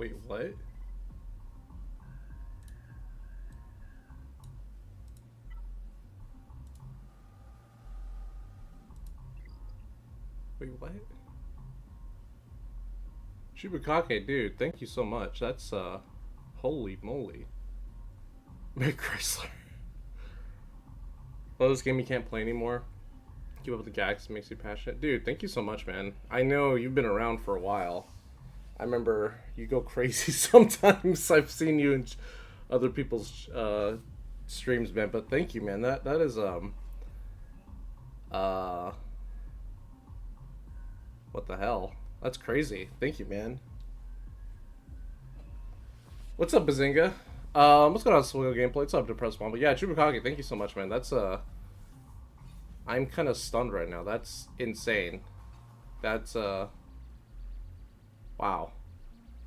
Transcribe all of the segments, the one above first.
Wait, what? Wait, what? Shibukake, dude, thank you so much. That's, holy moly. Mick Chrysler. Well, this game you can't play anymore. Keep up with the gags, makes you passionate. Dude, thank you so much, man. I know you've been around for a while. I remember you go crazy sometimes. I've seen you in other people's streams, man. But thank you, man. That is uh what the hell? That's crazy. Thank you, man. What's up, Bazinga? What's going on, Swiggle Gameplay? What's up, Depressed One? But yeah, Chupacagi, thank you so much, man. That's I'm kind of stunned right now. That's insane. That's wow.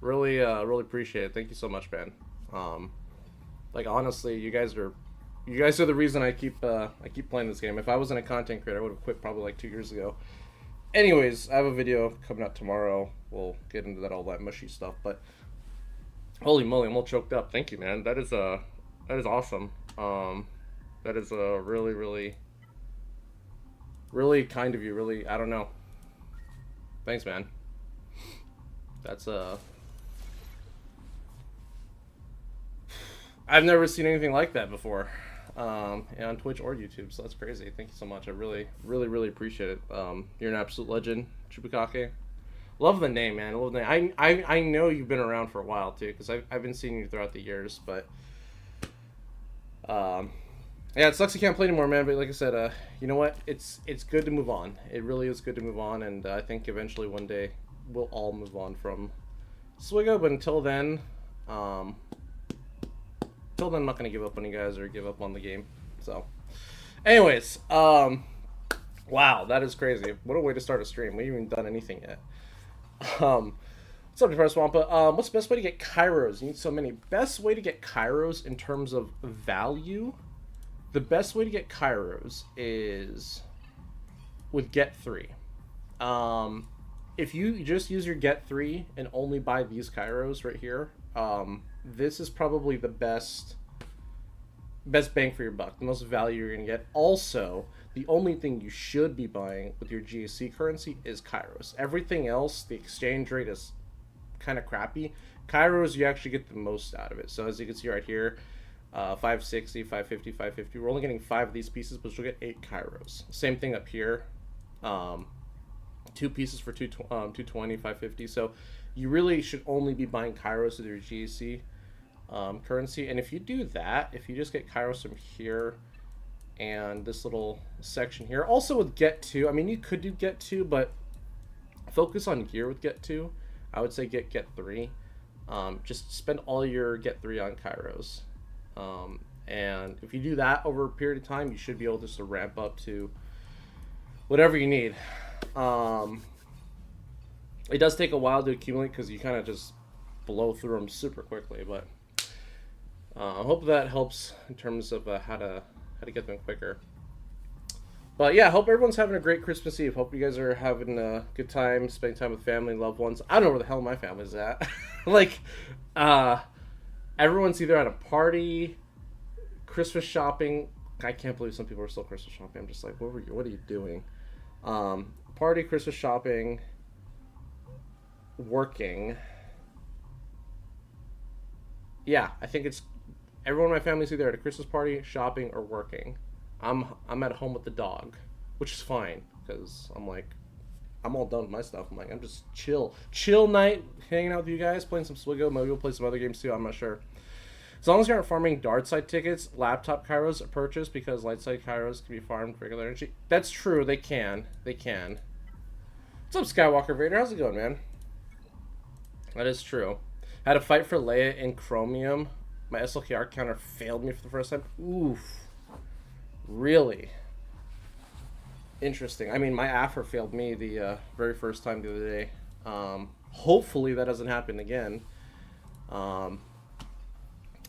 Really really appreciate it. Thank you so much, man. Like honestly, you guys are the reason I keep playing this game. If I wasn't a content creator, I would have quit probably like 2 years ago. Anyways, I have a video coming out tomorrow. We'll get into all that mushy stuff, but holy moly, I'm all choked up. Thank you, man. That is awesome. That is really really kind of you. Really, I don't know. Thanks, man. That's I've never seen anything like that before, on Twitch or YouTube. So that's crazy. Thank you so much. I really appreciate it. You're an absolute legend, Chupacake. Love the name, man. Love the name. I know you've been around for a while too, because I've been seeing you throughout the years. But yeah, it sucks you can't play anymore, man. But like I said, you know what? It's good to move on. It really is good to move on, and I think eventually one day we'll all move on from Swigo. But until then, I'm not gonna give up on you guys or give up on the game. So, anyways, wow, that is crazy. What a way to start a stream. We haven't even done anything yet. What's up, Depressed Wampa? What's the best way to get Kyros? You need so many. Best way to get Kyros in terms of value. The best way to get Kyros is with Get 3. If you just use your Get 3 and only buy these Kyros right here, this is probably the best bang for your buck, the most value you're gonna get. Also, the only thing you should be buying with your GAC currency is Kyros. Everything else, the exchange rate is kind of crappy. Kyros, you actually get the most out of it. So as you can see right here, 560, 550, 550. We're only getting 5 of these pieces, but you'll get 8 Kyros. Same thing up here. 2 pieces for 220, 550. So you really should only be buying Kyros with your GAC currency. And if you do that, if you just get Kyros from here and this little section here, also with Get 2, I mean, you could do Get 2, but focus on gear with Get 2. I would say Get 3. Just spend all your Get 3 on Kyros. And if you do that over a period of time, you should be able just to ramp up to whatever you need. It does take a while to accumulate because you kind of just blow through them super quickly, but I hope that helps in terms of how to get them quicker. But yeah, I hope everyone's having a great Christmas Eve. Hope you guys are having a good time, spending time with family, loved ones. I don't know where the hell my family's at. Like, everyone's either at a party, Christmas shopping. I can't believe some people are still Christmas shopping. I'm just like, what are you doing? Party, Christmas shopping, working. Yeah, I think it's everyone in my family's either at a Christmas party, shopping, or working. I'm at home with the dog, which is fine because I'm all done with my stuff. I'm just chill night, hanging out with you guys, playing some Swigo. Maybe we'll play some other games too. I'm not sure. As long as you aren't farming dark side tickets, laptop Kyros are purchased because light side Kyros can be farmed for regular energy. That's true. They can. What's up, Skywalker Vader? How's it going, man? That is true. I had a fight for Leia in Chromium. My SLKR counter failed me for the first time. Oof. Really? Interesting. I mean, my Afro failed me the very first time the other day. Hopefully that doesn't happen again.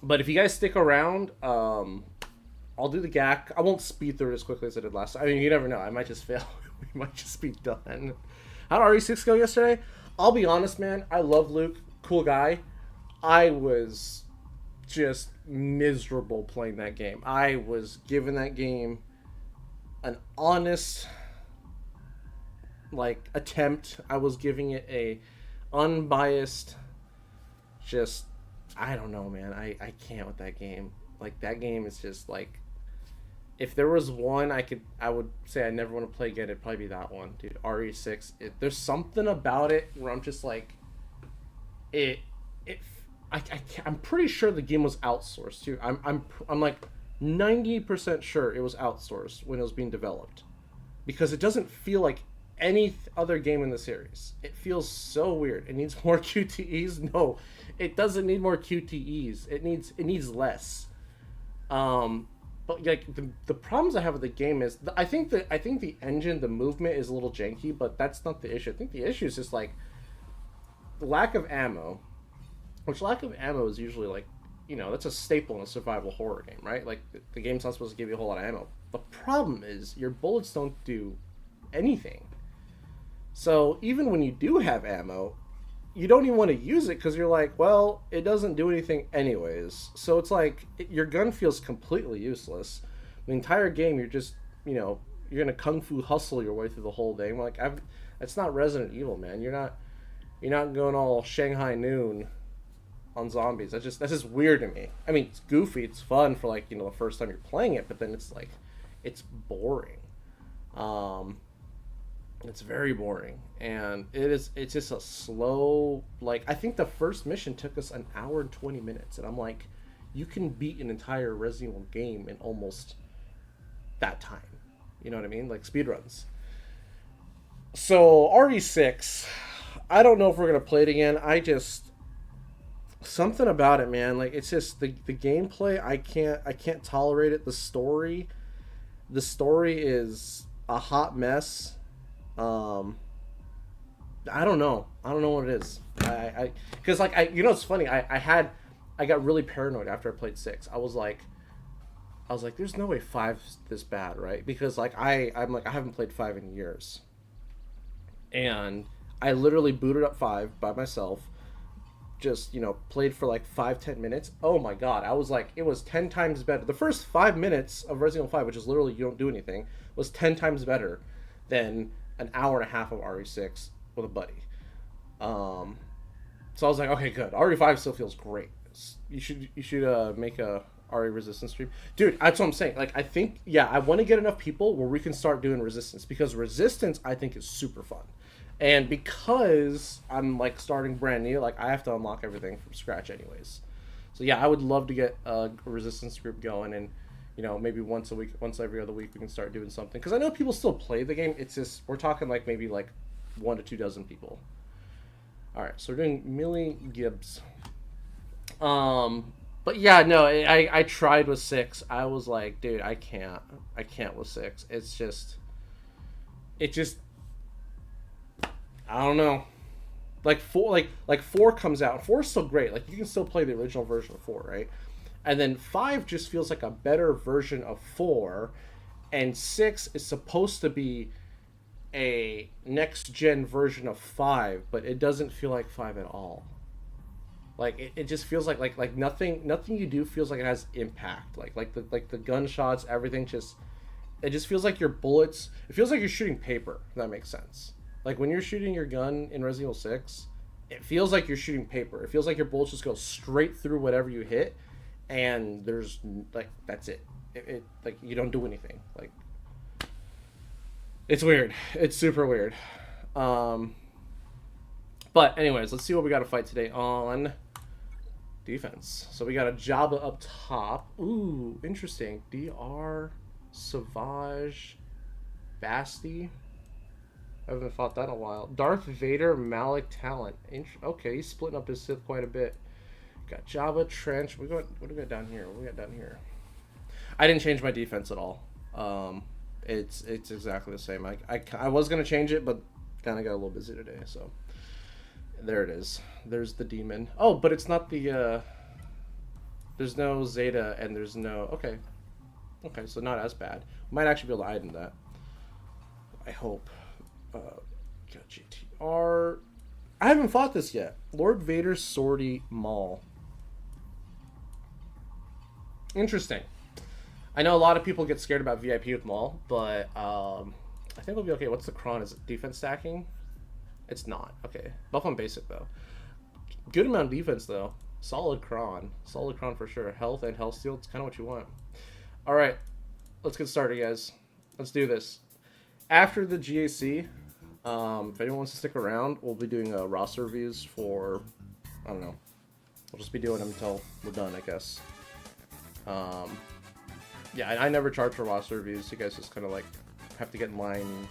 But if you guys stick around, I'll do the GAC. I won't speed through it as quickly as I did last time. I mean, you never know. I might just fail. We might just be done. How did RE6 go yesterday? I'll be honest, man. I love Luke. Cool guy. I was just miserable playing that game. I was giving that game an honest like attempt. I was giving it a unbiased just I don't know, man. I can't with that game. Like that game is just like if there was one I would say I never want to play again, it'd probably be that one, dude. RE6. There's something about it where I'm just like it it I'm pretty sure the game was outsourced too. I'm like 90% sure it was outsourced when it was being developed because it doesn't feel like any other game in the series. It feels so weird. It needs more QTEs. No, it doesn't need more QTEs. It needs less. But like the problems I have with the game is I think the engine, the movement is a little janky, but that's not the issue. I think the issue is just like lack of ammo, which lack of ammo is usually like, that's a staple in a survival horror game, right? Like the game's not supposed to give you a whole lot of ammo. The problem is your bullets don't do anything. So even when you do have ammo, you don't even want to use it because you're like, well, it doesn't do anything anyways. So it's like your gun feels completely useless. The entire game, you're just, you're gonna kung fu hustle your way through the whole thing. Like that's not Resident Evil, man. You're not going all Shanghai Noon on zombies. That's just weird to me. I mean, it's goofy, it's fun for like the first time you're playing it, but then it's like, it's boring. It's very boring, and it's just a slow, like, I think the first mission took us an hour and 20 minutes, and I'm like, you can beat an entire Resident Evil game in almost that time. You know what I mean? Like speedruns. So RE6, I don't know if we're gonna play it again. I just something about it, man. Like it's just the gameplay. I can't tolerate it. The story is a hot mess. I don't know what it is. Because like it's funny. I got really paranoid after I played 6. I was like, there's no way 5's this bad, right? Because like I'm like I haven't played 5 in years, and I literally booted up 5 by myself. Just played for like 5-10 minutes. Oh my god, I was like, it was 10 times better. The first 5 minutes of Resident Evil 5, which is literally you don't do anything, was 10 times better than an hour and a half of RE6 with a buddy. So I was like, okay, good. RE5 still feels great. You should make a RE Resistance stream, dude. That's what I'm saying. Like, I think, yeah, I want to get enough people where we can start doing Resistance, because Resistance I think is super fun, and because I'm like starting brand new, like I have to unlock everything from scratch anyways. So yeah, I would love to get a Resistance group going, and maybe once a week, once every other week, we can start doing something. Because I know people still play the game. It's just, we're talking like maybe like 1 to 2 dozen people. All right, so we're doing Millie Gibbs. But yeah, no, I tried with 6. I was like, dude, I can't with 6. It just, I don't know. Like 4 comes out. 4 is still great. Like you can still play the original version of 4, right? And then 5 just feels like a better version of 4, and 6 is supposed to be a next gen version of 5, but it doesn't feel like 5 at all. Like it just feels like nothing you do feels like it has impact. Like the gunshots, everything it just feels like your bullets. It feels like you're shooting paper. If that makes sense. Like when you're shooting your gun in Resident Evil 6, it feels like you're shooting paper. It feels like your bullets just go straight through whatever you hit, and there's like that's it. It like you don't do anything. Like it's weird. It's super weird. But anyways, let's see what we got to fight today on defense. So we got a Jabba up top. Ooh, interesting. DR Savage Basti. I haven't fought that in a while. Darth Vader Malik Talent. Okay, he's splitting up his Sith quite a bit. Got Jabba Trench. What do we got down here? What do we got down here? I didn't change my defense at all. It's exactly the same. I was gonna change it, but kind of got a little busy today, so there it is. There's the demon. Oh, but it's not the. There's no Zeta and there's no. Okay, so not as bad. Might actually be able to item that. I hope. Got GTR. I haven't fought this yet. Lord Vader's Swordy Maul. Interesting. I know a lot of people get scared about VIP with Maul, but I think we'll be okay. What's the cron? Is it defense stacking? It's not. Okay. Buff on basic, though. Good amount of defense, though. Solid cron. Solid cron for sure. Health and health steal. It's kind of what you want. All right. Let's get started, guys. Let's do this. After the GAC, if anyone wants to stick around, we'll be doing roster reviews for, I don't know. We'll just be doing them until we're done, I guess. Yeah, I never charge for roster reviews. You guys just kind of like have to get in line.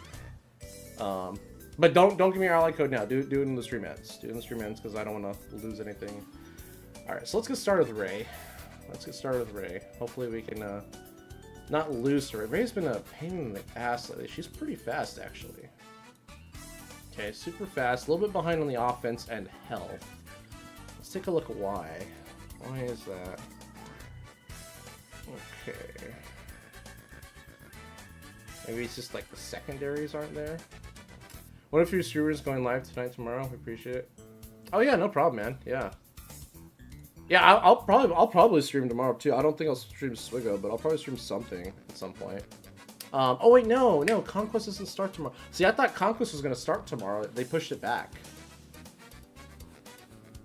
But don't give me your ally code now. Do it in the stream ads. Do it in the stream ads because I don't want to lose anything. All right, so let's get started with Rey. Hopefully we can not lose to Rey. Rey's been a pain in the ass lately. She's pretty fast, actually. Okay, super fast. A little bit behind on the offense and health. Let's take a look at why. Why is that? Okay. Maybe it's just like the secondaries aren't there. What if your streamer's going live tonight, tomorrow? We appreciate it. Oh yeah, no problem, man. Yeah. Yeah, I'll probably stream tomorrow too. I don't think I'll stream Swigo, but I'll probably stream something at some point. Oh wait, no, Conquest doesn't start tomorrow. See, I thought Conquest was gonna start tomorrow. They pushed it back.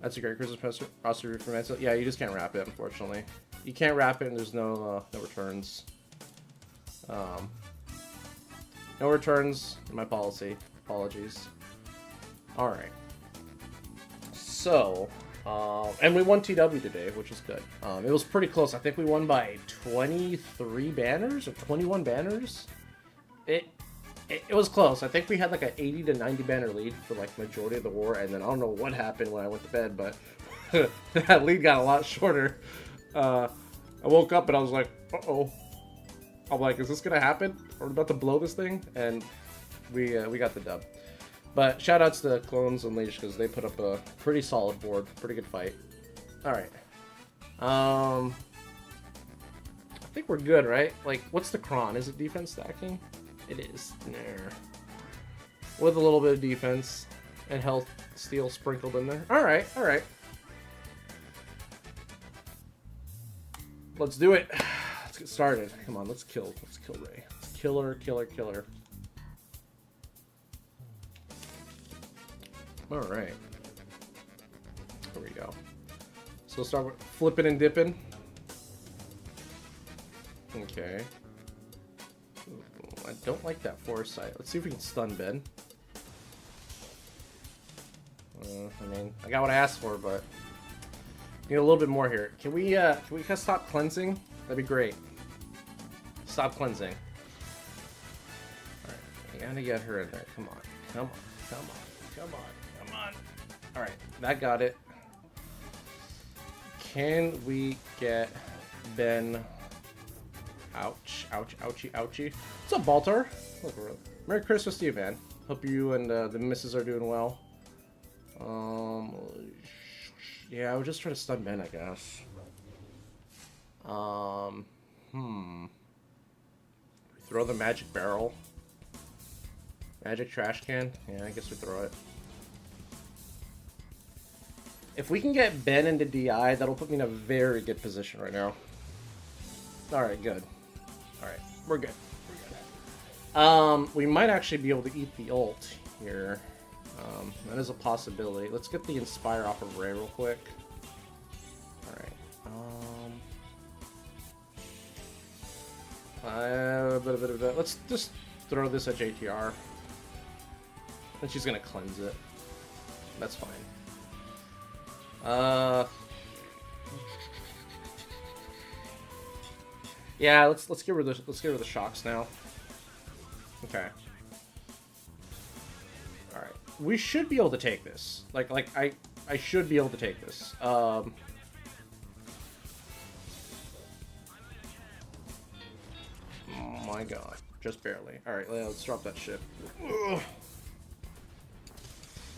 That's a great Christmas roster for Mensa. Yeah, you just can't wrap it, unfortunately. You can't wrap it, and there's no returns. No returns in my policy. Apologies. All right. So, and we won TW today, which is good. It was pretty close. I think we won by 23 banners or 21 banners. It was close. I think we had like an 80 to 90 banner lead for like majority of the war, and then I don't know what happened when I went to bed, but that lead got a lot shorter. I woke up and I was like, uh-oh. I'm like, is this gonna happen? We're about to blow this thing, and we got the dub. But shoutouts to Clones Unleashed because they put up a pretty solid board, pretty good fight. All right, I think we're good, right? Like, what's the cron? Is it defense stacking? It is. There, with a little bit of defense and health steal sprinkled in there. All right. Let's do it. Let's get started. Come on, let's kill Rey. Let's kill her. All right. Here we go. So we'll start with flipping and dipping. Okay. I don't like that foresight. Let's see if we can stun Ben. I mean, I got what I asked for, but need a little bit more here. Can we stop cleansing? That'd be great. Stop cleansing. All right, I gotta get her in there. Come on. All right, that got it. Can we get Ben? Ouchie. What's up, Baltar? Merry Christmas to you, man. Hope you and the missus are doing well. Yeah, I would just try to stun Ben, I guess. Throw the magic barrel. Magic trash can? Yeah, I guess we throw it. If we can get Ben into DI, that'll put me in a very good position right now. Alright, good. Alright, we're good. We might actually be able to eat the ult here. That is a possibility. Let's get the Inspire off of Rey real quick. Alright. Let's just throw this at JTR. And she's gonna cleanse it. That's fine. Yeah, let's get rid of the shocks now. Okay. All right. We should be able to take this. I should be able to take this. Oh my god. Just barely. All right, let's drop that shit. Ugh.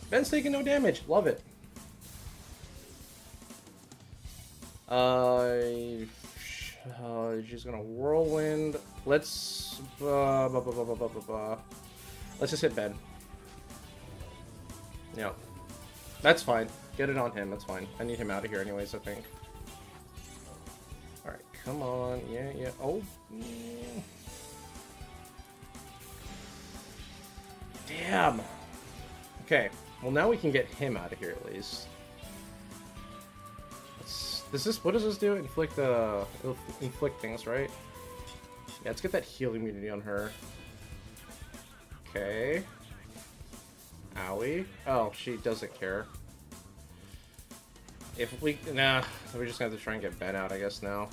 Ben's taking no damage. Love it. She's gonna whirlwind. Let's just hit Ben. Yeah, that's fine. Get it on him. That's fine. I need him out of here anyways, I think. All right, Come on. Yeah, yeah. Oh. Damn. Okay. Well, now we can get him out of here at least. What does this do? Inflict things, right? Yeah, let's get that heal immunity on her. Okay. Owie. Oh, she doesn't care. If we... Nah, we're just gonna have to try and get Ben out, I guess, now.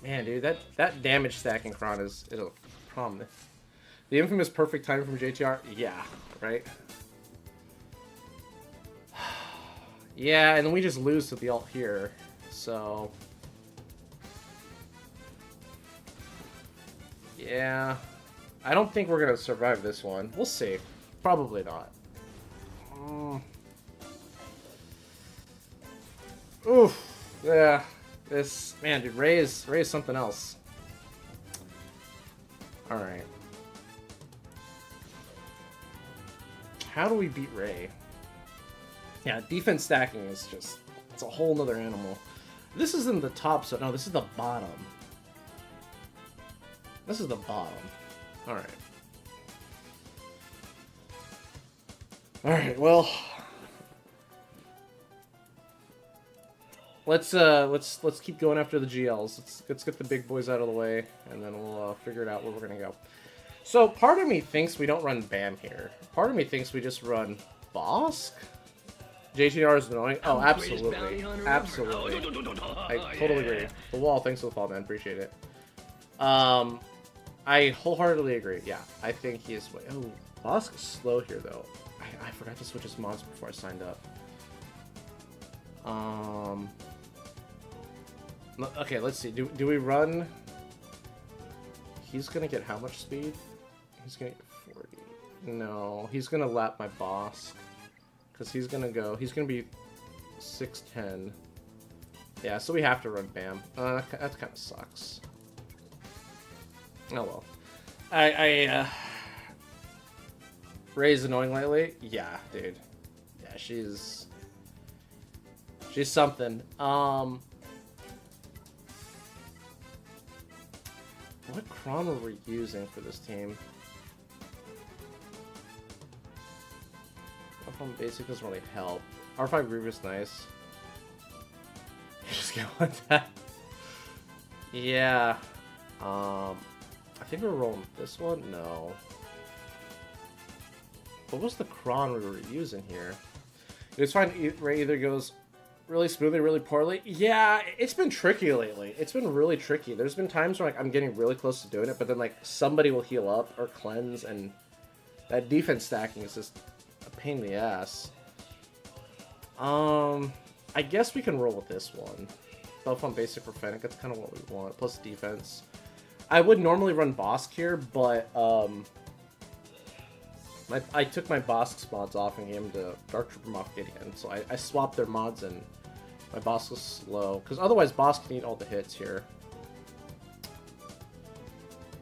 Man, dude, that damage stacking Kron is a problem. The infamous perfect timing from JTR? Yeah, right? Yeah, and then we just lose to the ult here, so... Yeah... I don't think we're gonna survive this one. We'll see. Probably not. Oof. Yeah. This... Man, dude, Ray is something else. Alright. How do we beat Ray? Yeah, defense stacking is just... It's a whole nother animal. This is in the top, so... No, this is the bottom. This is the bottom. Alright. Alright, well... Let's keep going after the GLs. Let's get the big boys out of the way, and then we'll figure it out where we're gonna go. So, part of me thinks we don't run BAM here. Part of me thinks we just run Bosk? JTR is annoying. Oh, absolutely. Absolutely. I totally agree. The wall, thanks for the fall, man. Appreciate it. I wholeheartedly agree. Yeah, I think he is... Oh, Bosk is slow here, though. I forgot to switch his mods before I signed up. Okay, let's see. Do we run... He's gonna get how much speed? He's gonna get 40. No, he's gonna lap my Bosk. Because he's gonna be 6'10". Yeah, so we have to run BAM. That kind of sucks. Oh well. Ray's annoying lately? Yeah, dude. Yeah, she's something. What Kron were we using for this team? R5 basic doesn't really help. R5 Grievous nice. You just go with that. Yeah. I think we're rolling this one? No. What was the Kron we were using here? It's fine. Ray either goes really smoothly, really poorly. Yeah, it's been tricky lately. It's been really tricky. There's been times where like I'm getting really close to doing it, but then like somebody will heal up or cleanse, and that defense stacking is just a pain in the ass. I guess we can roll with this one. Buff on basic for Fennec, that's kind of what we want. Plus defense. I would normally run Bosk here, but I took my Bosk's mods off and gave him to Dark Trooper Moff Gideon, so I swapped their mods and my Bosk was slow. Because otherwise Bosk can eat all the hits here.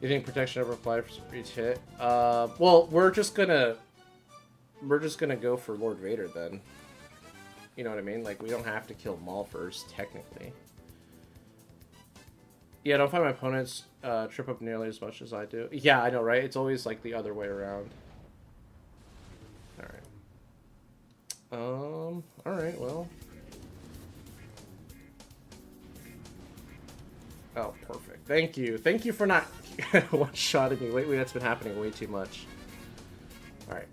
You think protection ever apply for each hit? Well, we're just gonna go for Lord Vader then. You know what I mean? Like, we don't have to kill Maul first, technically. Yeah, I don't find my opponents trip up nearly as much as I do. Yeah, I know, right? It's always like the other way around. Alright. Alright, well. Oh, perfect. Thank you. Thank you for not one-shotting me. Lately, that's been happening way too much. Alright.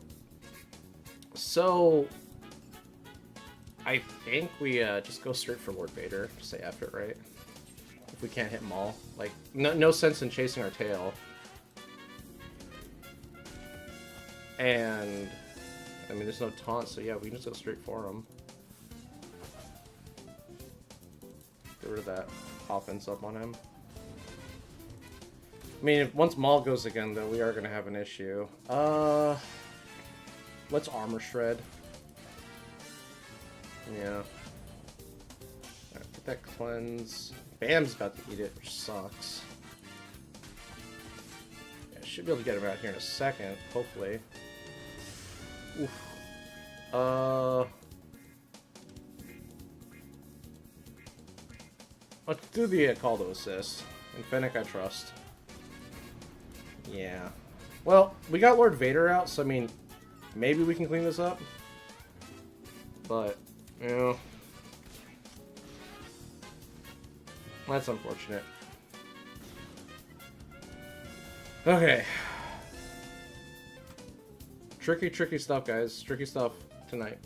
So... I think we just go straight for Lord Vader. Just say F it, right? If we can't hit them all. Like, no sense in chasing our tail. And... I mean, there's no taunt, so yeah, we can just go straight for him. Get rid of that offense up on him. I mean, if once Maul goes again, though, we are going to have an issue. Let's Armor Shred. Yeah. Alright, get that cleanse. Bam's about to eat it, which sucks. Yeah, should be able to get him out here in a second, hopefully. Oof. Let's do the call to assist. And Fennec I trust. Yeah. Well, we got Lord Vader out, so I mean, maybe we can clean this up. But, you know, that's unfortunate. Okay. Tricky stuff, guys. Tricky stuff tonight.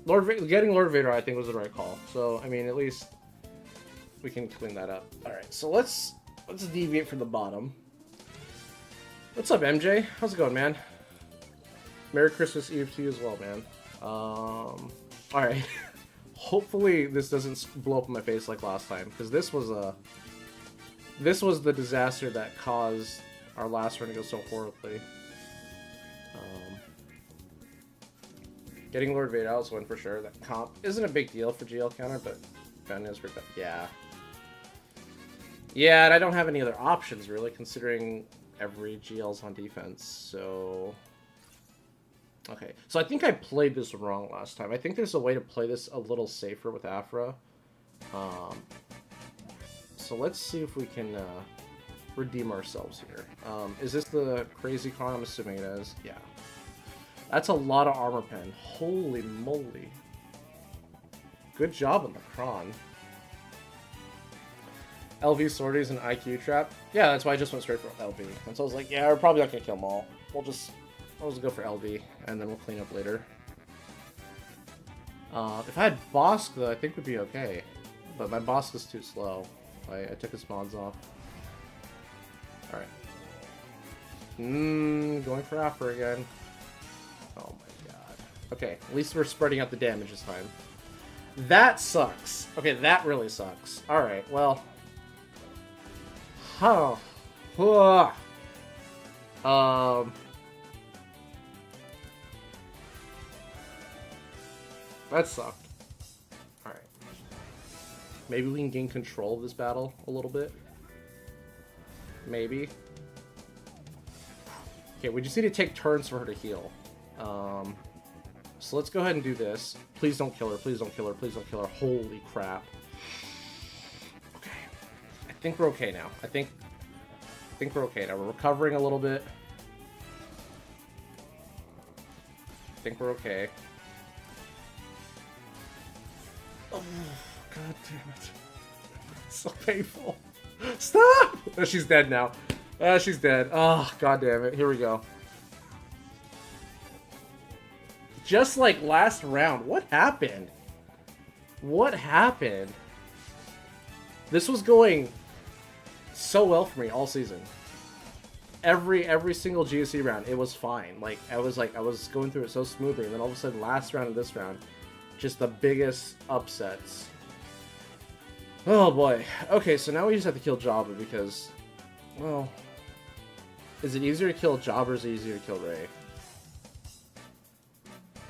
Getting Lord Vader, I think, was the right call. So, I mean, at least we can clean that up. All right, so let's deviate from the bottom. What's up, MJ? How's it going, man? Merry Christmas Eve to you as well, man. All right. Hopefully this doesn't blow up in my face like last time, because this was the disaster that caused our last run to go so horribly. Getting Lord Vader out is one for sure. That comp isn't a big deal for GL counter, but Ben is pretty. Yeah. Yeah, and I don't have any other options really, considering every GL's on defense. So, okay. So I think I played this wrong last time. I think there's a way to play this a little safer with Afra. So let's see if we can redeem ourselves here. Is this the crazy con? I'm assuming it is. Yeah. That's a lot of armor pen. Holy moly. Good job on the Kron. LV sorties and IQ trap. Yeah, that's why I just went straight for LV. And so I was like, yeah, we're probably not going to kill them all. I'll just go for LV, and then we'll clean up later. If I had Bosk, though, I think we'd be okay. But my Bosk is too slow. I took his mods off. Alright. Going for Afra again. Oh my god. Okay, at least we're spreading out the damage this time. That sucks. Okay, that really sucks. Alright, well. Huh. That sucked. Alright. Maybe we can gain control of this battle a little bit. Maybe. Okay, we just need to take turns for her to heal. So let's go ahead and do this. Please don't kill her. Please don't kill her. Please don't kill her. Holy crap. Okay. I think we're okay now. I think we're okay now. We're recovering a little bit. I think we're okay. Oh, god damn it. It's so painful. Stop! Oh, she's dead now. She's dead. Oh, god damn it. Here we go. Just like last round. What happened? What happened? This was going so well for me all season. Every single GAC round, it was fine. I was going through it so smoothly, and then all of a sudden, last round and this round, just the biggest upsets. Oh boy. Okay, so now we just have to kill Jabba because, well, is it easier to kill Jabba or is it easier to kill Rey?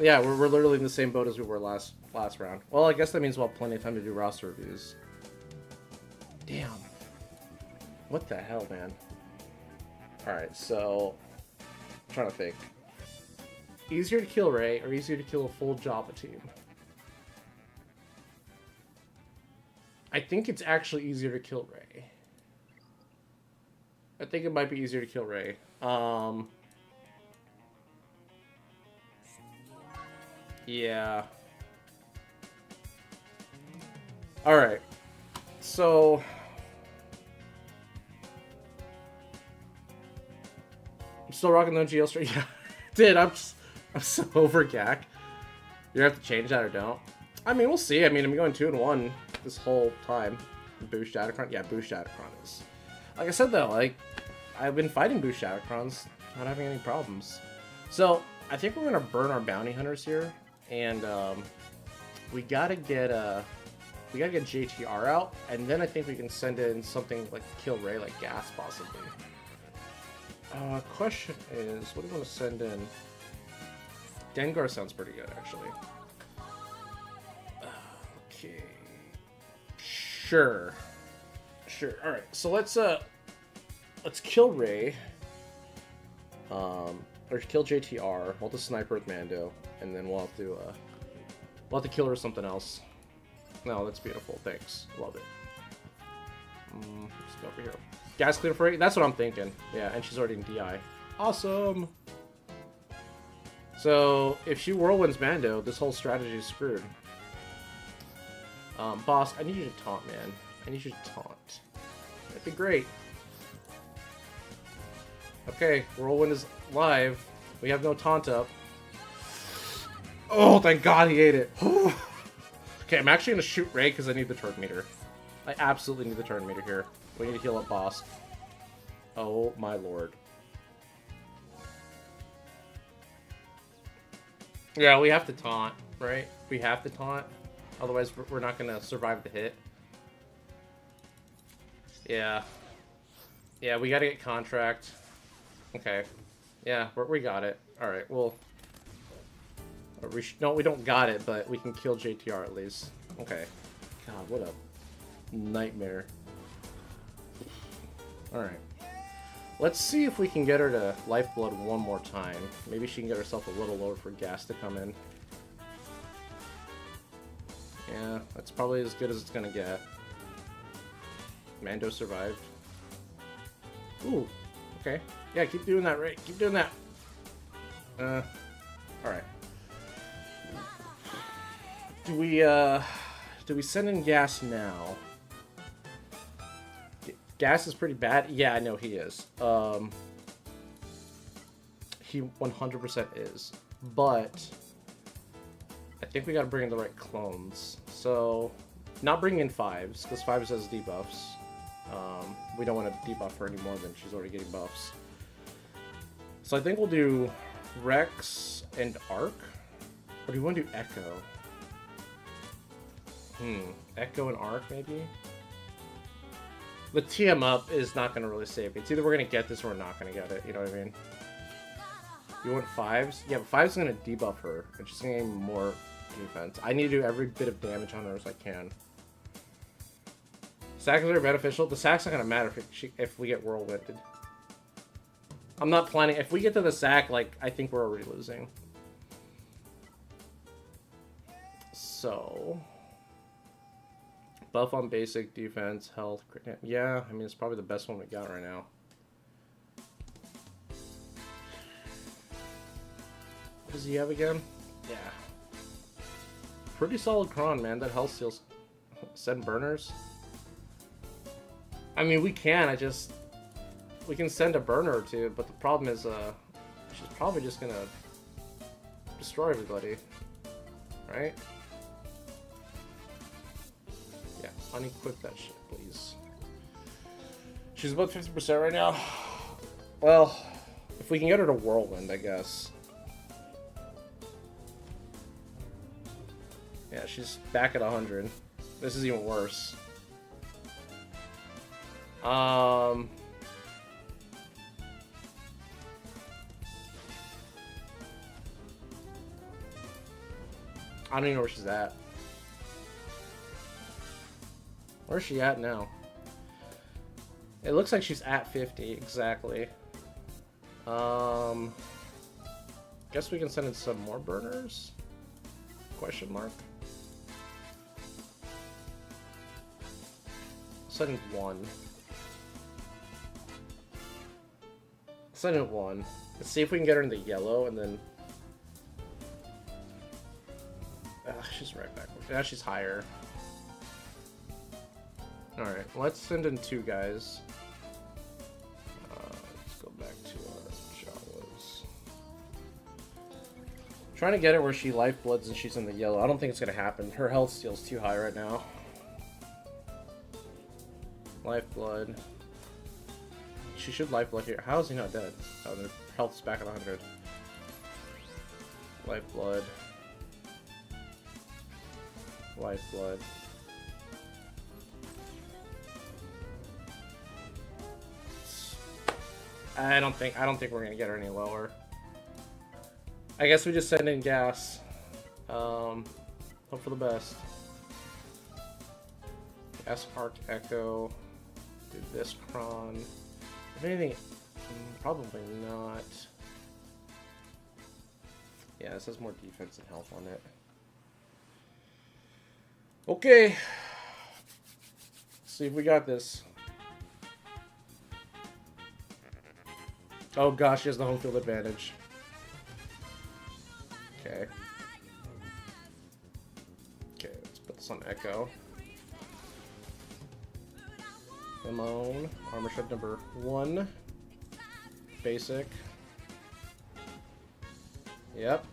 Yeah, we're literally in the same boat as we were last round. Well, I guess that means we'll have plenty of time to do roster reviews. Damn. What the hell, man? Alright, so I'm trying to think. Easier to kill Rey or easier to kill a full Jabba team? I think it's actually easier to kill Rey. I think it might be easier to kill Rey. Yeah. Alright. So I'm still rocking the GL straight. Yeah. Dude, I'm so over GAC. You have to change that or don't? I mean, we'll see. I mean, I'm going 2-1 this whole time. Boost Shattercron? Yeah, Boost Shattercron is. Like I said though, I've been fighting Boost Shattercrons, not having any problems. So I think we're gonna burn our bounty hunters here, and we gotta get JTR out, and then I think we can send in something like kill Rey, like Gas possibly. Question is, what do you want to send in? Dengar sounds pretty good actually. Okay. Sure. Alright, so let's kill Rey. Or kill JTR. We'll have to sniper with Mando. And then we'll have to kill her with something else. No, that's beautiful. Thanks. Love it. Let's go over here. Gas clear for 8? That's what I'm thinking. Yeah, and she's already in DI. Awesome! So, if she whirlwinds Mando, this whole strategy is screwed. Boss, I need you to taunt, man. I need you to taunt. That'd be great. Okay, whirlwind is live. We have no taunt up. Oh, thank God he ate it. Okay, I'm actually going to shoot Rey because I need the turn meter. I absolutely need the turn meter here. We need to heal up boss. Oh my lord. Yeah, we have to taunt, right? We have to taunt. Otherwise, we're not going to survive the hit. Yeah. Yeah, we got to get contract. Okay. Yeah, we got it. Alright, well... no, we don't got it, but we can kill JTR at least. Okay. God, what a nightmare. Alright. Let's see if we can get her to Lifeblood one more time. Maybe she can get herself a little lower for gas to come in. Yeah, that's probably as good as it's gonna get. Mando survived. Ooh, okay. Yeah, keep doing that, right? Keep doing that. Alright. Do we send in Gas now? Gas is pretty bad. Yeah, I know he is. He 100% is. But I think we gotta bring in the right clones. So, not bring in 5s, because 5s has debuffs. We don't want to debuff her any more than she's already getting buffs. So I think we'll do Rex and Arc. Or do you want to do Echo? Echo and Arc, maybe? The TM up is not going to really save me. It's either we're going to get this or we're not going to get it. You know what I mean? You want 5s? Yeah, but 5's going to debuff her. And she's going to gain more defense. I need to do every bit of damage on her as I can. Sacks are beneficial. The sack's not going to matter if we get whirlwinded. I'm not planning... If we get to the sack, like, I think we're already losing. So... Buff on basic, defense, health... Yeah, I mean, it's probably the best one we got right now. What does he have again? Yeah. Pretty solid cron, man. That health steals... Send burners? I mean, we can. We can send a burner or two, but the problem is, she's probably just gonna destroy everybody, right? Yeah, unequip that shit, please. She's about 50% right now. Well, if we can get her to whirlwind, I guess. Yeah, she's back at 100. This is even worse. I don't even know where she's at. Where's she at now? It looks like she's at 50, exactly. Guess we can send in some more burners? Question mark. Send in 1. Send in 1. Let's see if we can get her in the yellow, and then... she's right back. Now she's higher. Alright, let's send in 2 guys. Let's go back to Jawas. Trying to get her where she lifebloods and she's in the yellow. I don't think it's going to happen. Her health steal's too high right now. Lifeblood. She should lifeblood here. How is he not dead? Oh, their health's back at 100. Lifeblood. Lifeblood. I don't think we're gonna get her any lower. I guess we just send in gas. Hope for the best. Gas, Arc, Echo. Do this cron. If anything, probably not. Yeah, this has more defense and health on it. Okay. Let's see if we got this. Oh gosh, she has the home field advantage. Okay. Okay, let's put this on Echo. Come on. Armor shred number 1. Basic. Yep.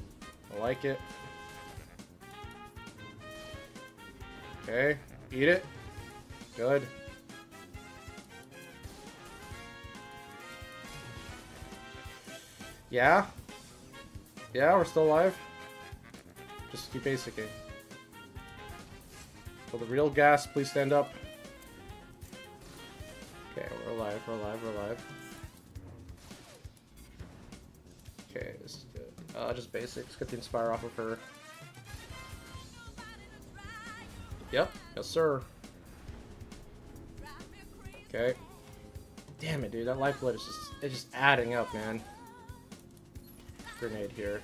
I like it. Okay. Eat it. Good. Yeah? Yeah, we're still alive? Just keep basicing. For the real gas, please stand up. Okay, we're alive, we're alive, we're alive. Okay, this is good. Just basics. Get the Inspire off of her. Yep, yes sir. Okay. Damn it, dude. That lifeblood is just adding up, man. Grenade here.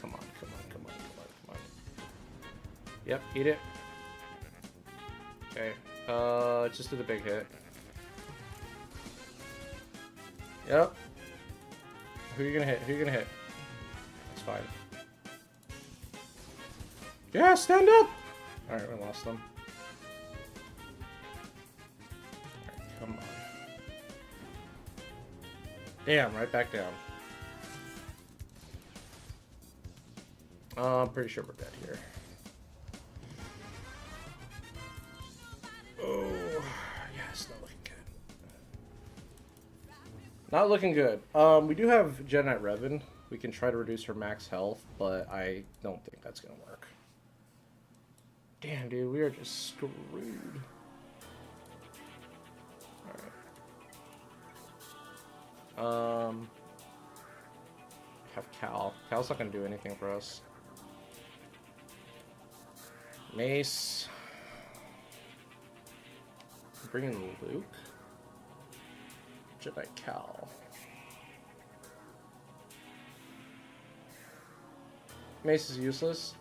Come on, come on, come on, come on, come on. Yep, eat it. Okay. Let's just do the big hit. Yep. Who are you gonna hit? Who are you gonna hit? That's fine. Yeah, stand up! Alright, we lost them. Alright, come on. Damn, right back down. I'm pretty sure we're dead here. Oh, yeah, it's not looking good. Not looking good. We do have Jedi Revan. We can try to reduce her max health, but I don't think that's gonna work. Damn, dude, we are just screwed. Alright. Have Cal. Cal's not gonna do anything for us. Mace. Bring in Luke. Jedi Cal. Mace is useless.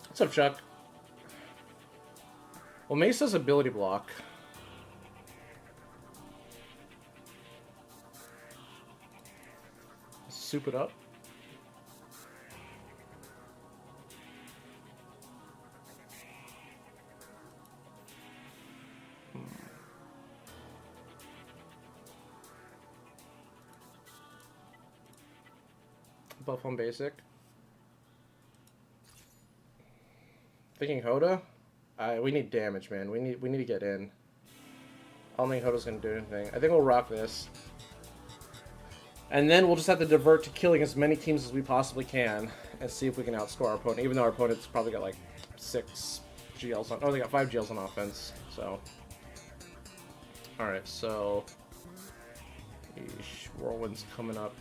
What's up, Chuck? Well, Mace does ability block. Soup it up. Buff on basic. Thinking Hoda? We need damage, man. We need to get in. I don't think Hoda's gonna do anything. I think we'll rock this. And then we'll just have to divert to killing as many teams as we possibly can and see if we can outscore our opponent, even though our opponent's probably got like 6 GLs on... Oh, they got 5 GLs on offense, so... Alright, so... Eesh, Whirlwind's coming up.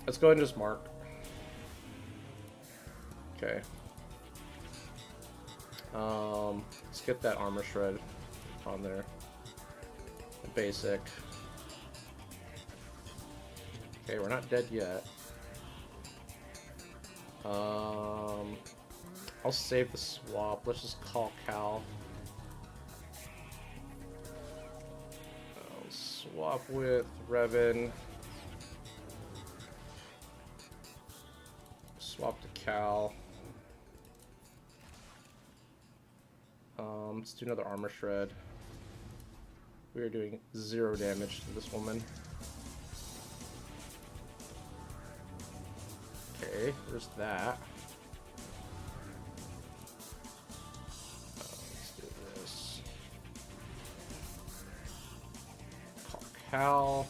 Let's go ahead and just mark. Okay. Let's get that armor shred on there. Basic. Okay, we're not dead yet. I'll save the swap. Let's just call Cal. I'll swap with Revan. Swap to Cal. Let's do another armor shred. We are doing 0 damage to this woman. Okay, there's that. Let's do this. Call Cal.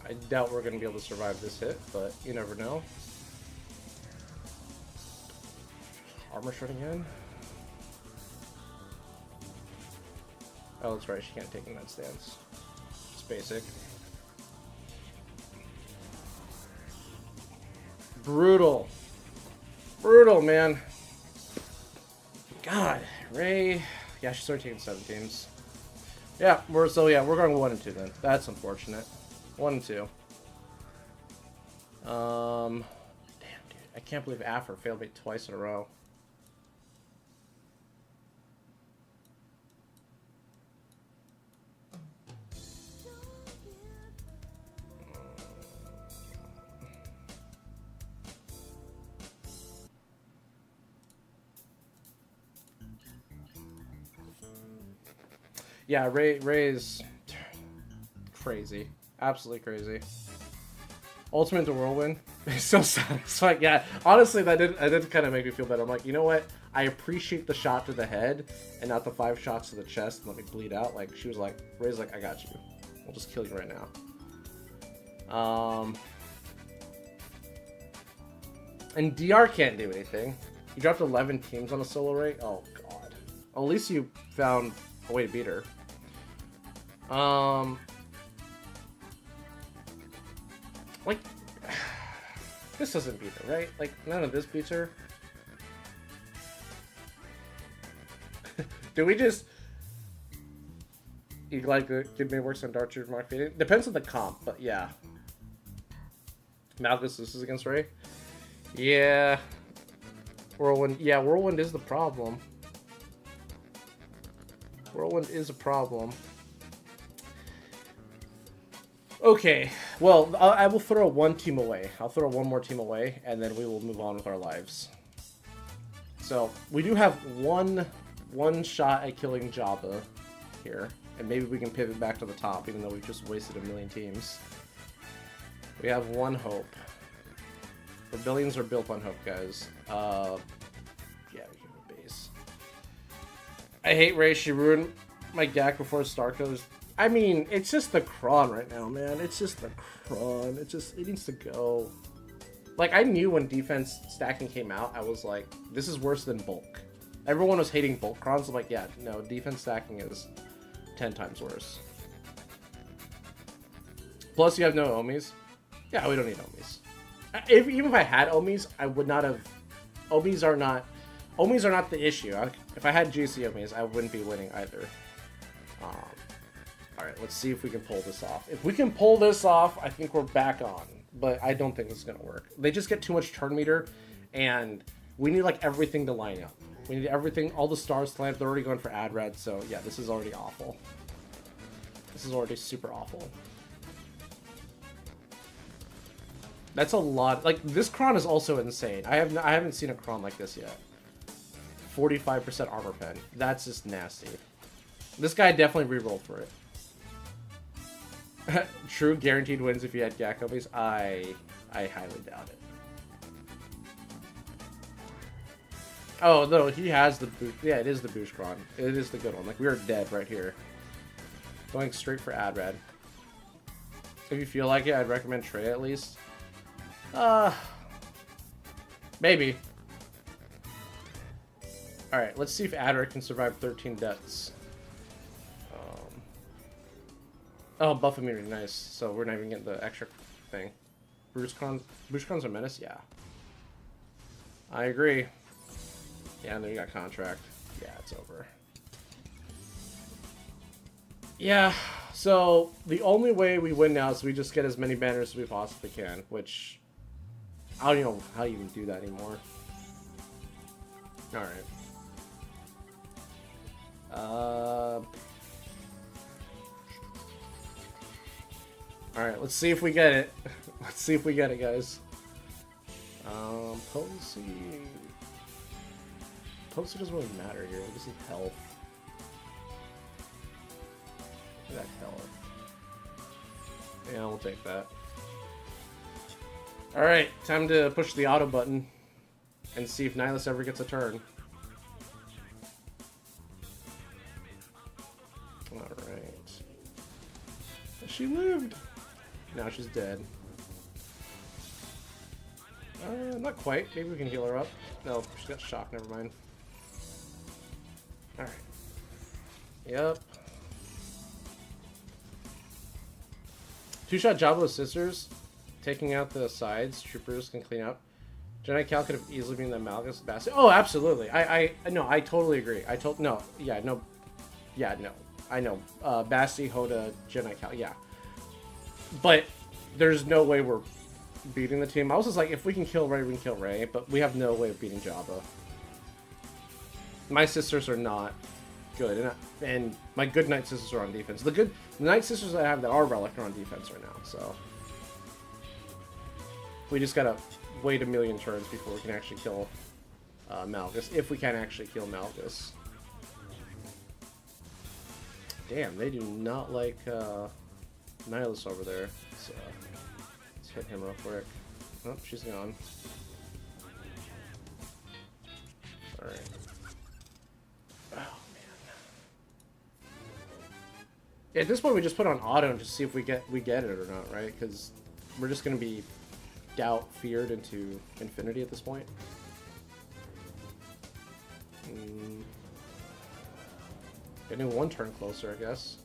I doubt we're going to be able to survive this hit, but you never know. Armor shred again. Oh, that's right, she can't take in that stance. It's basic. Brutal. Brutal, man. God, Ray. Yeah, she started taking 7 teams. Yeah, we're going 1 and 2 then. That's unfortunate. 1 and 2. Damn, dude. I can't believe Affer failed me twice in a row. Yeah, Ray is crazy. Absolutely crazy. Ultimate to Whirlwind. It's so satisfying. Yeah, honestly, that did kind of make me feel better. I'm like, you know what? I appreciate the shot to the head and not the 5 shots to the chest and let me bleed out. Like, she was like, Ray's like, I got you. I'll just kill you right now. And DR can't do anything. You dropped 11 teams on a solo Ray? Oh, God. Well, at least you found a way to beat her. Like, this doesn't beat her, right? Like, none of this beats her. Do we just... You like give me worse than Darcher Mark Vader? Depends on the comp, but yeah. Malgus, this is against Ray? Yeah. Whirlwind. Yeah, Whirlwind is the problem. Whirlwind is a problem. Okay, well, I will throw one team away. I'll throw one more team away, and then we will move on with our lives. So, we do have one shot at killing Jabba here. And maybe we can pivot back to the top, even though we've just wasted a million teams. We have one hope. Rebellions are built on hope, guys. Yeah, we can have a base. I hate Rey. She ruined my GAC before Star goes. I mean, it's just the Kron right now, man. It's just the Kron. It needs to go. Like, I knew when defense stacking came out, I was like, this is worse than bulk. Everyone was hating bulk Krons. I'm like, yeah, no, defense stacking is 10 times worse. Plus, you have no Omis. Yeah, we don't need Omis. Even if I had Omis, I would not have... Omis are not the issue. If I had GC Omis, I wouldn't be winning either. Alright, let's see if we can pull this off. If we can pull this off, I think we're back on. But I don't think this is going to work. They just get too much turn meter, and we need, like, everything to line up. We need everything, all the stars to line up. They're already going for Adrad, so yeah, this is already awful. This is already super awful. That's a lot. Like, this Kron is also insane. I haven't seen a Kron like this yet. 45% armor pen. That's just nasty. This guy definitely rerolled for it. True, guaranteed wins if you had GAC Omis. I highly doubt it. Oh, no, he has the boost. Yeah, it is the boost Kron. It is the good one. Like, we are dead right here. Going straight for Adrad. If you feel like it, I'd recommend Trey at least. Maybe. Alright, let's see if Adrad can survive 13 deaths. Oh, buff immunity, nice. So we're not even getting the extra thing. Boost Kron's a menace? Yeah. I agree. Yeah, and then you got contract. Yeah, it's over. Yeah, so the only way we win now is we just get as many banners as we possibly can, which I don't know how you even do that anymore. Alright. Alright, let's see if we get it. Let's see if we get it, guys. Potency... Potency doesn't really matter here. We just need health. That health. Yeah, we'll take that. Alright, time to push the auto button and see if Nihilus ever gets a turn. Alright. She lived! Now she's dead. Not quite. Maybe we can heal her up. No, she's got shock. Never mind. Alright. Yep. Two-shot Jabba's sisters. Taking out the sides. Troopers can clean up. Jedi Cal could have easily been the Malgus Bastard. Oh, absolutely. No, I totally agree. No. I know. Basti, Hoda, Jedi Cal. Yeah. But there's no way we're beating the team. I was just like, if we can kill Rey, we can kill Rey, but we have no way of beating Jabba. My sisters are not good, and my good Knight sisters are on defense. The Knight sisters that I have that are Relic are on defense right now, so we just gotta wait a million turns before we can actually kill Malgus, if we can actually kill Malgus. Damn, they do not like Nihilus over there. So let's hit him real quick. Oh, she's gone. Alright. Oh, man. Yeah, at this point, we just put on auto and just see if we get it or not, right? Because we're just going to be feared into infinity at this point. Getting one turn closer, I guess.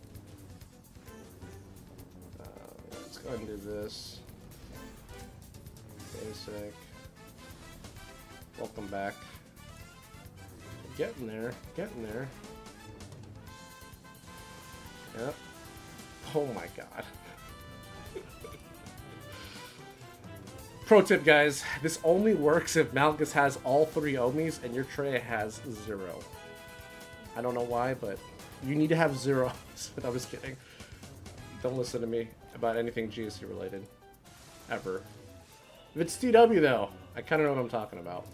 Let's go ahead and do this. Basic. Welcome back. Getting there. Getting there. Yep. Oh my god. Pro tip, guys. This only works if Malgus has all 3 Omis and your Trey has 0. I don't know why, but you need to have 0. I was kidding. Don't listen to me about anything GAC related. Ever. If it's TW, though, I kind of know what I'm talking about.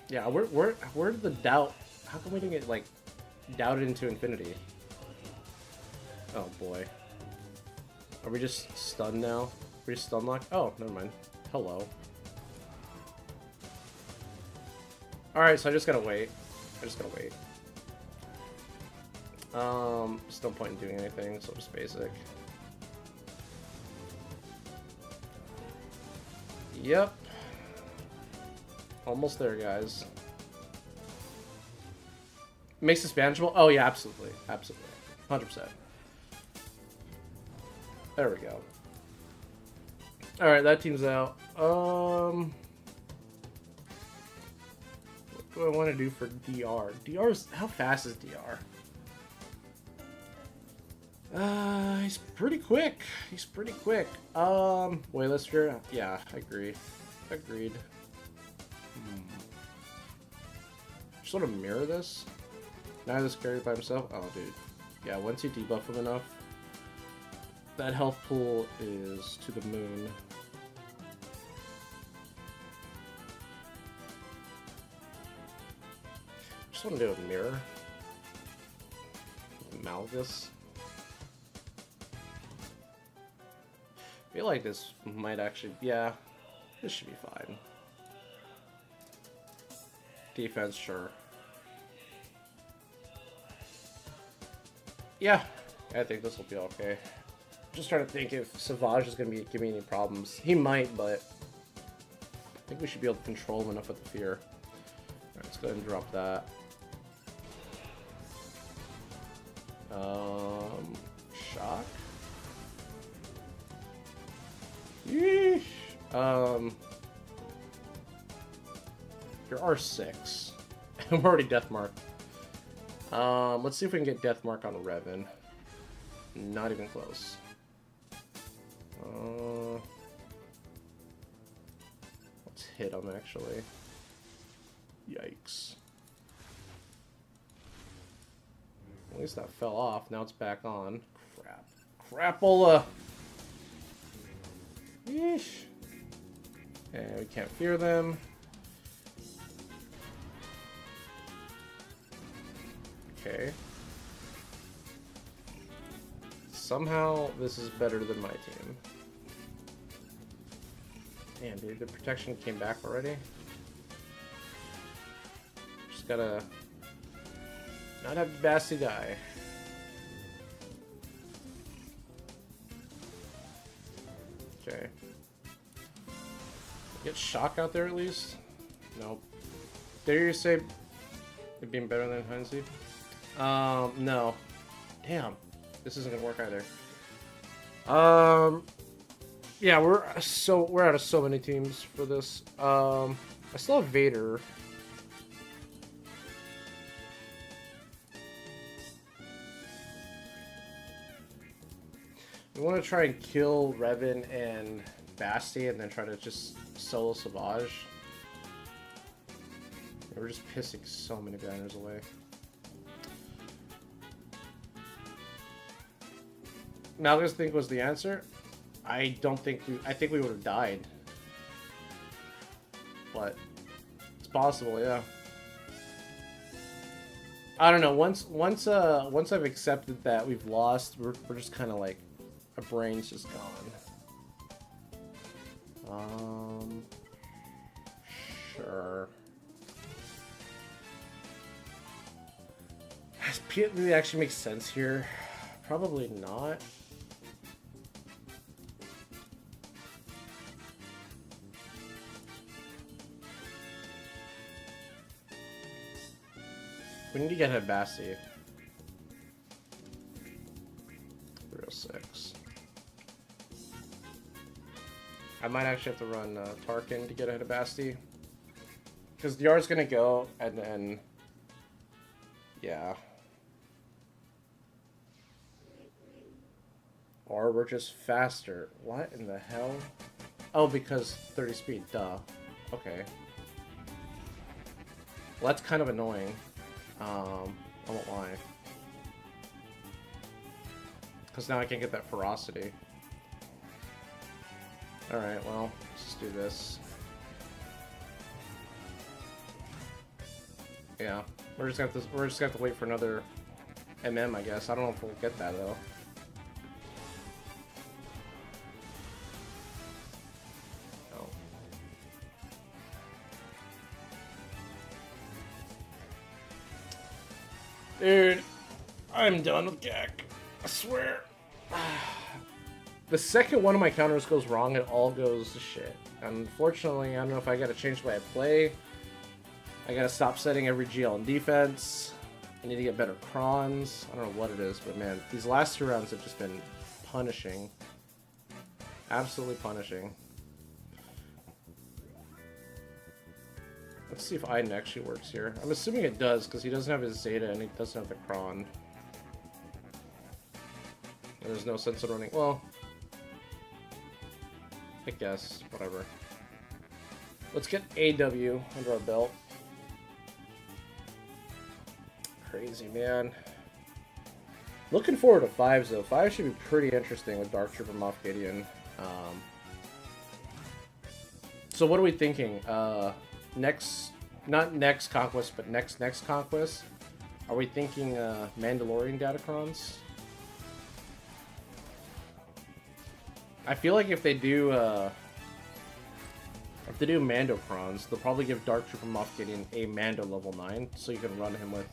Yeah, where did the doubt... How come we didn't get, like, doubted into infinity? Oh, boy. Are we just stunned now? We just stun locked? Oh, never mind. Hello. Alright, so I just gotta wait. Just no point in doing anything, so just basic. Yep. Almost there, guys. Makes this manageable? Oh, yeah, absolutely. Absolutely. 100%. There we go. Alright, that team's out. What do I want to do for DR? DR's... How fast is DR? He's pretty quick. He's pretty quick. Wait, let's figure... Yeah, I agree. Agreed. Just want to mirror this. Now this carried by himself. Oh, dude. Yeah, once you debuff him enough, that health pool is to the moon. Just want to do a mirror. Malgus. I feel like this might actually... Yeah, this should be fine. Defense, sure. Yeah, I think this will be okay. Just trying to think if Savage is going to be giving me any problems. He might, but I think we should be able to control him enough with the fear. Alright, let's go ahead and drop that. Shock? Yeesh. You're R6. I'm already death marked. Let's see if we can get death mark on Revan. Not even close. Let's hit him, actually. Yikes. At least that fell off. Now it's back on. Crap. Crapola! Yeesh. And we can't fear them. Okay. Somehow this is better than my team. Damn, dude, the protection came back already. Just gotta not have Basti die. Okay. Get Shock out there at least? Nope. Dare you say it being better than Heinze? No. Damn. This isn't gonna work either. Yeah, we're out of so many teams for this. I still have Vader. We want to try and kill Revan and Basti and then try to just solo Savage. We're just pissing so many banners away. Malgus think was the answer? I don't think I think we would have died. But it's possible, yeah. I don't know. Once I've accepted that we've lost, we're just kind of like, our brain's just gone. Sure. Does Piet really actually make sense here? Probably not. We need to get Hebasti. 306. I might actually have to run Tarkin to get ahead of Basti. Because Diar's gonna go, and then... Yeah. Or we're just faster. What in the hell? Oh, because 30 speed, duh. Okay. Well, that's kind of annoying. I won't lie. Because now I can't get that ferocity. Alright, well, let's just do this. Yeah, we're just gonna have to wait for another MM, I guess. I don't know if we'll get that though. Oh. Dude, I'm done with GAC. I swear. The second one of my counters goes wrong, it all goes to shit. Unfortunately, I don't know if I gotta change the way I play. I gotta stop setting every GL in defense. I need to get better crons. I don't know what it is, but man, these last 2 rounds have just been punishing. Absolutely punishing. Let's see if Iden actually works here. I'm assuming it does, because he doesn't have his Zeta and he doesn't have the Cron. And there's no sense in running... Well... I guess. Whatever. Let's get AW under our belt. Crazy, man. Looking forward to 5s, though. 5 should be pretty interesting with Dark Trooper Moff Gideon. So what are we thinking? Next... Not next Conquest, but next Conquest? Are we thinking Mandalorian Datacrons? I feel like if they do Mandocrons, they'll probably give Dark Trooper Moff Gideon a Mando level 9, so you can run him with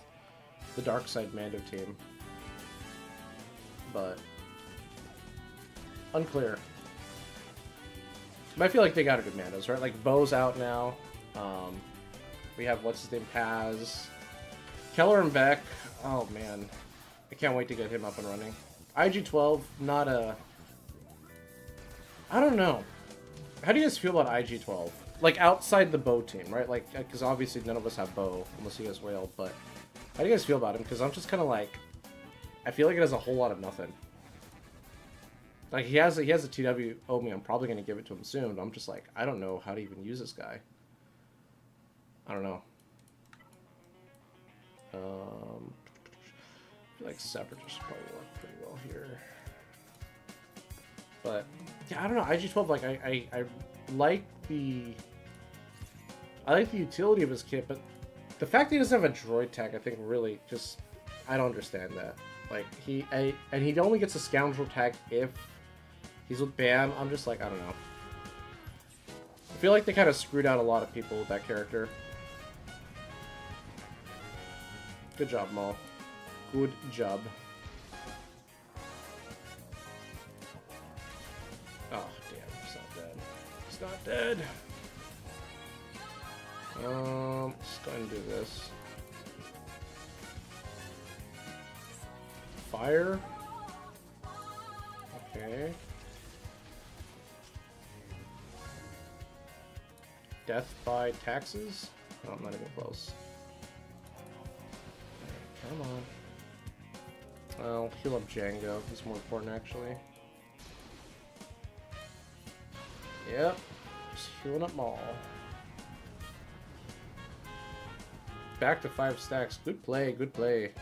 the Dark Side Mando team. But unclear. But I feel like they gotta do Mandos, right? Like Bo's out now. We have what's his name, Paz, Keller and Beck. Oh man, I can't wait to get him up and running. IG-12, not a... I don't know. How do you guys feel about IG-12? Like, outside the Bo team, right? Like, because obviously none of us have Bo, unless you guys whale, but... How do you guys feel about him? Because I'm just kind of like... I feel like it has a whole lot of nothing. Like, he has a TW Omi, I'm probably going to give it to him soon, but I'm just like, I don't know how to even use this guy. I don't know. I feel like Separatists probably work pretty well here. But yeah, I don't know. IG-12, like I like the utility of his kit, but the fact that he doesn't have a droid tag, I think really just I don't understand that. Like he only gets a scoundrel tag if he's with Bam. I'm just like, I don't know. I feel like they kind of screwed out a lot of people with that character. Good job, Maul. Good job. Oh, damn. He's not dead. He's not dead. Let's go ahead and do this. Fire. Okay. Death by taxes? No, I'm not even close. Come on. I'll heal up Django. He's more important, actually. Yep. Just healing up Maul. Back to 5 stacks. Good play, good play.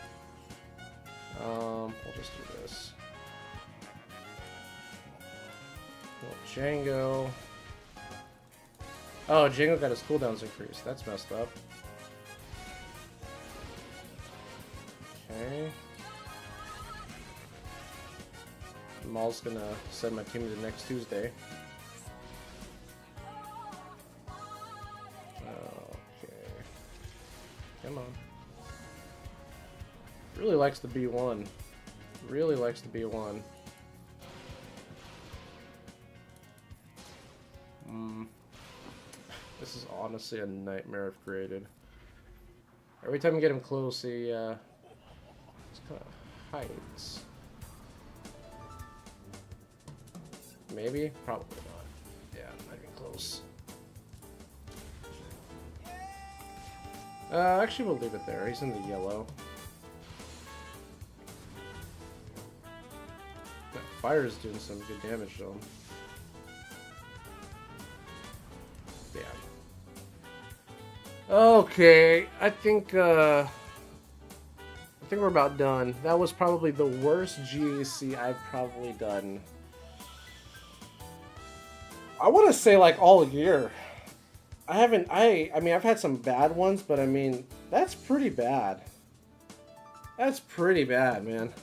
We'll just do this. Heal up Django. Oh, Django got his cooldowns increased. That's messed up. Okay. Maul's gonna send my team to next Tuesday. Okay. Come on. Really likes the B1. Really likes the B1. This is honestly a nightmare if created. Every time you get him close, he just kind of hides. Maybe? Probably not. Yeah, not even close. Actually, we'll leave it there. He's in the yellow. That fire's doing some good damage to him. Yeah. Okay, I think we're about done. That was probably the worst GAC I've probably done. I want to say like all year. I mean, I've had some bad ones, but I mean, that's pretty bad. That's pretty bad, man.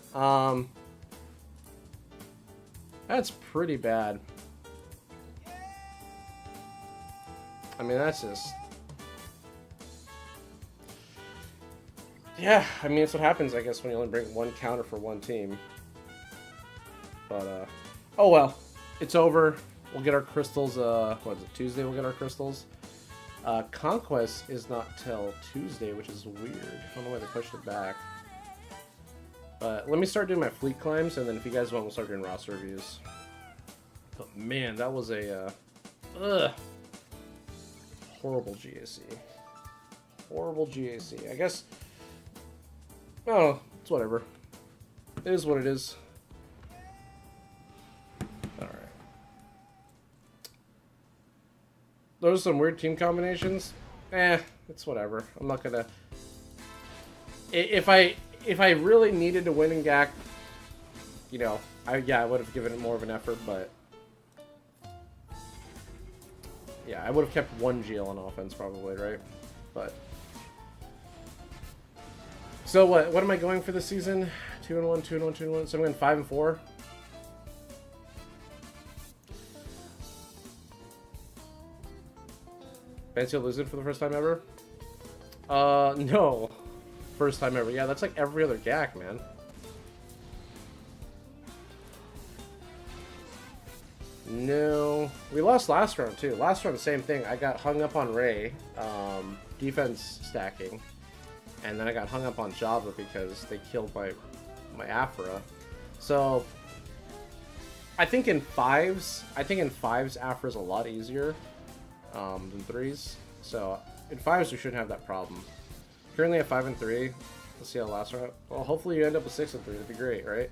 That's pretty bad. I mean, that's just... Yeah, I mean, it's what happens, I guess, when you only bring one counter for one team. But, oh well. It's over. We'll get our crystals, what is it, Tuesday we'll get our crystals? Conquest is not till Tuesday, which is weird. I don't know why they pushed it back. But let me start doing my fleet climbs, and then if you guys want, we'll start doing roster reviews. But man, that was a, horrible GAC. Horrible GAC. I guess, oh, it's whatever. It is what it is. Alright. Those are some weird team combinations. It's whatever. I'm not gonna... If I really needed to win in GAC, you know, I would have given it more of an effort, but... Yeah, I would have kept one GL on offense probably, right? But... So what am I going for this season? 2-1, 2-1, 2-1. So I'm going 5-4. Fancy losing for the first time ever? No. First time ever. Yeah, that's like every other GAC, man. No. We lost last round, too. Last round, same thing. I got hung up on Ray, defense stacking. And then I got hung up on Java because they killed my Afra. So, I think in fives, Afra's a lot easier than threes. So, in fives, we shouldn't have that problem. Currently at 5-3. Let's see how last round. Well, hopefully you end up with 6-3. That'd be great, right?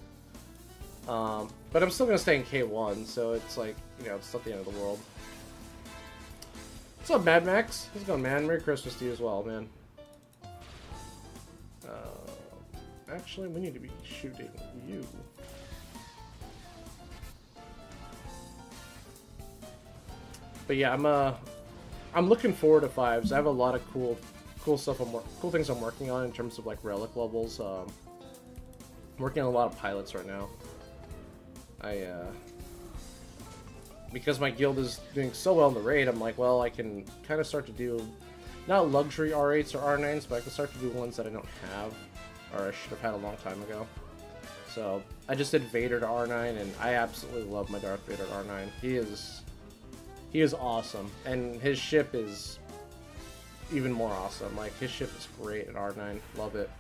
But I'm still gonna stay in K1, so it's like, you know, it's not the end of the world. What's up, Mad Max? How's it going, man? Merry Christmas to you as well, man. Actually, we need to be shooting you. But yeah, I'm looking forward to fives. I have a lot of cool stuff. Cool things I'm working on in terms of like relic levels. I'm working on a lot of pilots right now. Because my guild is doing so well in the raid, I'm like, well, I can kind of start to do not luxury R8s or R9s, but I can start to do ones that I don't have, or I should have had a long time ago. So I just did Vader to R9, and I absolutely love my Darth Vader to R9. He is awesome, and his ship is even more awesome. Like, his ship is great at R9. Love it.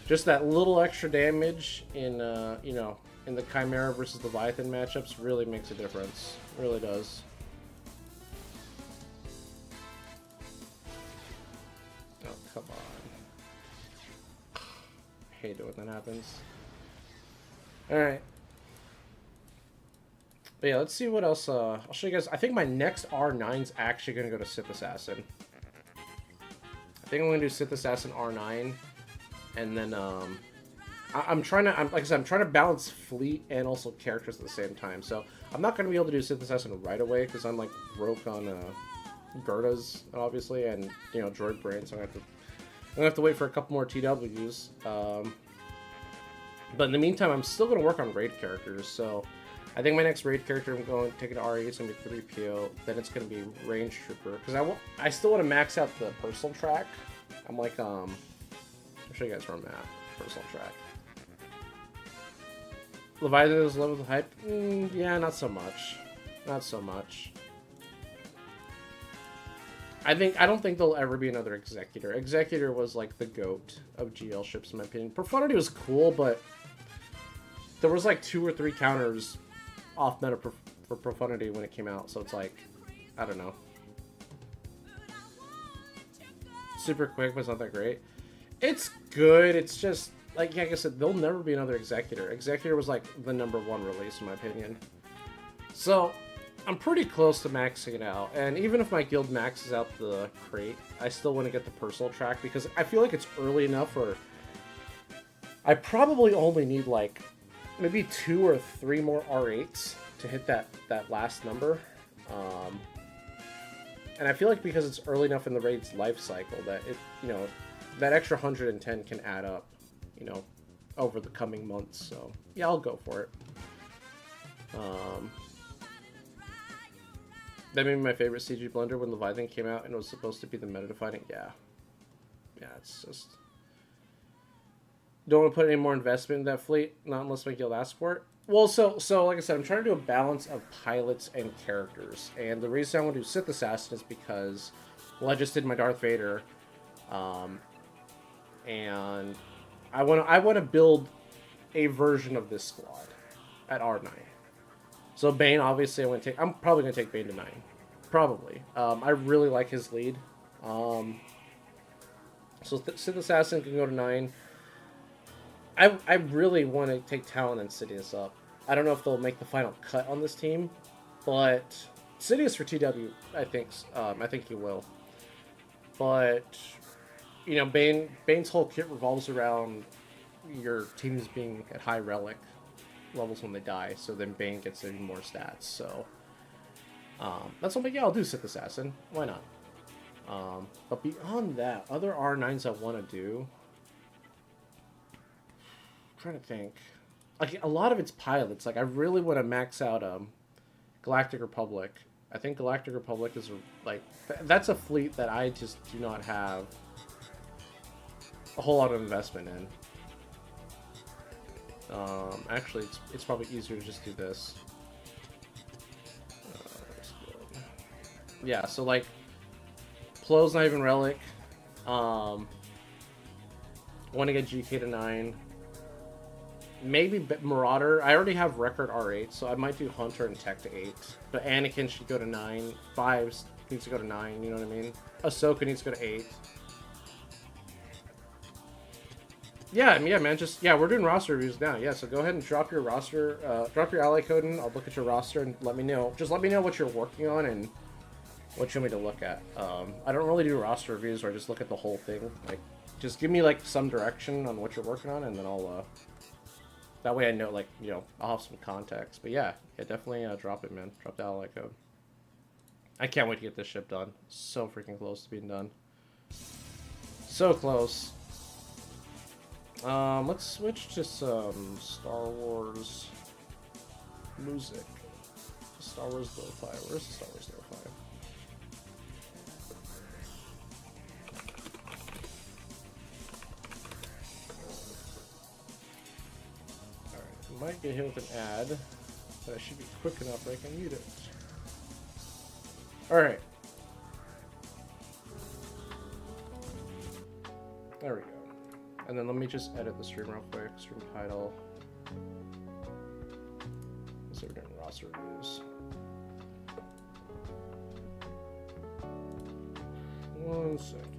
Just that little extra damage in, you know, in the Chimera versus Leviathan matchups really makes a difference. Really does. Oh, come on. I hate it when that happens. Alright. But yeah, let's see what else. I'll show you guys. I think my next R9's actually going to go to Sith Assassin. I think I'm going to do Sith Assassin R9. And then, I'm trying to, like I said, I'm trying to balance fleet and also characters at the same time. So, I'm not going to be able to do Sith Assassin right away, because I'm, like, broke on, Gerdas, obviously, and, you know, droid brain, so I'm going to have to gonna have to wait for a couple more TWs. But in the meantime, I'm still gonna work on raid characters. So I think my next raid character I'm going to take an RE. It's gonna be 3PO. Then it's gonna be Range Trooper because I still want to max out the personal track. I'm like I'll show you guys where I'm at. Personal track. Leviathan's level of hype? Yeah, not so much. Not so much. I don't think there'll ever be another Executor. Executor was like the GOAT of GL ships in my opinion. Profundity was cool, but there was like 2 or 3 counters off meta for Profundity when it came out, so it's like, I don't know. Super quick, but it's not that great. It's good, it's just, like I said, there'll never be another Executor. Executor was like the #1 release in my opinion. So, I'm pretty close to maxing it out, and even if my guild maxes out the crate, I still want to get the personal track, because I feel like it's early enough where I probably only need like maybe 2 or 3 more R8s to hit that last number. And I feel like because it's early enough in the raid's life cycle that it, you know, that extra 110 can add up, you know, over the coming months. So yeah, I'll go for it. That made me my favorite CG blender when Leviathan came out and it was supposed to be the meta-defining. Yeah, it's just don't want to put any more investment in that fleet, not unless my guild asks for it. Well, so like I said, I'm trying to do a balance of pilots and characters, and the reason I want to do Sith Assassin is because, well, I just did my Darth Vader, and I want to build a version of this squad at R9. So Bane, obviously, I'm probably gonna take Bane to 9, probably. I really like his lead, so Sith Assassin can go to 9. I really want to take Talon and Sidious up. I don't know if they'll make the final cut on this team, but Sidious for TW, I think he will. But you know, Bane's whole kit revolves around your teams being at high relic levels when they die, so then Bane gets even more stats. So that's something. Yeah, I'll do Sith Assassin. Why not? But beyond that, other R9s I want to do. I'm trying to think. Like a lot of it's pilots. Like I really want to max out Galactic Republic. I think Galactic Republic is that's a fleet that I just do not have a whole lot of investment in. Actually, it's probably easier to just do this. Yeah, so like, Plo's not even relic. Want to get GK to 9. Maybe Marauder. I already have record R8, so I might do Hunter and Tech to 8. But Anakin should go to 9. Fives needs to go to 9. You know what I mean? Ahsoka needs to go to 8. Yeah, man, we're doing roster reviews now. Yeah, so go ahead and drop your roster, drop your ally code in. I'll look at your roster and let me know. Just let me know what you're working on and what you want me to look at. I don't really do roster reviews where I just look at the whole thing. Like, just give me, like, some direction on what you're working on, and then I'll, that way I know, like, you know, I'll have some context. But yeah, definitely drop it, man. Drop the ally code. I can't wait to get this ship done. So freaking close to being done. So close. Let's switch to some Star Wars music. Star Wars Lo-Fi. Where's the Star Wars Lo-Fi? Alright, might get hit with an ad, but I should be quick enough that I can mute it. Alright. There we go. And then let me just edit the stream real quick. Stream title. So we're doing roster reviews. 1 second.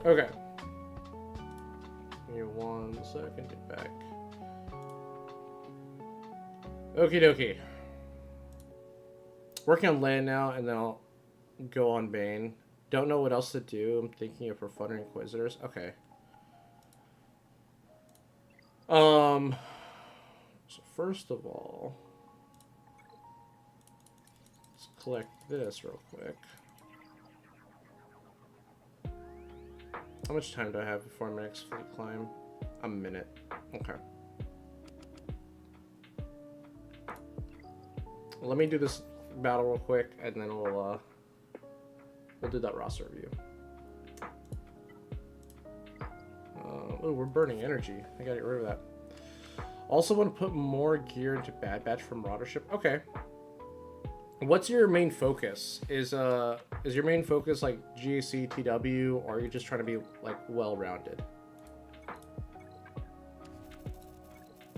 Okay. Give me 1 second, get back. Okie dokie. Working on land now, and then I'll go on Bane. Don't know what else to do. I'm thinking of for Flutter Inquisitors. Okay. So first of all, let's collect this real quick. How much time do I have before my next fleet climb? A minute. Okay. Let me do this battle real quick, and then we'll do that roster review. Oh, we're burning energy. I gotta get rid of that. Also want to put more gear into Bad Batch from Maraudership. Okay. What's your main focus? Is your main focus like GAC, TW, or are you just trying to be like well-rounded?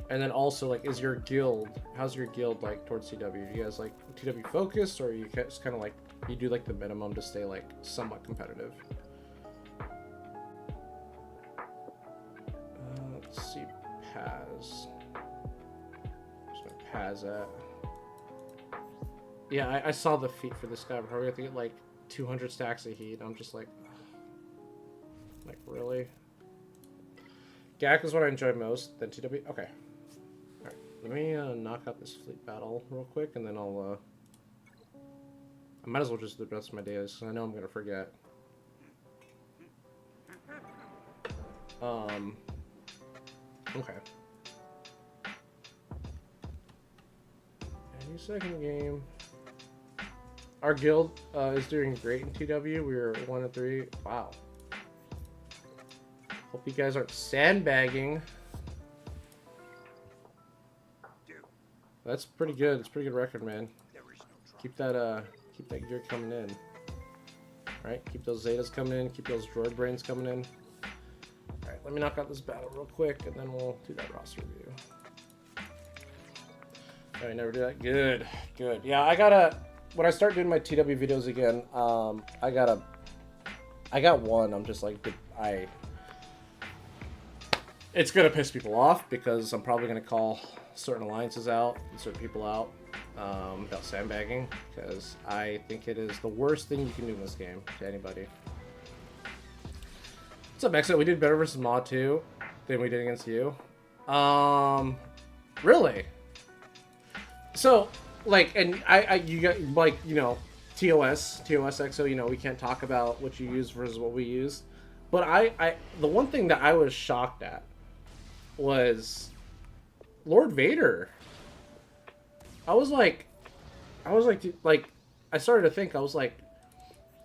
And then also, like, is your guild, how's your guild like towards TW? Do you guys like TW focused, or are you just kind of like, you do like the minimum to stay like somewhat competitive? Let's see, Paz. Where's my Paz at? Yeah, I saw the feat for this guy. We're probably going to get like 200 stacks of heat. I'm just like really? GAC is what I enjoy most, then TW. Okay. Alright, let me knock out this fleet battle real quick, and then I'll I might as well just do the rest of my days, because I know I'm going to forget. Okay. Any second game. Our guild is doing great in TW. We were 1-3. Wow. Hope you guys aren't sandbagging. That's pretty good. It's a pretty good record, man. Keep that gear coming in. Alright, keep those Zetas coming in. Keep those droid brains coming in. Alright, let me knock out this battle real quick, and then we'll do that roster review. Alright, never do that. Good. Good. Yeah, I gotta... When I start doing my TW videos again, I got one. I'm just like, it's gonna piss people off because I'm probably gonna call certain alliances out and certain people out about sandbagging, because I think it is the worst thing you can do in this game to anybody. What's up, Exo? We did better versus Mod 2 than we did against you. Really? So, like, and you got, like, you know, TOS Exo, you know, we can't talk about what you use versus what we use. But the one thing that I was shocked at was Lord Vader. I started to think, I was like,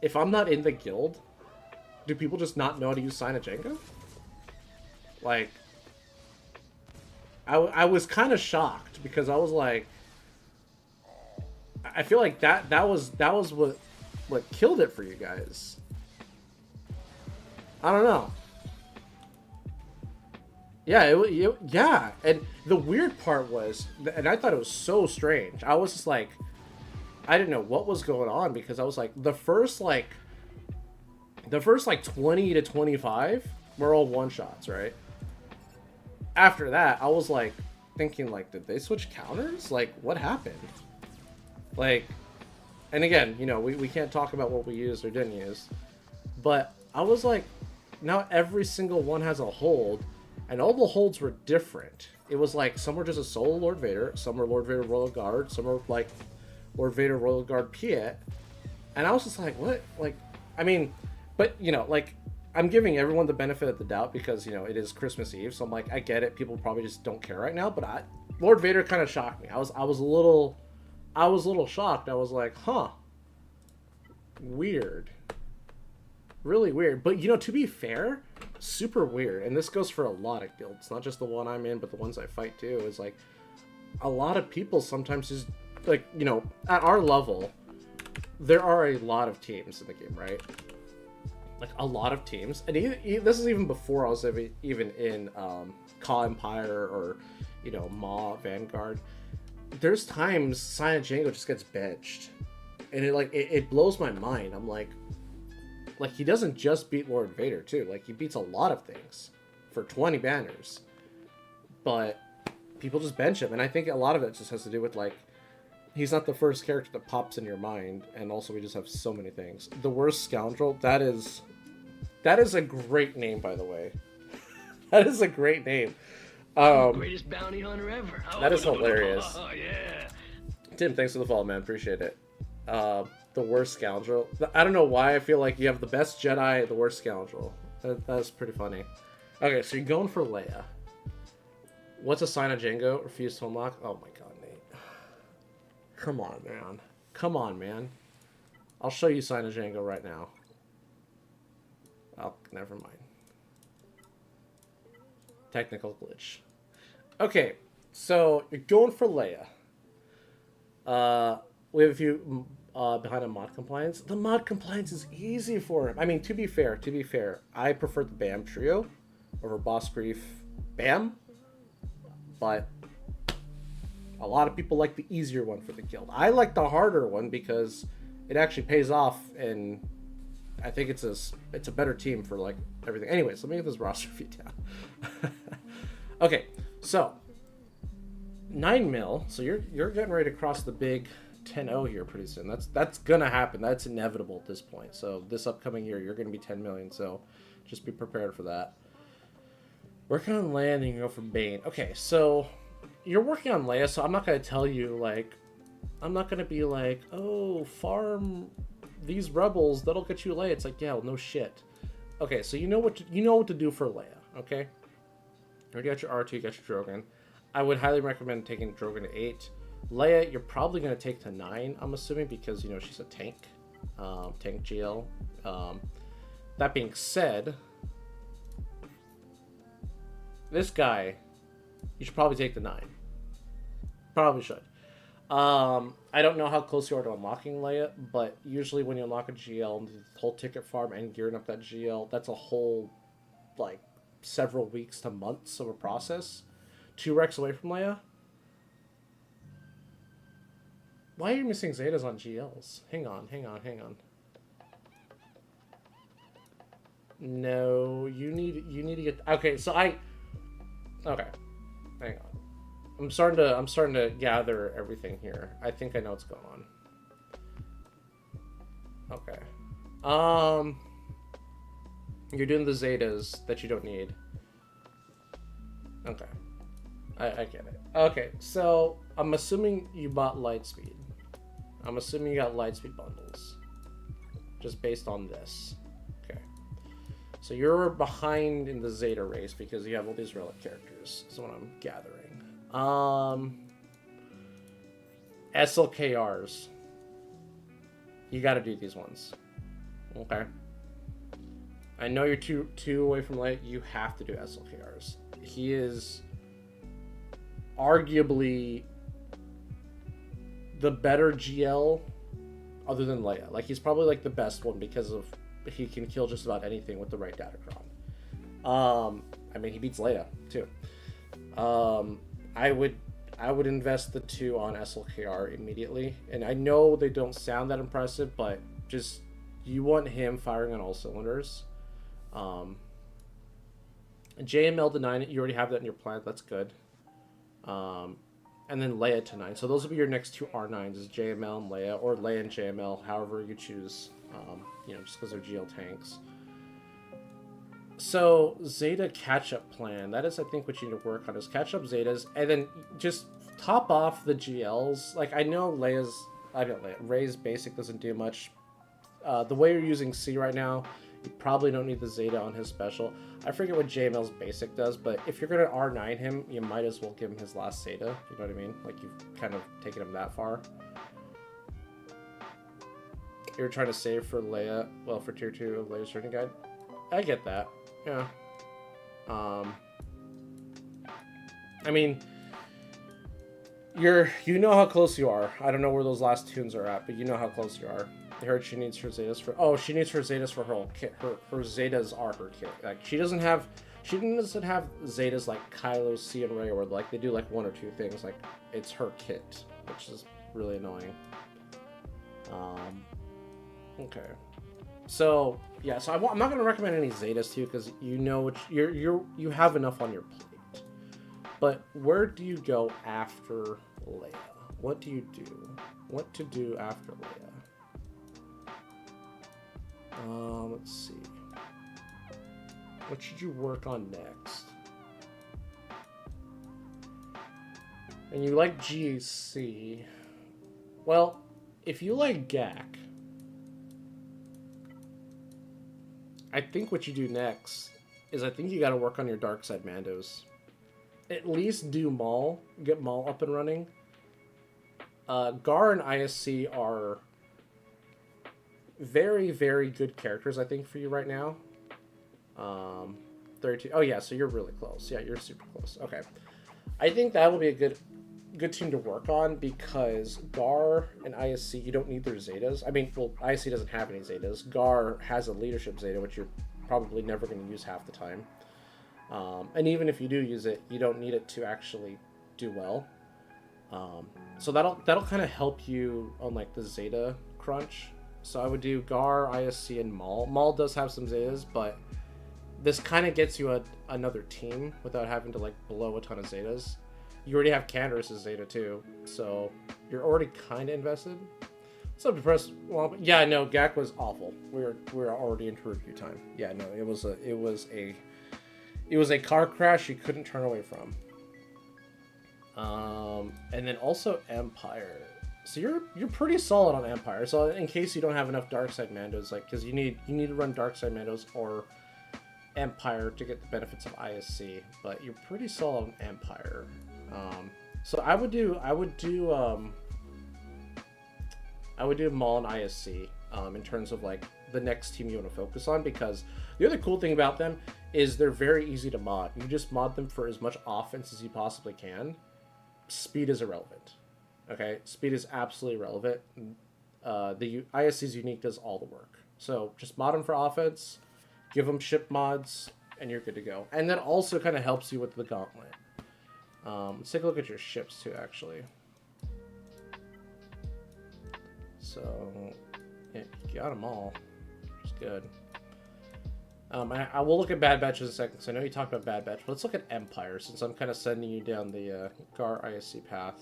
if I'm not in the guild, do people just not know how to use Cyanogenga? Like, I was kind of shocked, because I was like, I feel like that was what killed it for you guys. I don't know. Yeah, yeah. And the weird part was, and I thought it was so strange. I was just like, I didn't know what was going on, because I was like, the first 20 to 25 were all one shots, right? After that, I was like thinking, like, did they switch counters? Like, what happened? Like, and again, you know, we can't talk about what we used or didn't use, but I was like, now every single one has a hold, and all the holds were different. It was like, some were just a solo Lord Vader, some were Lord Vader Royal Guard, some were like Lord Vader Royal Guard Piet, and I was just like, what? Like, I mean, but, you know, like, I'm giving everyone the benefit of the doubt, because, you know, it is Christmas Eve, so I'm like, I get it, people probably just don't care right now, but Lord Vader kind of shocked me. I was a little shocked. I was like, huh, weird, really weird. But, you know, to be fair, super weird, and this goes for a lot of guilds, not just the one I'm in, but the ones I fight too, is like, a lot of people sometimes just, like, you know, at our level, there are a lot of teams in the game, right? Like, a lot of teams, and this is even before I was even in Ka Empire or, you know, Ma Vanguard. There's times Cyanogenga just gets benched, and it blows my mind. I'm like, he doesn't just beat Lord Vader too. Like, he beats a lot of things for 20 banners, but people just bench him, and I think a lot of it just has to do with like he's not the first character that pops in your mind, and also we just have so many things. The Worst Scoundrel, that is a great name, by the way. That is a great name. Greatest bounty hunter ever. That is hilarious. Oh yeah. Tim, thanks for the follow, man. Appreciate it. The Worst Scoundrel. I don't know why I feel like you have the best Jedi, the Worst Scoundrel. That's pretty funny. Okay, so you're going for Leia. What's a sign of Django? Refuse to unlock? Oh my god, Nate. Come on, man. Come on, man. I'll show you sign of Django right now. Oh, never mind. Technical glitch. Okay, so you're going for Leia. We have a few behind on mod compliance. The mod compliance is easy for him. I mean, to be fair, I prefer the BAM trio over Boss Brief BAM, but a lot of people like the easier one for the guild. I like the harder one because it actually pays off, and I think it's a better team for like everything. Anyways, let me get this roster view down. Okay, so 9 mil. So you're getting ready to cross the big 10-0 here pretty soon. That's gonna happen. That's inevitable at this point. So this upcoming year, you're gonna be 10 million. So just be prepared for that. Working on Leia, and you go for Bane. Okay, so you're working on Leia, so I'm not gonna tell you like, I'm not gonna be like, oh, farm these rebels, that'll get you Leia. It's like, yeah, well, no shit. Okay, so you know what to do for Leia. Okay, you already got your R2, you got your Drogon. I would highly recommend taking Drogon to 8. Leia, you're probably going to take to 9, I'm assuming, because, you know, she's a tank. Tank GL. That being said, this guy, you should probably take to 9. Probably should. I don't know how close you are to unlocking Leia, but usually when you unlock a GL, the whole ticket farm and gearing up that GL, that's a whole, like, several weeks to months of a process. 2 Rex away from Leia. Why are you missing Zetas on GLs? Hang on. No, you need to get. Okay, so okay, hang on. I'm starting to gather everything here. I think I know what's going on. Okay. You're doing the Zetas that you don't need. Okay. I get it. Okay, so I'm assuming you bought Lightspeed. I'm assuming you got Lightspeed bundles. Just based on this. Okay. So you're behind in the Zeta race because you have all these relic characters, is what I'm gathering. SLKRs. You gotta do these ones. Okay. I know you're two away from Leia. You have to do SLKRs. He is arguably the better GL other than Leia. Like, he's probably like the best one because of he can kill just about anything with the right datacron. I mean, he beats Leia too. I would invest the 2 on SLKR immediately. And I know they don't sound that impressive, but just you want him firing on all cylinders. JML to 9, you already have that in your plan. That's good. And then Leia to 9. So those will be your next 2 R9s, is JML and Leia, or Leia and JML, however you choose. You know, just because they're GL tanks. So Zeta catch-up plan. That is, I think, what you need to work on, is catch up Zetas, and then just top off the GLs. Like, I know Rey's basic doesn't do much. The way you're using C right now, you probably don't need the Zeta on his special. I forget what JML's basic does, but if you're going to R9 him, you might as well give him his last Zeta. You know what I mean? Like, you've kind of taken him that far. You're trying to save for Leia, well, for tier 2 of Leia's Journey Guide. I get that. Yeah. I mean, you know how close you are. I don't know where those last tunes are at, but you know how close you are. I heard she needs her Zetas for... Oh, she needs her Zetas for her whole kit. Her Zetas are her kit. Like, she doesn't have Zetas like Kylos, C, and Rey, where like they do like 1 or 2 things. Like, it's her kit, which is really annoying. Okay. So yeah, so I'm not gonna recommend any Zetas to you because you know what you have enough on your plate. But where do you go after Leia? What do you do? What to do after Leia? Let's see. What should you work on next? And you like GAC. Well, if you like GAC, I think what you do next is I think you got to work on your dark side Mandos. At least do Maul. Get Maul up and running. Gar and ISC are very, very good characters, I think, for you right now. 32. Oh, yeah, so you're really close. Yeah, you're super close. Okay. I think that will be a good team to work on because Gar and ISC, you don't need their Zetas. I mean, well, ISC doesn't have any Zetas. Gar has a leadership Zeta, which you're probably never going to use half the time. And even if you do use it, you don't need it to actually do well. So that'll kind of help you on like the Zeta crunch. So I would do Gar, ISC, and Maul. Maul does have some Zetas, but this kind of gets you another team without having to like blow a ton of Zetas. You already have Canderous' Zeta too, so you're already kind of invested. So depressed. Well, yeah, no, GAC was awful. We were already into review time. Yeah, no, it was a car crash you couldn't turn away from. And then also Empire. So you're pretty solid on Empire. So in case you don't have enough Darkside Mandos, like because you need to run Darkside Mandos or Empire to get the benefits of ISC, but you're pretty solid on Empire. So I would do Maul and ISC in terms of like the next team you want to focus on, because the other cool thing about them is they're very easy to mod. You just mod them for as much offense as you possibly can. Speed is irrelevant. Okay, speed is absolutely irrelevant. The ISC's unique does all the work. So just mod them for offense, give them ship mods, and you're good to go. And that also kind of helps you with the gauntlet. Let's take a look at your ships too, actually. So, yeah, you got them all, which is good. I will look at Bad Batch in a second, because I know you talked about Bad Batch, but let's look at Empire, since I'm kind of sending you down the Gar ISC path.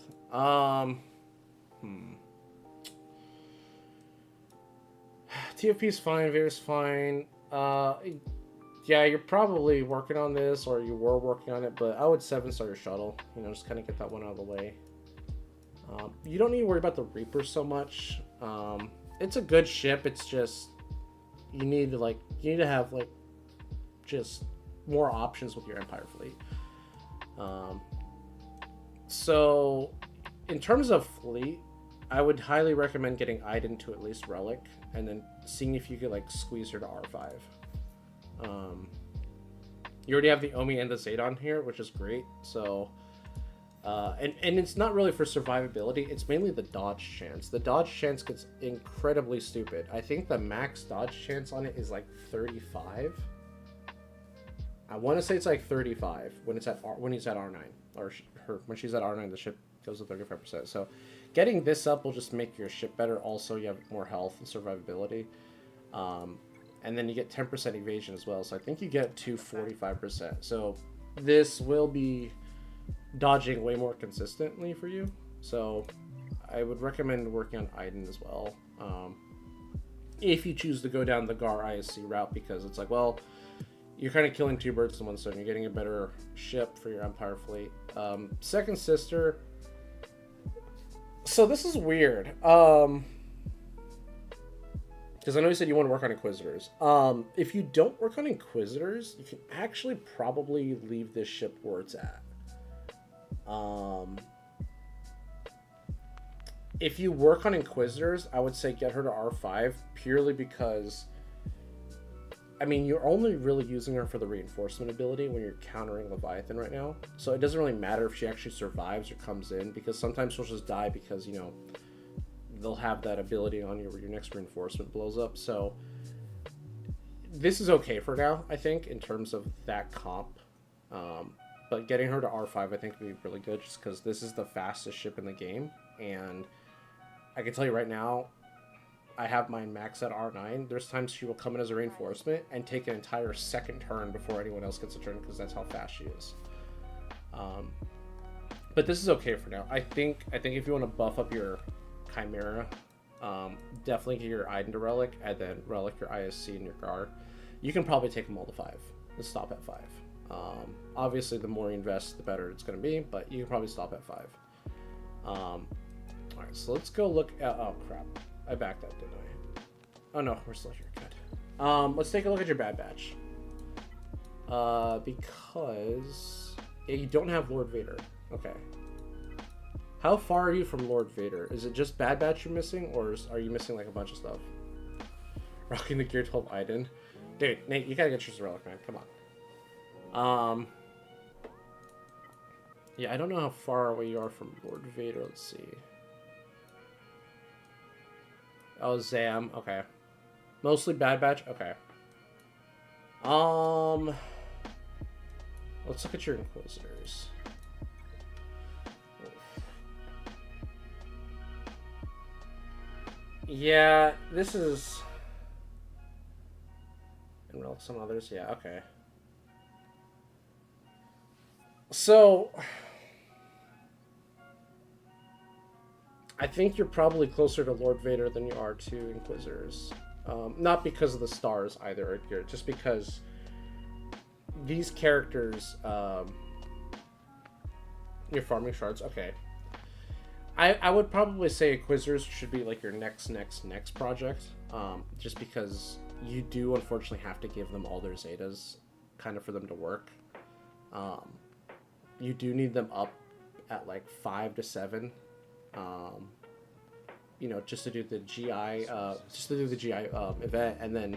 TFP's fine, Vader's fine. Yeah, you're probably working on this, or you were working on it, but I would 7-star your shuttle. You know, just kind of get that one out of the way. You don't need to worry about the Reaper so much. It's a good ship. It's just you need to have like just more options with your Empire fleet. So in terms of fleet, I would highly recommend getting Iden to at least Relic, and then seeing if you could like squeeze her to R5. You already have the Omi and the Zeta here, which is great. So, and it's not really for survivability. It's mainly the dodge chance. The dodge chance gets incredibly stupid. I think the max dodge chance on it is like 35. I want to say it's like 35 when he's at R9, or when she's at R9, the ship goes to 35%. So, getting this up will just make your ship better. Also, you have more health and survivability. And then you get 10% evasion as well. So I think you get to 45%. So this will be dodging way more consistently for you. So I would recommend working on Iden as well. If you choose to go down the Gar ISC route, because it's like, well, you're kind of killing two birds in one stone. You're getting a better ship for your Empire fleet. Second Sister. So this is weird. Because I know you said you want to work on Inquisitors. If you don't work on Inquisitors, you can actually probably leave this ship where it's at. If you work on Inquisitors, I would say get her to R5, purely because, I mean, you're only really using her for the reinforcement ability when you're countering Leviathan right now. So it doesn't really matter if she actually survives or comes in, because sometimes she'll just die because, you know, they'll have that ability on you where your next reinforcement blows up. So this is okay for now, I think, in terms of that comp. But getting her to R5, I think, would be really good, just because this is the fastest ship in the game. And I can tell you right now, I have mine max at R9. There's times she will come in as a reinforcement and take an entire second turn before anyone else gets a turn, because that's how fast she is. Um, but this is okay for now. I think if you want to buff up your Chimera, definitely get your Iden to Relic, and then Relic your ISC and your Gar. You can probably take them all to 5 and stop at 5. Obviously, the more you invest, the better it's going to be, but you can probably stop at 5. Alright, so let's go look at... Oh, crap. I backed up, didn't I? Oh, no, we're still here. Good. Let's take a look at your Bad Batch. Because... Yeah, you don't have Lord Vader. Okay. How far are you from Lord Vader? Is it just Bad Batch you're missing, or are you missing, like, a bunch of stuff? Rocking the Gear 12 Iden. Dude, Nate, you gotta get your Relic, man. Come on. Yeah, I don't know how far away you are from Lord Vader. Let's see. Oh, Zam. Okay. Mostly Bad Batch. Okay. Let's look at your Inquisitors. Yeah, this is... And some others. Yeah, okay. So... I think you're probably closer to Lord Vader than you are to Inquisitors. Not because of the stars either, just because these characters, you're farming shards. Okay. I would probably say Inquisitors should be like your next project, just because you do unfortunately have to give them all their Zetas, kind of for them to work. You do need them up at like 5 to 7. You know, just to do the GI, event, and then,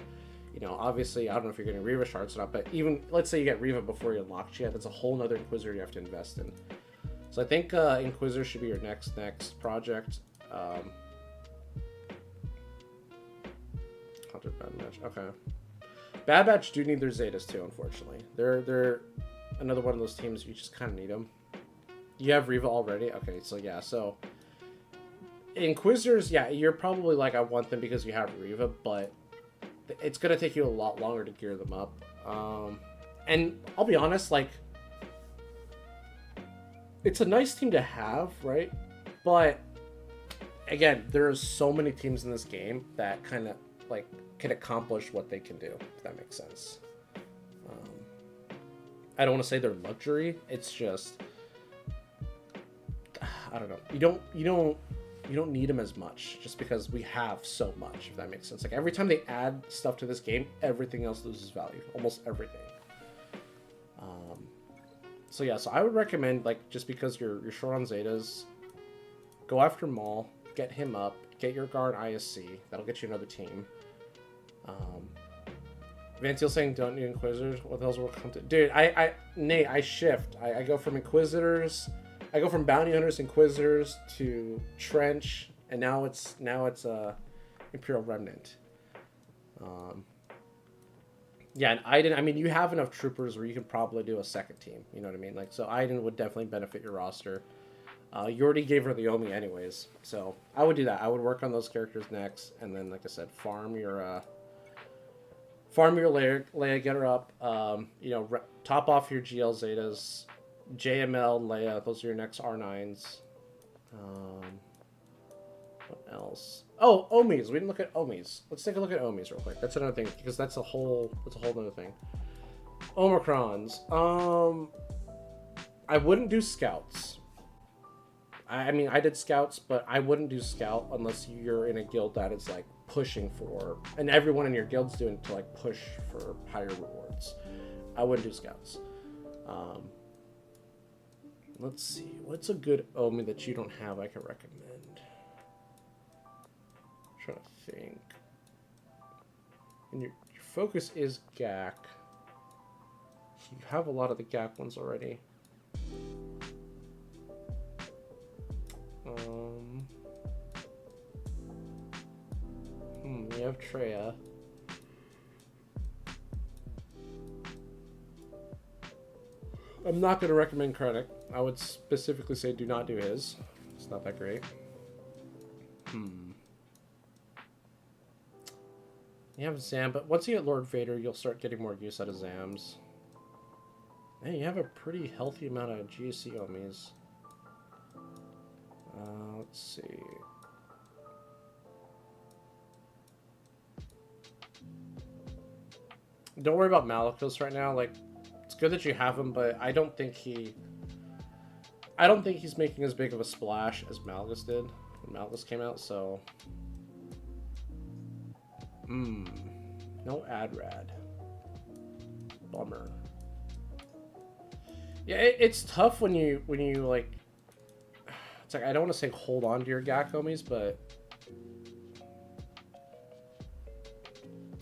you know, obviously, I don't know if you're getting Reva shards or not, but even, let's say you get Reva before you unlock Gia, that's a whole nother Inquisitor you have to invest in. So I think Inquisitor should be your next project. Hunter Bad Batch, okay. Bad Batch do need their Zetas too, unfortunately. They're another one of those teams you just kind of need them. You have Reva already? Okay, so yeah, so... Inquisitors, yeah, you're probably like, I want them because you have Reva, but it's going to take you a lot longer to gear them up. And I'll be honest, like, it's a nice team to have, right? But, again, there's so many teams in this game that kind of, like, can accomplish what they can do, if that makes sense. I don't want to say they're luxury, it's just... I don't know. You don't need them as much just because we have so much, if that makes sense. Like every time they add stuff to this game, everything else loses value. Almost everything. So yeah, so I would recommend, like, just because you're short on Zetas, go after Maul, get him up, get your guard ISC. That'll get you another team. Vantiel saying don't need Inquisitors. What the hell's will come to? Dude, Nate, I shift. I go from Inquisitors. I go from Bounty Hunters, Inquisitors to Trench, and now it's Imperial Remnant. Yeah, and Iden, I mean, you have enough troopers where you can probably do a second team. You know what I mean? Like, so Iden would definitely benefit your roster. You already gave her the Omi anyways, so I would do that. I would work on those characters next, and then, like I said, farm your Leia, get her up. You know, top off your GL Zetas. JML, Leia, those are your next R9s. What else? Oh, Omis. We didn't look at Omis. Let's take a look at Omis real quick. That's another thing, because that's a whole other thing. Omicrons. I wouldn't do scouts. I mean, I did scouts, but I wouldn't do scout unless you're in a guild that is like pushing for, and everyone in your guild's doing to like push for higher rewards. I wouldn't do scouts. Let's see. What's a good Omi that you don't have I can recommend? I'm trying to think. And your focus is GAC. You have a lot of the GAC ones already. You have Treya. I'm not going to recommend Krennic. I would specifically say do not do his. It's not that great. You have Zam, but once you get Lord Vader, you'll start getting more use out of Zams. Hey, you have a pretty healthy amount of GAC Omis. Let's see. Don't worry about Malicos right now. Like, it's good that you have him, but I don't think he's making as big of a splash as Malgus did when Malgus came out. So, no Adrad. Bummer. Yeah, it's tough when you like. It's like I don't want to say hold on to your GAC homies, but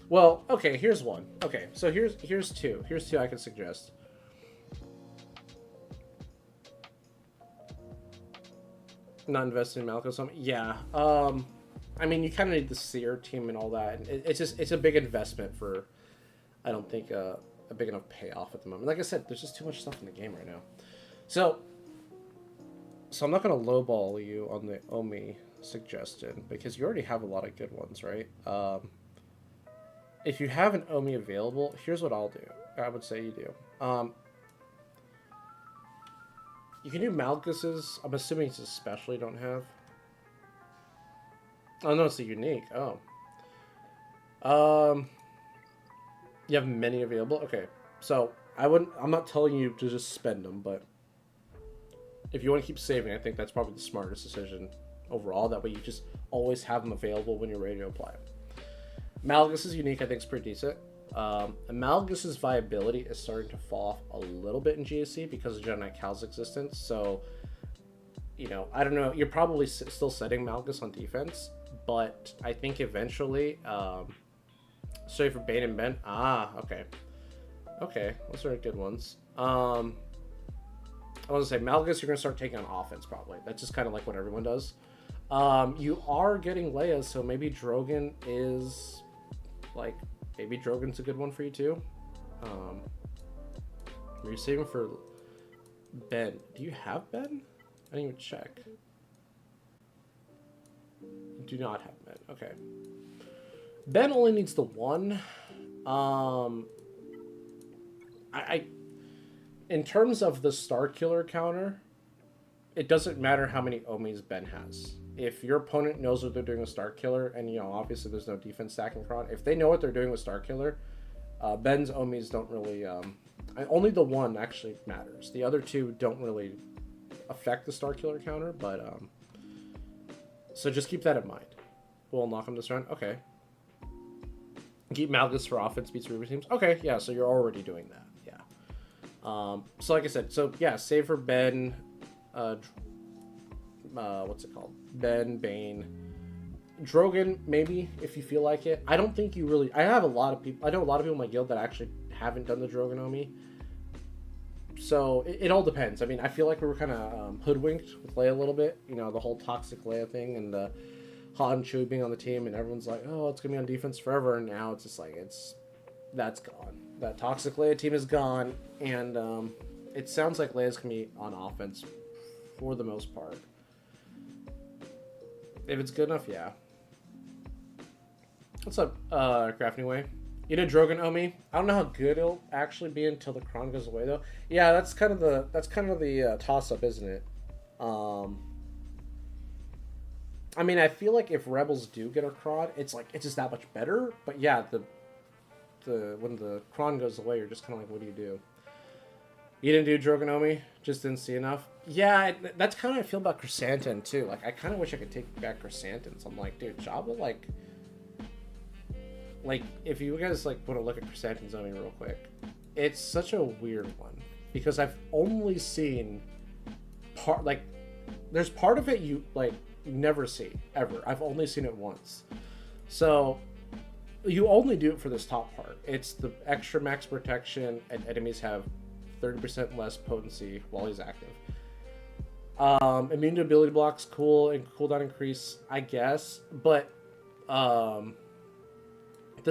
well, okay. Here's one. Okay, so here's two. Here's two I can suggest. Not investing in Malcolm. Yeah. I mean, you kind of need the Seer team and all that. And it's a big investment for. I don't think a big enough payoff at the moment. Like I said, there's just too much stuff in the game right now. So I'm not gonna lowball you on the Omi suggestion because you already have a lot of good ones, right? If you have an Omi available, here's what I'll do. I would say you do. You can do Malchus's. I'm assuming it's especially don't have. Oh no, it's a unique. Oh. You have many available? Okay. So, I'm not telling you to just spend them, but if you want to keep saving, I think that's probably the smartest decision overall. That way you just always have them available when you're ready to apply them. Malgus is unique, I think it's pretty decent. Malgus's viability is starting to fall off a little bit in GAC because of Jedi Knight Cal's existence. So, you know, I don't know. You're probably still setting Malgus on defense, but I think eventually... sorry for Bane and Ben. Okay. Okay, those are good ones. I want to say Malgus, you're going to start taking on offense probably. That's just kind of like what everyone does. You are getting Leia, so maybe Drogon is like, maybe Drogon's a good one for you too. You're saving for Ben. Do you have Ben? I didn't even check. You do not have Ben. Okay. Ben only needs the one. In terms of the Star Killer counter, it doesn't matter how many Omis Ben has. If your opponent knows what they're doing with Star Killer, and you know, obviously there's no defense stacking Kron, if they know what they're doing with Star Killer, Ben's Omis don't really, only the one actually matters. The other two don't really affect the Star Killer counter, but, so just keep that in mind. We'll knock him this round. Okay. Keep Malgus for offense beats Reaver teams. Okay, yeah, so you're already doing that. Yeah. So like I said, so yeah, save for Ben, what's it called? Ben, Bane. Drogon, maybe, if you feel like it. I don't think you really... I know a lot of people in my guild that actually haven't done the Drogon Omi. So, it all depends. I mean, I feel like we were kind of hoodwinked with Leia a little bit. You know, the whole toxic Leia thing and the Han and Chewie being on the team, and everyone's like, oh, it's going to be on defense forever, and now it's just like, that's gone. That toxic Leia team is gone, and it sounds like Leia's going to be on offense for the most part. If it's good enough, yeah. What's up, Crafting Way? You know Drogon Omi? I don't know how good it'll actually be until the Kron goes away, though. Yeah, that's kind of the toss-up, isn't it? I mean, I feel like if Rebels do get a Kron, it's just that much better. But yeah, when the Kron goes away, you're just kind of like, what do you do? You didn't do Drogon Omi? Just didn't see enough? Yeah, that's kind of how I feel about Chrysanthemum, too. Like, I kind of wish I could take back Chrysanthemums. I'm like, dude, Jabba, like, if you guys, like, want to look at Chrysanthemum's Omi real quick, it's such a weird one. Because I've only seen there's part of it you never see, ever. I've only seen it once. So, you only do it for this top part. It's the extra max protection, and enemies have 30% less potency while he's active. Immune to ability blocks, cool, and cooldown increase, I guess. But, the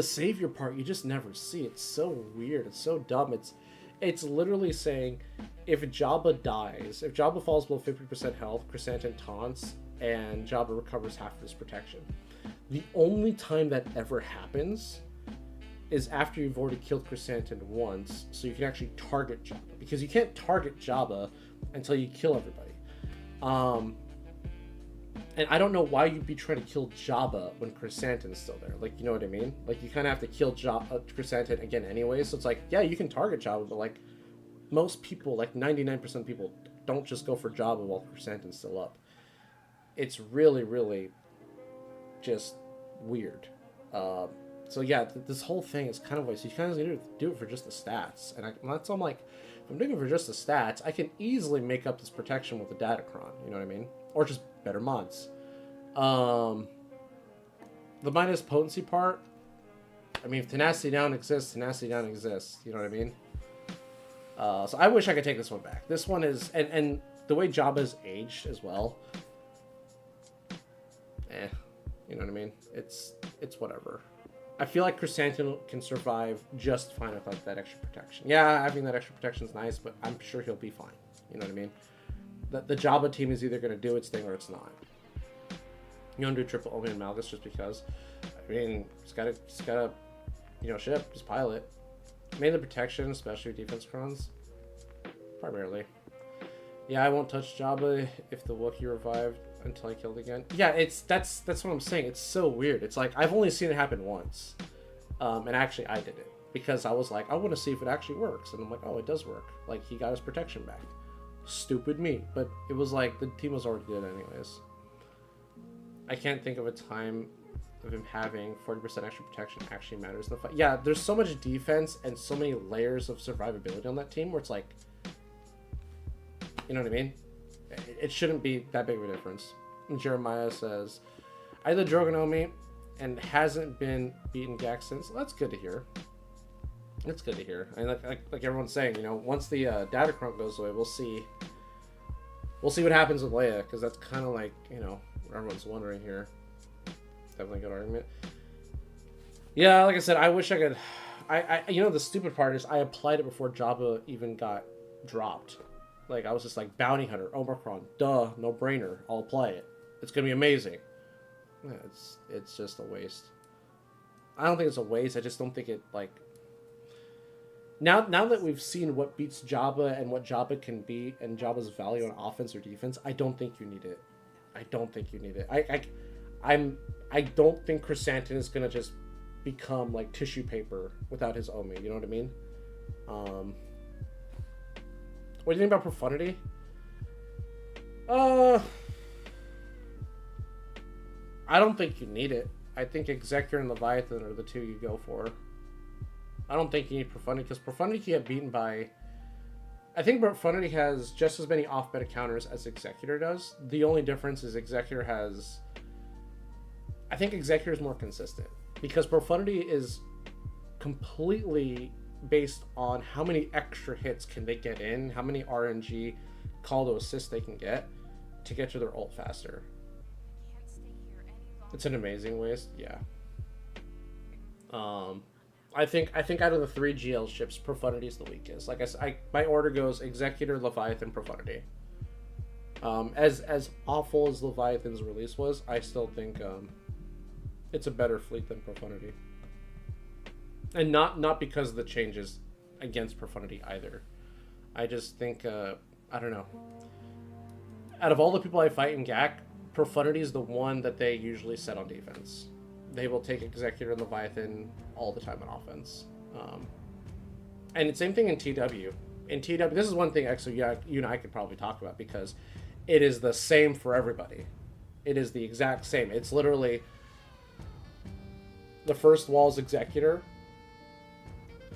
savior part, you just never see. It's so weird. It's so dumb. It's literally saying, if Jabba dies, if Jabba falls below 50% health, Chrysanthemum taunts, and Jabba recovers half of his protection. The only time that ever happens is after you've already killed Chrysanthemum once, so you can actually target Jabba. Because you can't target Jabba until you kill everybody. And I don't know why you'd be trying to kill Jabba when Chrysanthemum's still there. Like, you know what I mean? Like, you kind of have to kill Chrysanthemum again anyway. So it's like, yeah, you can target Jabba, but like, most people, like 99% of people, don't just go for Jabba while Chrysanthemum's still up. It's really, really just weird. So yeah, this whole thing is kind of waste. You kind of need to do it for just the stats, and that's all I'm like. If I'm doing it for just the stats, I can easily make up this protection with the Datacron. You know what I mean? Or just better mods. The minus potency part. I mean, if Tenacity Down exists, Tenacity Down exists. You know what I mean? So I wish I could take this one back. This one is, and the way Jabba's aged as well. You know what I mean? It's whatever. I feel like Chrysanthemum can survive just fine with like that extra protection. Yeah, having that extra protection is nice, but I'm sure he'll be fine. You know what I mean? The Jabba team is either going to do its thing or it's not. You don't do triple Omi and Malgus just because. I mean, it's gotta, ship, just pilot. Mainly protection, especially defense crons. Primarily. Yeah, I won't touch Jabba if the Wookiee revived until I killed again. Yeah, that's what I'm saying. It's so weird. It's like, I've only seen it happen once. And actually, I did it. Because I was like, I want to see if it actually works. And I'm like, oh, it does work. Like, he got his protection back. Stupid me. But it was like, the team was already good anyways. I can't think of a time of him having 40% extra protection actually matters in the fight. Yeah, there's so much defense and so many layers of survivability on that team where it's like, you know what I mean? It shouldn't be that big of a difference. And Jeremiah says, I did Drogonomi and hasn't been beaten GAC since. Well, that's good to hear. That's good to hear. And like everyone's saying, you know, once the Datacron goes away, we'll see what happens with Leia, because that's kind of like, you know, everyone's wondering here. Definitely a good argument. Yeah, like I said, I wish I could. You know, the stupid part is I applied it before Jabba even got dropped. Like, I was just like, Bounty Hunter, Omicron, duh, no brainer. I'll apply it. It's gonna be amazing. Yeah, it's just a waste. I don't think it's a waste. I just don't think it, like... Now that we've seen what beats Jabba and what Jabba can be and Jabba's value on offense or defense, I don't think you need it. I don't think you need it. I don't think Chrysanthemum is gonna just become like tissue paper without his Omi. You know what I mean? What do you think about Profundity? I don't think you need it. I think Executor and Leviathan are the two you go for. I don't think you need Profundity, because Profundity can get beaten by... I think Profundity has just as many off-meta counters as Executor does. The only difference is Executor has... I think Executor is more consistent, because Profundity is completely based on how many extra hits can they get in, how many RNG call to assist they can get to get to their ult faster. It's an amazing waste, yeah. I think out of the 3 GL ships, Profundity is the weakest. Like my order goes Executor, Leviathan, Profundity. As awful as Leviathan's release was, I still think it's a better fleet than Profundity. And not because of the changes against Profundity either. I just think, I don't know. Out of all the people I fight in GAC, Profundity is the one that they usually set on defense. They will take Executor and Leviathan all the time on offense. And it's same thing in TW. In TW, this is one thing actually you and I could probably talk about, because it is the same for everybody. It is the exact same. It's literally the first wall is Executor,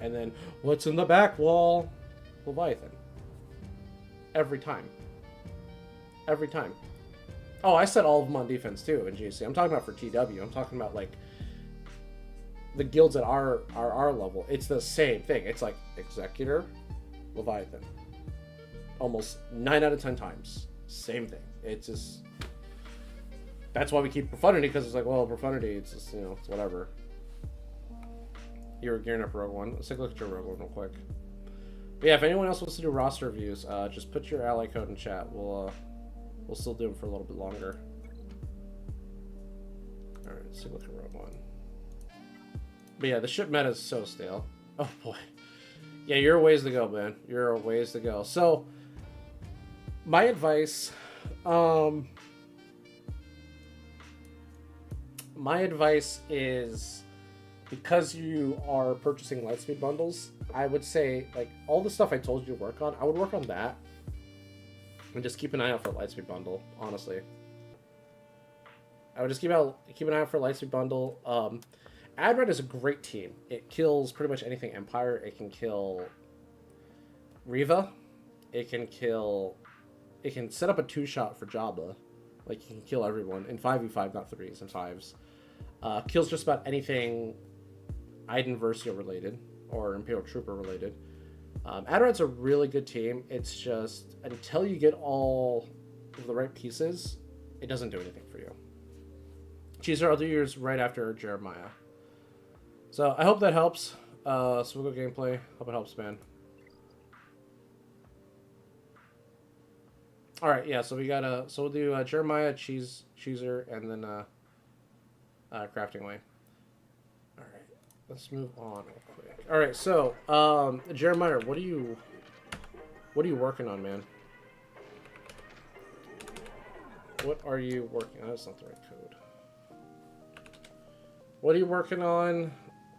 and then what's in the back wall? Leviathan. Every time. Every time. Oh, I set all of them on defense too in GC. I'm talking about for TW. I'm talking about like the guilds at our level. It's the same thing. It's like Executor, Leviathan. Almost 9 out of 10 times. Same thing. It's just... That's why we keep Profundity, because it's like, well, Profundity, it's just, you know, it's whatever. You were gearing up Rogue One. Let's take a look at your Rogue One real quick. But yeah, if anyone else wants to do roster reviews, just put your ally code in chat. We'll still do them for a little bit longer. Alright, let's take a look at Rogue One. But yeah, the ship meta is so stale. Oh boy. Yeah, you're a ways to go, man. You're a ways to go. So, my advice, is, because you are purchasing Lightspeed bundles, I would say, like, all the stuff I told you to work on, I would work on that. And just keep an eye out for a Lightspeed bundle, honestly. I would just keep an eye out for a Lightspeed bundle. Adred is a great team. It kills pretty much anything Empire. It can kill Riva. It can set up a 2-shot for Jabba. Like, you can kill everyone in 5v5, not 3s and 5s. Kills just about anything Iden Versio related or Imperial Trooper related. Adred's a really good team. It's just, until you get all of the right pieces, it doesn't do anything for you. Cheezer, I'll do yours right after Jeremiah. So I hope that helps. So we'll go gameplay. Hope it helps, man. All right, yeah. So we got so we'll do Jeremiah, Cheezer, and then Crafting Way. All right, let's move on real quick. All right, so Jeremiah, what are you working on, man? What are you working on? That's not the right code. What are you working on?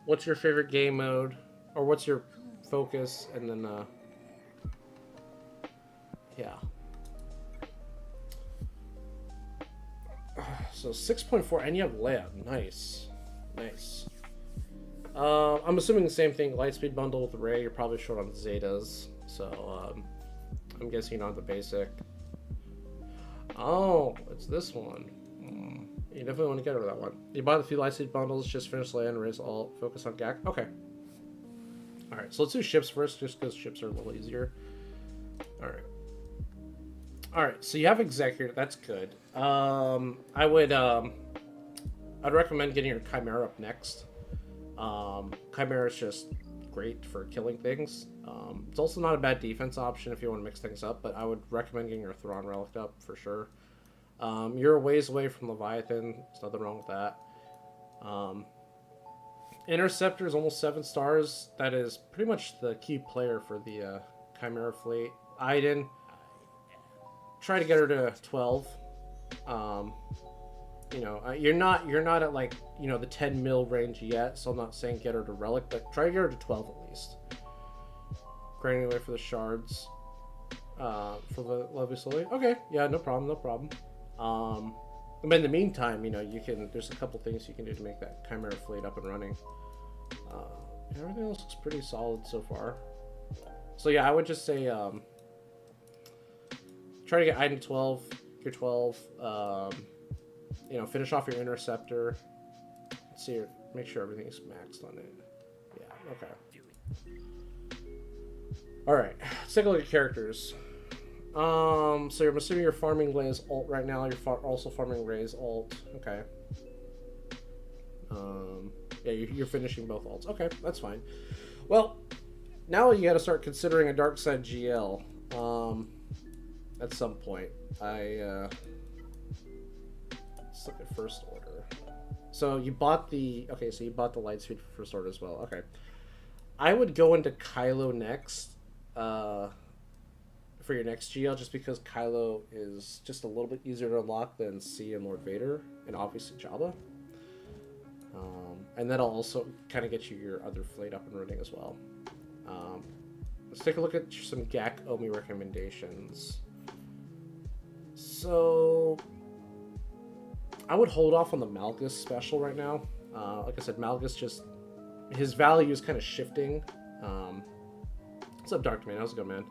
What's your favorite game mode? Or what's your focus? And then, yeah. So 6.4, and you have layout. Nice. Nice. I'm assuming the same thing. Lightspeed bundle with Ray. You're probably short on Zetas. So, I'm guessing you're not the basic. Oh, it's this one. You definitely want to get rid of that one. You buy the few Lightspeed bundles, just finish land, raise alt, focus on GAC. Okay. Alright, so let's do ships first, just because ships are a little easier. Alright. Alright, so you have Executor, that's good. I'd recommend getting your Chimera up next. Chimera is just great for killing things. It's also not a bad defense option if you want to mix things up, but I would recommend getting your Thrawn Relic up for sure. You're a ways away from Leviathan. There's nothing wrong with that. Interceptor is almost 7 stars. That is pretty much the key player for the Chimera fleet. Iden, try to get her to 12. You know, you're not at, like, you know, the 10 mil range yet, so I'm not saying get her to Relic, but try to get her to 12 at least. Grinding away for the shards. For the Levy slowly. Okay, yeah, no problem, no problem. But in the meantime, you know, there's a couple things you can do to make that Chimera fleet up and running. Everything else looks pretty solid so far. So yeah, I would just say, try to get Iden 12, your 12, you know, finish off your Interceptor. Let's see, make sure everything's maxed on it. Yeah, okay. Alright, let's take a look at characters. So I'm assuming you're farming Ray's alt right now. You're also farming Ray's alt. Okay. Yeah, you're finishing both alts. Okay, that's fine. Well, now you got to start considering a dark side GL. At some point, let's look at First Order. So you bought the Lightspeed for First Order as well. Okay, I would go into Kylo next. For your next GL, just because Kylo is just a little bit easier to unlock than C and Lord Vader, and obviously Jabba. And that'll also kind of get you your other fleet up and running as well. Let's take a look at some GAC Omi recommendations. So, I would hold off on the Malgus special right now. Like I said, Malgus his value is kind of shifting. What's up, Darkman? How's it going, man?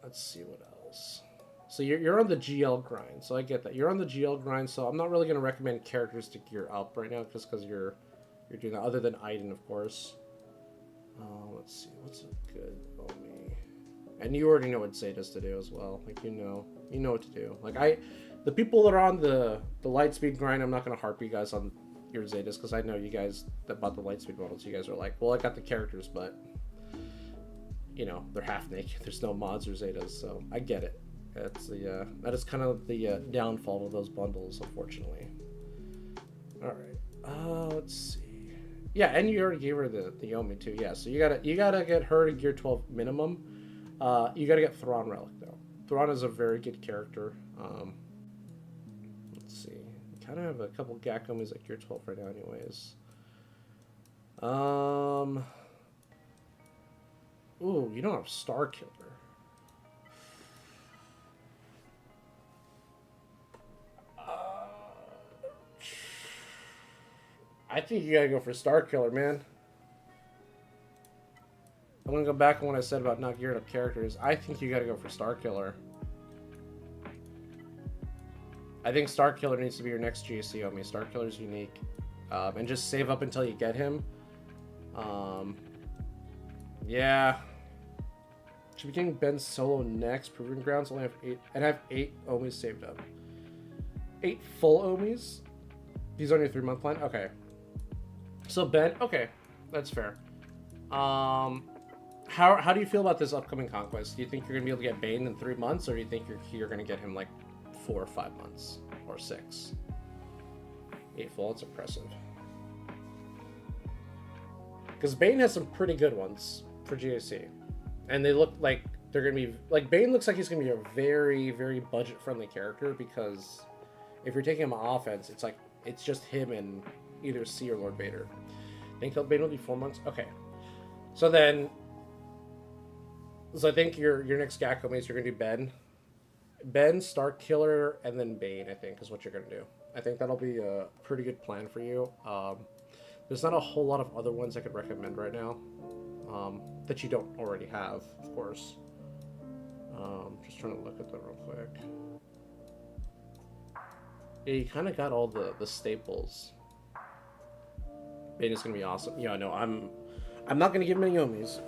Let's see what else. So you're on the GL grind, so I get that. You're on the GL grind, so I'm not really going to recommend characters to gear up right now, just because you're doing that, other than Iden, of course. Let's see, what's a good Omi? And you already know what Zetas to do as well. Like, you know what to do. Like, the people that are on the Lightspeed grind, I'm not going to harp you guys on your Zetas, because I know you guys that bought the Lightspeed models, you guys are like, well, I got the characters, but, you know, they're half naked. There's no mods or Zetas, so I get it. That's that is kind of the downfall of those bundles, unfortunately. All right. Let's see. Yeah, and you already gave her the Yomi too. Yeah, so you gotta get her to gear 12 minimum. You gotta get Thrawn Relic though. Thrawn is a very good character. Let's see. Kind of have a couple GAC Yomis at gear 12 right now, anyways. Ooh, you don't have Star Killer. I think you gotta go for Star Killer, man. I'm gonna go back on what I said about not gearing up characters. I think you gotta go for Star Killer. I think Star Killer needs to be your next GAC Omi. Star Killer's unique. And just save up until you get him. Yeah. Should be getting Ben Solo next. Proving Grounds only have 8. And I have 8 Omis saved up. 8 full Omis? He's on your 3-month plan? Okay. So Ben, okay. That's fair. How do you feel about this upcoming conquest? Do you think you're going to be able to get Bane in 3 months? Or do you think you're going to get him like 4 or 5 months? Or 6? 8 full, that's impressive. Because Bane has some pretty good ones for GAC. And they look like they're going to be... Like, Bane looks like he's going to be a very, very budget-friendly character, because if you're taking him on offense, it's like, it's just him and either C or Lord Vader. Think Bane will be 4 months? Okay. So then... So I think your next GAC is you're going to do Ben. Ben, Star Killer, and then Bane, I think, is what you're going to do. I think that'll be a pretty good plan for you. There's not a whole lot of other ones I could recommend right now that you don't already have, of course. Just trying to look at them real quick. Yeah, you kind of got all the staples. Bane is going to be awesome. Yeah, no, I'm not going to give him any Omis,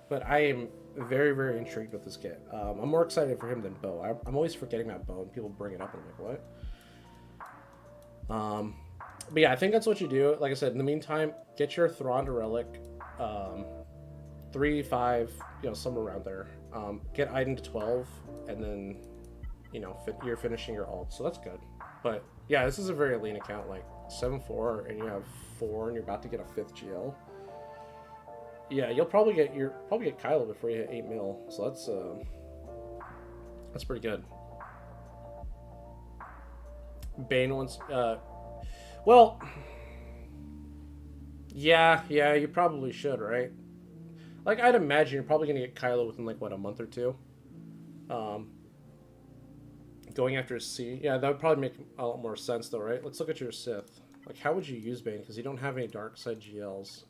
but I am very, very intrigued with this kit. I'm more excited for him than Bo. I'm always forgetting that Bo, and people bring it up, and I'm like, what? But yeah, I think that's what you do. Like I said, in the meantime, get your Thrawn to Relic, 3, 5, somewhere around there. Get Iden to 12, and then, you're finishing your ult, so that's good. But yeah, this is a very lean account, like 7-4, and you have 4, and you're about to get a 5th GL. Yeah, you'll probably get Kylo before you hit 8 mil, so that's pretty good. Bane wants, well, yeah, you probably should, right? Like, I'd imagine you're probably gonna get Kylo within like what, a month or 2. Going after a C, yeah, that would probably make a lot more sense though, right? Let's look at your Sith. Like, how would you use Bane? Because you don't have any dark side GLs.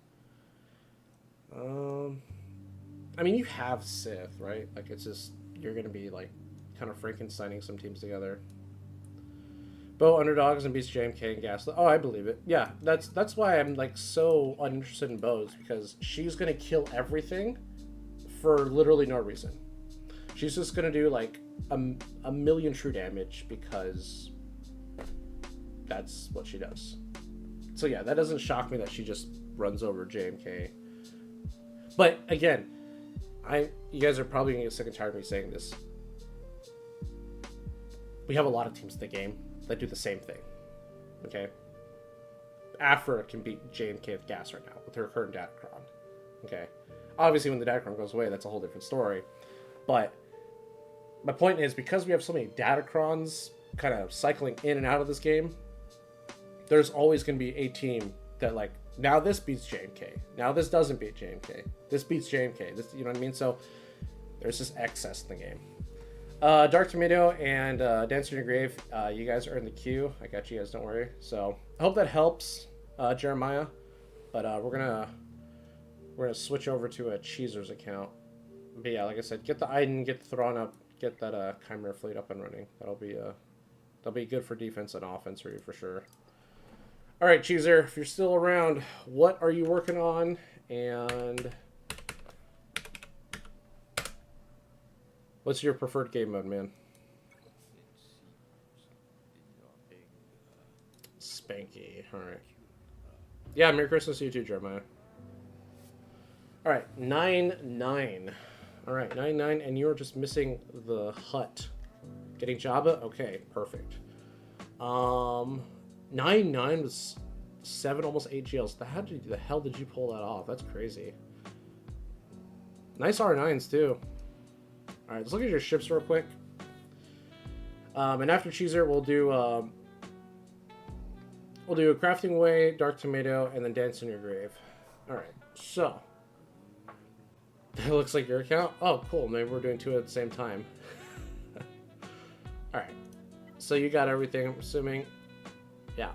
I mean, you have Sith, right? Like, it's just, you're gonna be like kind of Frankensteining some teams together. Bo underdogs and beats JMK and Gaslit. Oh, I believe it. Yeah, that's why I'm like so uninterested in Bo's, because she's gonna kill everything for literally no reason. She's just gonna do like a million true damage because that's what she does. So yeah, that doesn't shock me that she just runs over JMK. But again, you guys are probably gonna get sick and tired of me saying this. We have a lot of teams in the game that do the same thing. Okay? Afra can beat JMK with gas right now with her current Datacron. Okay? Obviously, when the Datacron goes away, that's a whole different story. But my point is, because we have so many Datacrons kind of cycling in and out of this game, there's always going to be a team that, like, now this beats JMK. Now this doesn't beat JMK. This beats JMK. This, you know what I mean? So there's just excess in the game. Dark Tomato and Dancer in Your Grave, you guys are in the queue. I got you guys, don't worry. So I hope that helps, Jeremiah. But we're gonna switch over to a Cheezer's account. But yeah, like I said, get the Iden, get the Thrawn up, get that Chimera fleet up and running. That'll be good for defense and offense for you for sure. All right, Cheezer, if you're still around, what are you working on? And what's your preferred game mode, man? Spanky. All right. Yeah, Merry Christmas to you too, Jeremiah. All right, 9-9. All right, 9-9, and you're just missing the hut. Getting Jabba? Okay, perfect. 9-9 was 7, almost 8 GLs. How did the hell did you pull that off? That's crazy. Nice R9s too. All right, let's look at your ships real quick. And after Cheeser, we'll do a crafting way, dark tomato, and then dance in your grave. All right, so that looks like your account. Oh, cool. Maybe we're doing 2 at the same time. All right, so you got everything, I'm assuming. Yeah,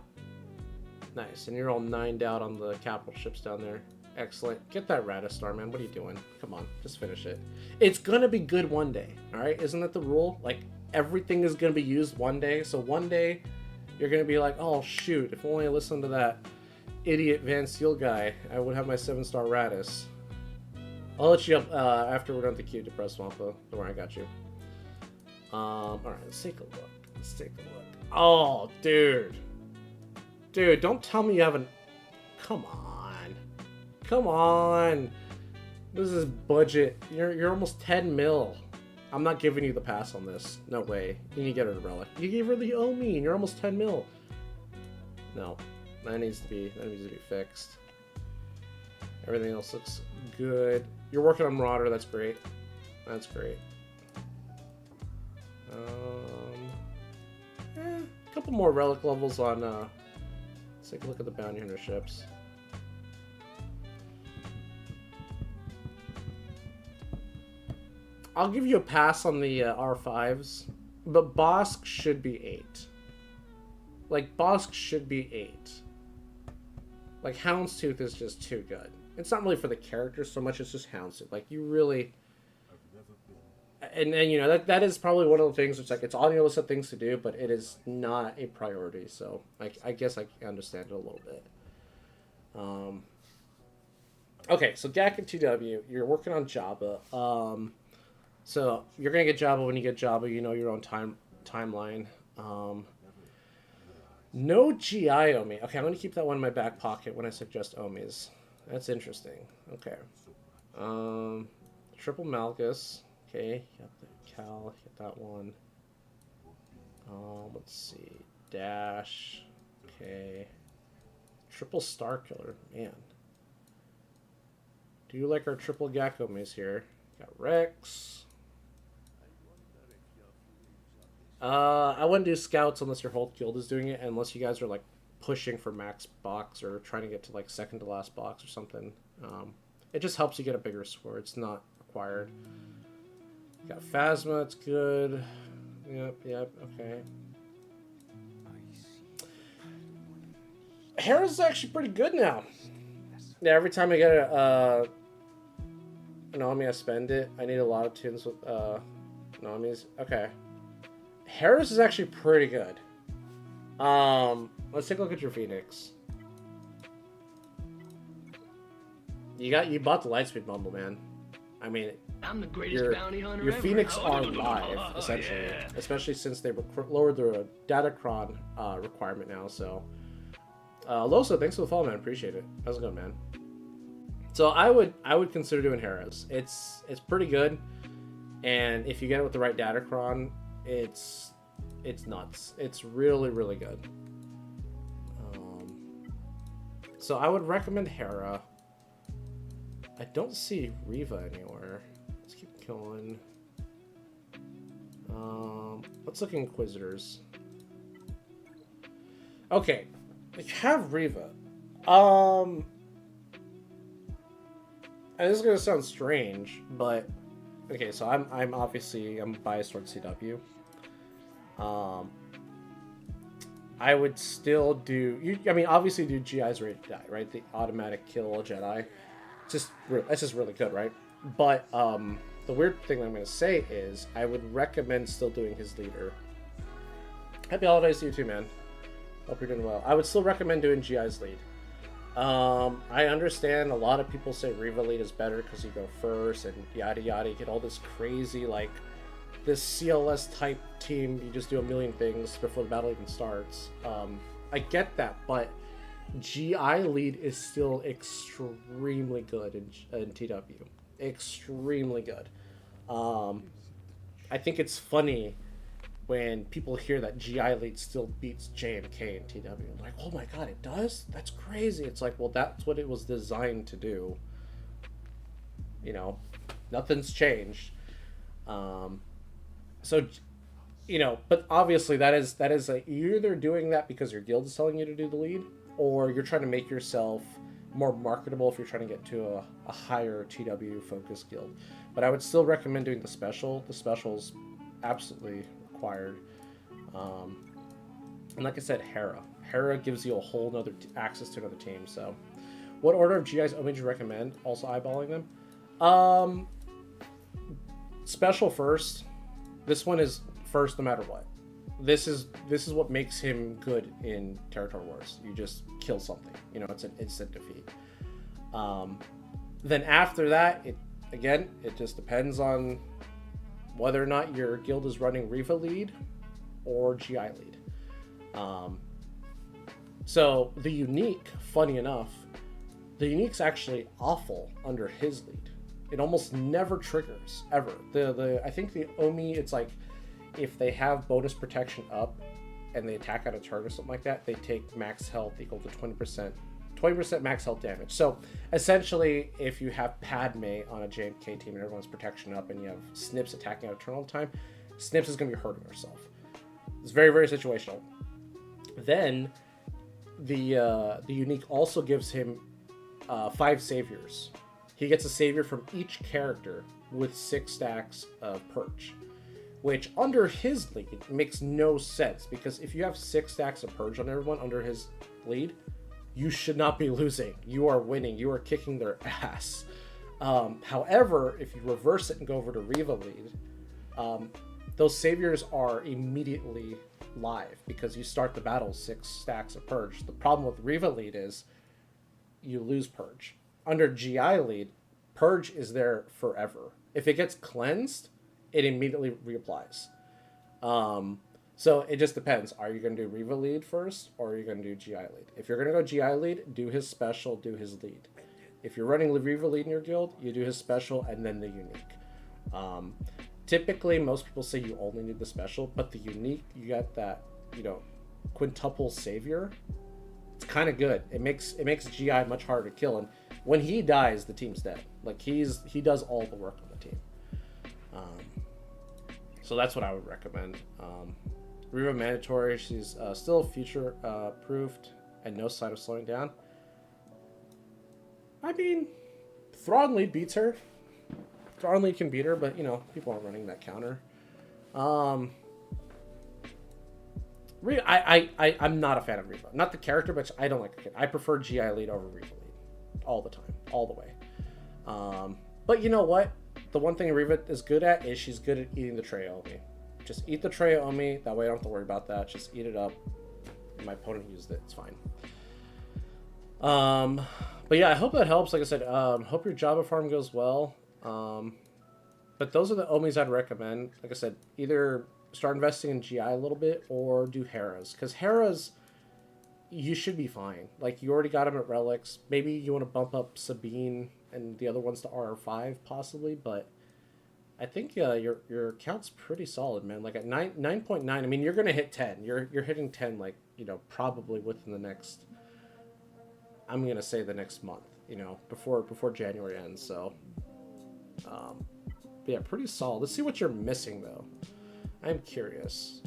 nice. And you're all 9'd out on the capital ships down there. Excellent. Get that Rata Star, man. What are you doing? Come on, just finish it. It's gonna be good one day. All right, isn't that the rule? Like, everything is gonna be used one day. So one day, you're gonna be like, oh shoot, if only I listened to that idiot Van Seal guy, I would have my 7-star Ratus. I'll let you up after we're done with the queue to press Wampa. Don't worry, I got you. All right, let's take a look. Let's take a look. Oh, dude, don't tell me you haven't. Come on. This is budget. You're almost 10 mil. I'm not giving you the pass on this. No way. You need to get her a relic. You gave her the Omi, and you're almost 10 mil. No, that needs to be fixed. Everything else looks good. You're working on Marauder. That's great. That's great. A couple more relic levels on. Let's take a look at the bounty hunter ships. I'll give you a pass on the R5s, but Bosk should be 8. Like, Bosk should be 8. Like, Houndstooth is just too good. It's not really for the characters so much, it's just Houndstooth. Like, you really... And you know, that is probably one of the things, it's like, it's on your list of things to do, but it is not a priority, so I guess I understand it a little bit. Okay, so GAC and TW, you're working on Jabba. So you're gonna get Jabba when you get Jabba. You know your own timeline. No GI Omi. Okay, I'm gonna keep that one in my back pocket when I suggest Omis. That's interesting. Okay. Triple Malgus. Okay, got the Cal. Get that one. Let's see. Dash. Okay. Triple Star Killer. Man. Do you like our triple GAC Omis here? Got Rex. I wouldn't do scouts unless your whole guild is doing it, unless you guys are like pushing for max box or trying to get to like second to last box or something. It just helps you get a bigger score. It's not required. Got Phasma, it's good. Yep, okay. Hera's actually pretty good now. Yeah, every time I get an Omi, I spend it. I need a lot of tunes with Omis. Okay. Harris is actually pretty good. Let's take a look at your Phoenix. You bought the Lightspeed bundle, man. I mean, I'm the greatest bounty hunter your ever. Phoenix are live, essentially. Yeah. Especially since they lowered the Datacron requirement now. So, Loso, thanks for the follow, man. Appreciate it. How's it going, man? So I would consider doing Harris. It's pretty good, and if you get it with the right Datacron, it's nuts. It's really, really good. So I would recommend Hera. I don't see Riva anywhere. Let's keep going. Let's look at Inquisitors. Okay, we have Riva. And this is gonna sound strange, but okay. So I'm obviously biased towards CW. I would still do. I mean, obviously do GI's ready to die, right? The automatic kill a Jedi. That's just really good, right? But the weird thing I'm going to say is I would recommend still doing his leader. Happy holidays to you too, man. Hope you're doing well. I would still recommend doing GI's lead. I understand a lot of people say Riva lead is better because you go first and yada yada. You get all this crazy like this CLS type team. You just do a million things before the battle even starts. I get that, but GI lead is still extremely good in TW. Extremely good. I think it's funny when people hear that GI lead still beats JMK and TW. I'm like, oh my god, it does? That's crazy. It's like, well, that's what it was designed to do. You know, nothing's changed. So, you know, but obviously that is you're either doing that because your guild is telling you to do the lead, or you're trying to make yourself more marketable if you're trying to get to a higher TW focused guild. But I would still recommend doing the special. The special's absolutely required. And like I said, Hera gives you a whole nother access to another team. So what order of GIs would you recommend? Also eyeballing them. Special first. This one is first no matter what. This is what makes him good in Territory Wars. You just kill something. You know, it's an instant defeat. Then after that, it just depends on whether or not your guild is running Riva lead or GI lead. So the unique, funny enough, the unique's actually awful under his lead. It almost never triggers ever. I think the Omi, it's like if they have bonus protection up and they attack at a turn or something like that, they take max health equal to 20% max health damage. So essentially, if you have Padme on a JMK team and everyone's protection up and you have Snips attacking at a turn all the time, Snips is going to be hurting herself. It's very, very situational. Then the unique also gives him 5 saviors. He gets a savior from each character with 6 stacks of Purge, which under his lead makes no sense, because if you have 6 stacks of Purge on everyone under his lead, you should not be losing. You are winning. You are kicking their ass. However, if you reverse it and go over to Riva lead, those saviors are immediately live because you start the battle 6 stacks of Purge. The problem with Riva lead is you lose Purge. Under GI lead, Purge is there forever. If it gets cleansed, it immediately reapplies. So it just depends. Are you going to do Riva lead first, or are you going to do GI lead? If you're going to go GI lead, do his special, do his lead. If you're running Riva lead in your guild, you do his special and then the unique. Typically, most people say you only need the special, but the unique, you got that, you know, quintuple savior. It's kind of good. It makes GI much harder to kill, and when he dies, the team's dead. Like he does all the work on the team. So that's what I would recommend. Riva mandatory. She's still future proofed and no sign of slowing down. I mean, Thrawn lead beats her. Thrawn lead can beat her, but you know, people aren't running that counter. I'm not a fan of Riva. Not the character, but I don't like it. I prefer GI lead over Riva lead all the time, all the way. But you know what? The one thing Riva is good at is she's good at eating the tray Omi. Just eat the tray Omi. That way I don't have to worry about that. Just eat it up. My opponent used it. It's fine. But yeah, I hope that helps. Like I said, hope your Java farm goes well. But those are the Omis I'd recommend. Like I said, either start investing in GI a little bit or do Hera's. Because Hera's, you should be fine. Like, you already got them at Relics. Maybe you want to bump up Sabine and the other ones to RR5 possibly, but I think your count's pretty solid, man. Like at 9.9, I mean, you're gonna hit 10. You're hitting 10, like, you know, probably within the next, I'm gonna say the next month, you know, before January ends. So, yeah, pretty solid. Let's see what you're missing though. I'm curious.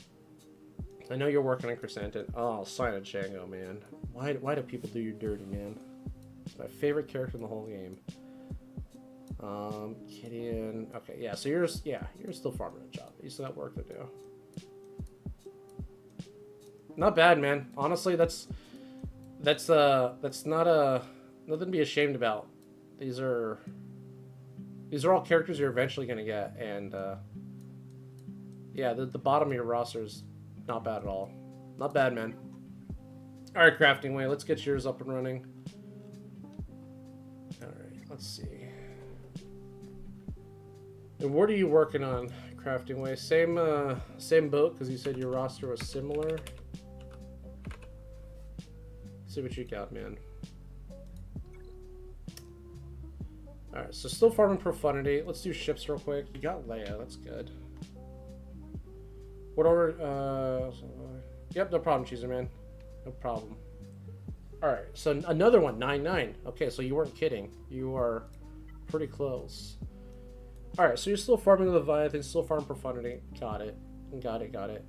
I know you're working on Chrysanthemum. Oh, sign of Django, man. Why do people do you dirty, man? It's my favorite character in the whole game. Gideon. Okay, yeah. So you're still farming a job. You still got work to do. Not bad, man. Honestly, that's not nothing to be ashamed about. These are all characters you're eventually gonna get, and yeah, the bottom of your roster is not bad at all. Not bad, man. All right, Crafting Way. Let's get yours up and running. All right, let's see. And what are you working on, Crafting Way? Same boat, because you said your roster was similar. Let's see what you got, man. Alright, so still farming Profundity. Let's do ships real quick. You got Leia, that's good. What order? Yep, no problem, Cheeser Man. No problem. Alright, so another one, 9-9. Okay, so you weren't kidding. You are pretty close. Alright, so you're still farming Leviathan, still farming Profundity. Got it. Got it.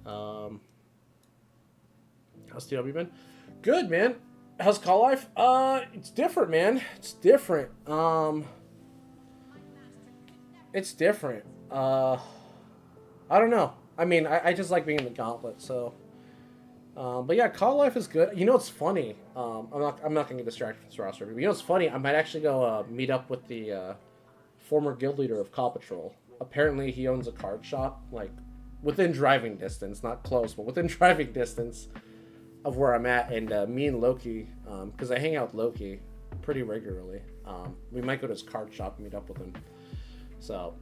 How's TW been? Good, man. How's Call Life? It's different, man. It's different. It's different. I don't know. I mean, I just like being in the gauntlet, so... but yeah, Call Life is good. You know what's funny? I'm not gonna get distracted from this roster. But you know what's funny? I might actually go meet up with the former guild leader of Paw Patrol. Apparently, he owns a card shop, like within driving distance, not close, but within driving distance of where I'm at. And me and Loki, because I hang out with Loki pretty regularly, we might go to his card shop and meet up with him. So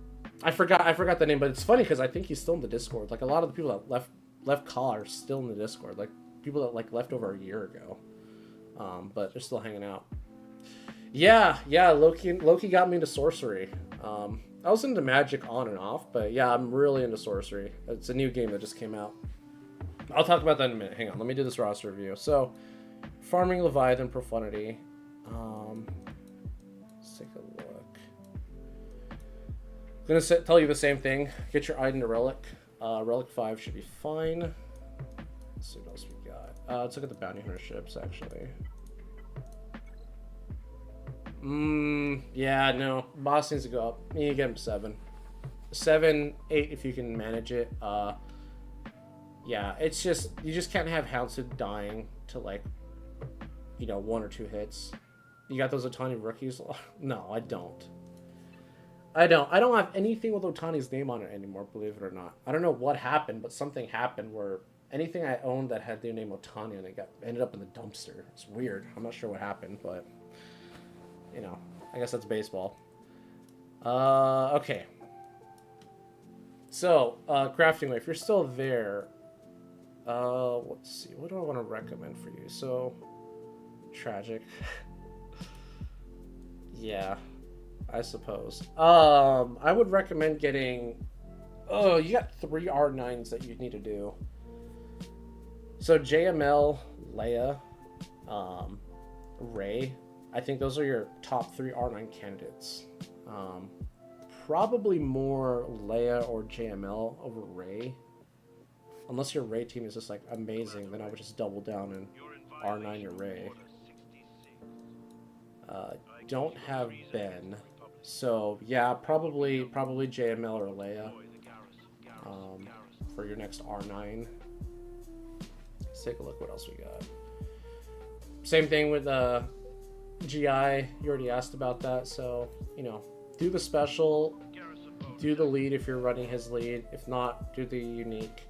I forgot the name, but it's funny because I think he's still in the Discord. Like a lot of the people that left Call are still in the Discord. Like people that like left over a year ago, but they're still hanging out. Yeah. Loki got me into sorcery. I was into magic on and off, but yeah, I'm really into sorcery. It's a new game that just came out. I'll talk about that in a minute. Hang on, let me do this roster review. So, farming Leviathan Profundity. Let's take a look. I'm gonna tell you the same thing. Get your Iden to Relic. Relic 5 should be fine. Let's see what else we got. Let's look at the bounty hunter ships, actually. Yeah, no. Boss needs to go up. You need to get him 7. 7, 8 if you can manage it. Yeah, it's just, you just can't have Houndstooth dying to, like, you know, 1 or 2 hits. You got those Otani rookies? No, I don't. I don't have anything with Otani's name on it anymore, believe it or not. I don't know what happened, but something happened where anything I owned that had the name Otani on it ended up in the dumpster. It's weird. I'm not sure what happened, but, you know, I guess that's baseball. Okay. So, Crafting Way, if you're still there, let's see, what do I want to recommend for you? So, Tragic. Yeah, I suppose. I would recommend getting... Oh, you got 3 R9s that you need to do. So, JML, Leia, Rey. I think those are your top 3 R9 candidates. Probably more Leia or JML over Rey. Unless your Rey team is just like amazing, then I would just double down and R9 your Rey. Don't have Ben, so yeah, probably JML or Leia for your next R9. Let's take a look what else we got. Same thing with GI. You already asked about that, so you know, do the special, do the lead if you're running his lead. If not, do the unique.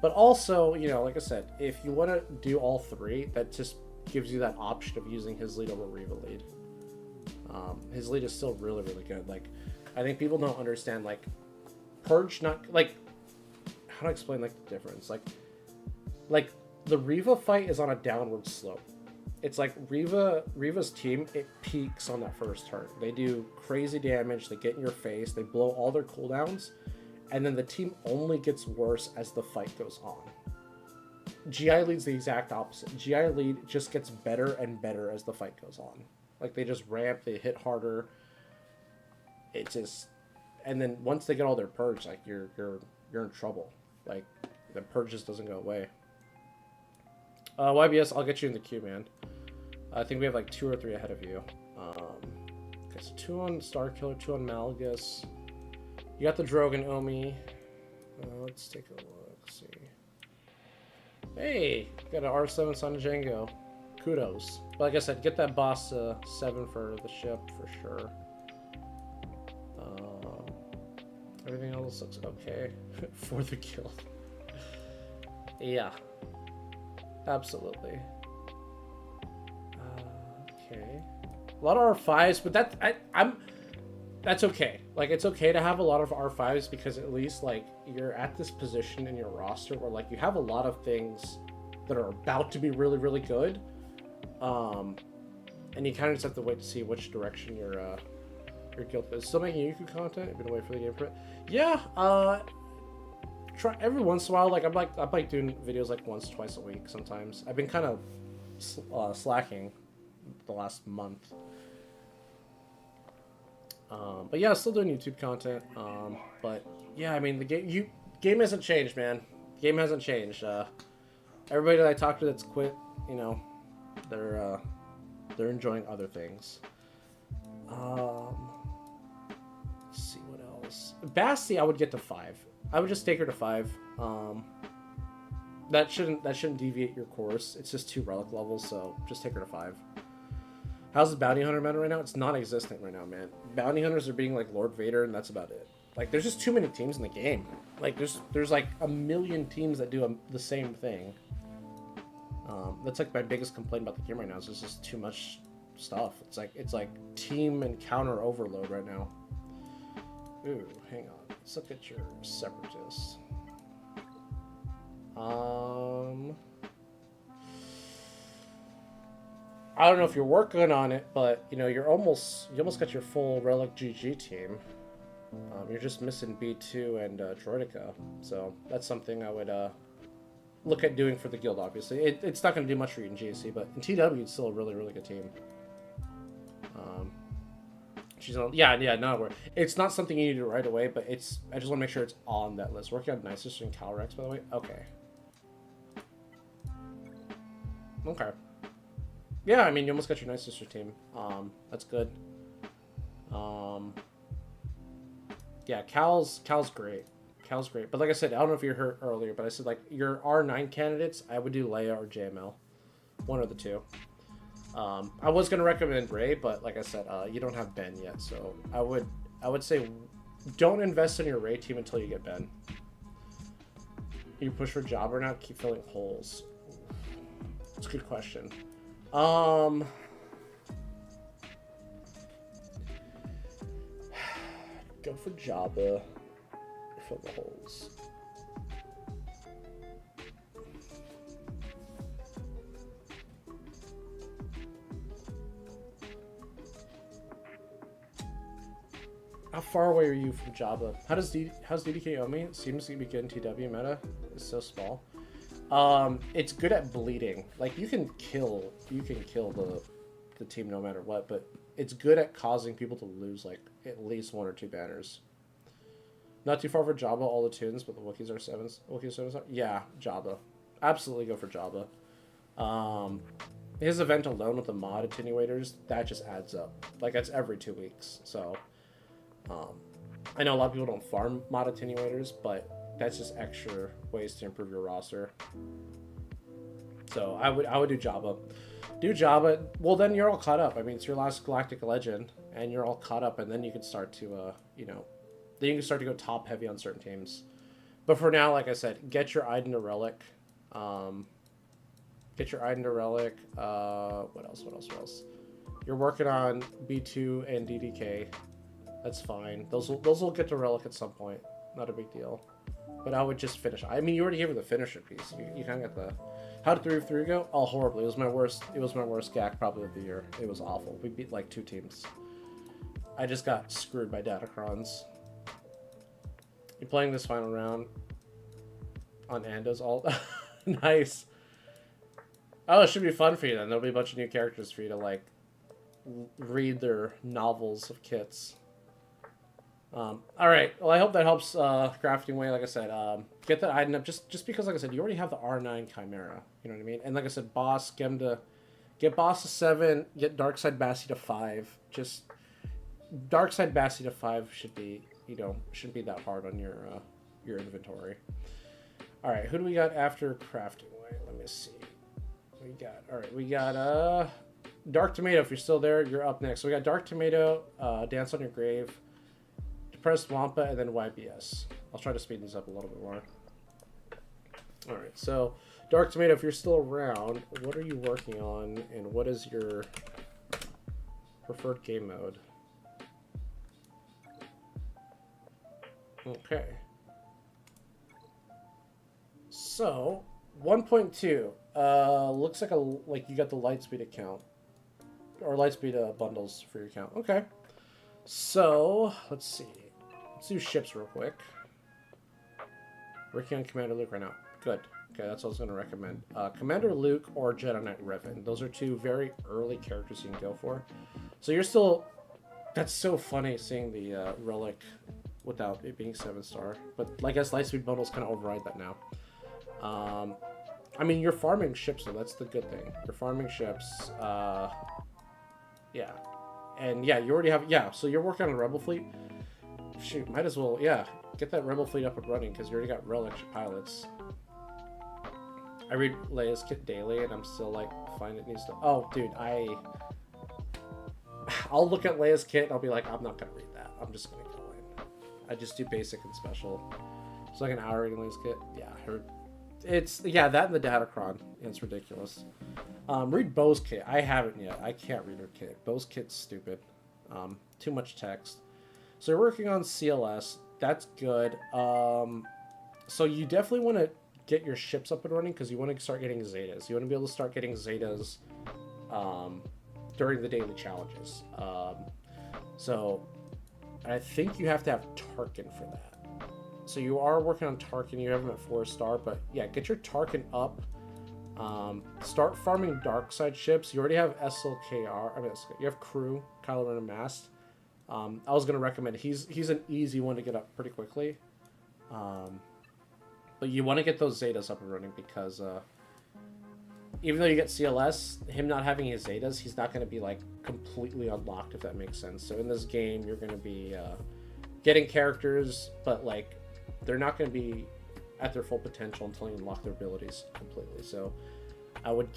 But also, you know, like I said, if you want to do all 3, that just gives you that option of using his lead over Reva lead. His lead is still really, really good. Like, I think people don't understand, like, Purge, not, like, how do I explain, like, the difference? Like, the Reva fight is on a downward slope. It's like Reva's team, it peaks on that first turn. They do crazy damage, they get in your face, they blow all their cooldowns, and then the team only gets worse as the fight goes on. GI lead's the exact opposite. GI lead just gets better and better as the fight goes on. Like, they just ramp, they hit harder. It just... And then once they get all their purge, like, you're in trouble. Like, the purge just doesn't go away. YBS, I'll get you in the queue, man. I think we have, like, 2 or 3 ahead of you. Okay, so 2 on Starkiller, 2 on Malgus. You got the Drogon Omi. Let's take a look, see. Hey, got an R7 Son of Django. Kudos. But like I said, get that boss 7 for the ship for sure. Everything else looks okay for the guild. Yeah, absolutely. Okay, a lot of R5s, but that's okay. Like, it's okay to have a lot of R5s because at least, like, you're at this position in your roster where, like, you have a lot of things that are about to be really, really good. And you kind of just have to wait to see which direction your guild is. Still making Yuku content? You've been away for the game for it. Yeah, try every once in a while. Like I'm like doing videos like once, twice a week sometimes. I've been kind of slacking the last month. But yeah, still doing YouTube content. But yeah, I mean the game hasn't changed, man. The game hasn't changed. Everybody that I talk to that's quit, you know, they're enjoying other things. Let's see what else. Basti, I would get to 5. I would just take her to 5. That shouldn't deviate your course. It's just 2 relic levels, so just take her to 5. How's the bounty hunter meta right now? It's non-existent right now, man. Bounty hunters are being like Lord Vader, and that's about it. Like, there's just too many teams in the game. Like, there's like a million teams that do the same thing. That's like my biggest complaint about the game right now. Is there's just too much stuff. It's like team and counter overload right now. Ooh, hang on. Let's look at your separatists. I don't know if you're working on it, but you know you almost got your full Relic GG team. You're just missing B2 and Droidica, so that's something I would look at doing for the guild. Obviously, it's not going to do much for you in GAC, but in TW it's still a really good team. She's on, yeah, not aware. It's not something you need to do right away, but it's. I just want to make sure it's on that list. Working on Night Sister and Calrex, by the way. Okay. Okay. Yeah, I mean, you almost got your Night Sister team. That's good. Yeah, Cal's great. Cal's great. But like I said, I don't know if you heard earlier, but I said, like, your R9 candidates, I would do Leia or JML. One of the two. I was going to recommend Rey, but like I said, you don't have Ben yet, so I would say don't invest in your Rey team until you get Ben. You push for job or not? Keep filling holes. That's a good question. Go for Jabba. Fill the holes. How far away are you from Jabba? How's DDK Omi? It seems to be good in TW meta. It's so small. It's good at bleeding. Like you can kill the team no matter what, but it's good at causing people to lose like at least 1 or 2 banners. Not too far for Jabba, all the tunes, but the Wookiees are 7s. Wookiees are 7s. Yeah, Jabba. Absolutely go for Jabba. His event alone with the mod attenuators, that just adds up. Like that's every 2 weeks. So I know a lot of people don't farm mod attenuators, but that's just extra ways to improve your roster. So I would do Jabba. Do Jabba. Well, then you're all caught up. I mean, it's your last Galactic Legend, and you're all caught up, and then you can start to, then you can start to go top heavy on certain teams. But for now, like I said, get your Iden to Relic. Get your Iden to Relic. What else? You're working on B2 and DDK. That's fine. Those will get to Relic at some point. Not a big deal. But I would just finish. I mean, you already gave her the finisher piece. You kind of got the. How did 3 of 3 go? Oh, horribly. It was my worst GAC probably of the year. It was awful. We beat like 2 teams. I just got screwed by Datacrons. You're playing this final round on Ando's alt. Nice. Oh, it should be fun for you then. There'll be a bunch of new characters for you to like read their novels of kits. All right. Well, I hope that helps crafting way. Like I said, get that item up just because, like I said, you already have the R9 Chimera. You know what I mean? And like I said, get boss to 7, get Darkside Bassi to 5. Just Darkside Bassi to 5 should be, shouldn't be that hard on your inventory. All right. Who do we got after crafting way? Let me see. We got Dark Tomato. If you're still there, you're up next. So we got Dark Tomato, Dance on Your Grave, Depressed Wampa, and then YBS. I'll try to speed these up a little bit more. All right, so Dark Tomato, if you're still around, what are you working on, and what is your preferred game mode? Okay. So 1.2. Looks like you got the Lightspeed account. Or Lightspeed bundles for your account. Okay. So, let's see. Let's do ships real quick. Working on Commander Luke right now. Good. Okay, that's what I was going to recommend. Commander Luke or Jedi Knight Revan. Those are two very early characters you can go for. So you're still... That's so funny seeing the relic without it being 7-star. But I guess Lightspeed bundles kind of override that now. I mean, you're farming ships, though. That's the good thing. You're farming ships. Yeah. And yeah, you already have... Yeah, so you're working on a Rebel fleet. Shoot, might as well... Yeah, get that Rebel fleet up and running because you already got relic pilots. I read Leia's kit daily, and I'm still like, fine, it needs to... Oh, dude, I'll look at Leia's kit, and I'll be like, I'm not going to read that. I'm just going to go in. I just do basic and special. It's like an hour reading Leia's kit. Yeah, yeah, that and the Datacron. It's ridiculous. Read Bo's kit. I haven't yet. I can't read her kit. Bo's kit's stupid. Too much text. So you're working on CLS. That's good. So you definitely want to get your ships up and running because you want to start getting Zetas. You want to be able to start getting Zetas during the daily challenges. So I think you have to have Tarkin for that. So you are working on Tarkin. You have him at 4-star, but yeah, get your Tarkin up. Start farming dark side ships. You already have SLKR. I mean, you have Crew, Kylo Ren, and Mast. I was gonna recommend he's an easy one to get up pretty quickly. But you want to get those Zetas up and running because even though you get CLS, him not having his Zetas, he's not going to be like completely unlocked, if that makes sense. So in this game, you're going to be getting characters, but like they're not going to be at their full potential until you unlock their abilities completely. So I would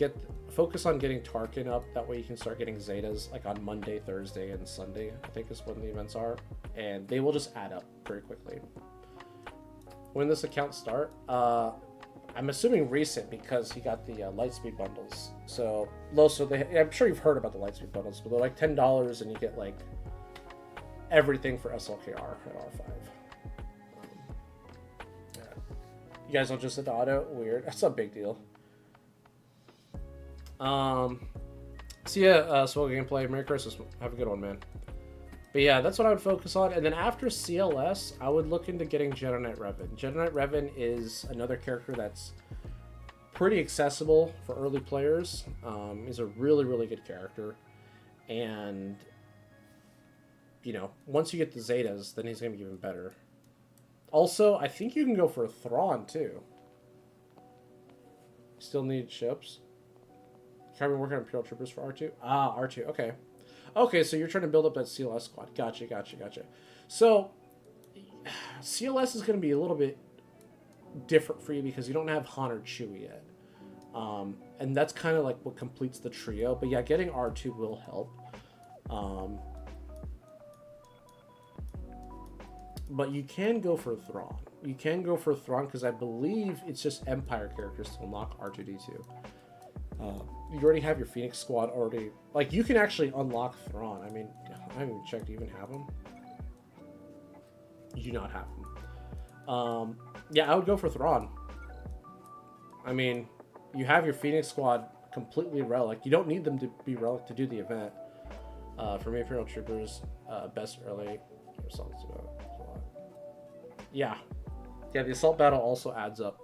focus on getting Tarkin up. That way you can start getting Zetas like on Monday, Thursday, and Sunday, I think is when the events are. And they will just add up very quickly. When this account start? I'm assuming recent because he got the Lightspeed bundles. So I'm sure you've heard about the Lightspeed bundles, but they're like $10 and you get like everything for SLKR at R5. Yeah. You guys don't just hit auto? Weird. That's a big deal. So yeah, swell gameplay. Merry Christmas. Have a good one, man. But yeah, that's what I would focus on. And then after CLS, I would look into getting Jedi Knight Revan. Jedi Knight Revan is another character that's pretty accessible for early players. He's a really, really good character. And, you know, once you get the Zetas, then he's going to be even better. Also, I think you can go for a Thrawn, too. Still need ships. Can we work on Imperial Troopers for R2? Ah, R2, okay. Okay, so you're trying to build up that CLS squad. Gotcha. So, CLS is going to be a little bit different for you because you don't have Han or Chewie yet. And that's kind of like what completes the trio. But yeah, getting R2 will help. But you can go for Thrawn. You can go for Thrawn because I believe it's just Empire characters to unlock R2-D2. You already have your Phoenix squad already. Like, you can actually unlock Thrawn. I mean, I haven't even checked. Do you even have him? You do not have him. Yeah, I would go for Thrawn. I mean, you have your Phoenix squad completely relic. You don't need them to be relic to do the event. For me, Imperial Troopers, best early assaults. Yeah, the assault battle also adds up.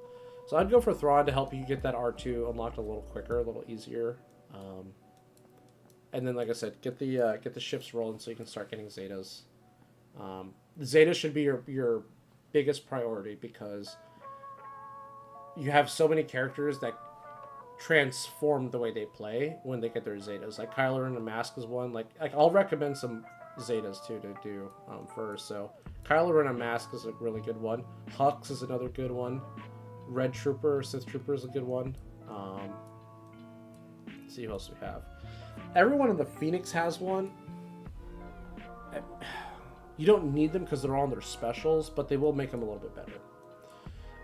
So I'd go for Thrawn to help you get that R2 unlocked a little quicker, a little easier. And then, like I said, get the ships rolling so you can start getting Zetas. The Zetas should be your biggest priority because you have so many characters that transform the way they play when they get their Zetas. Like Kylo Ren and Mask is one. Like I'll recommend some Zetas too to do first. So Kylo Ren and Mask is a really good one. Hux is another good one. Red Trooper, Sith Trooper is a good one. Let's see who else we have. Everyone in the Phoenix has one. You don't need them because they're all in their specials, but they will make them a little bit better.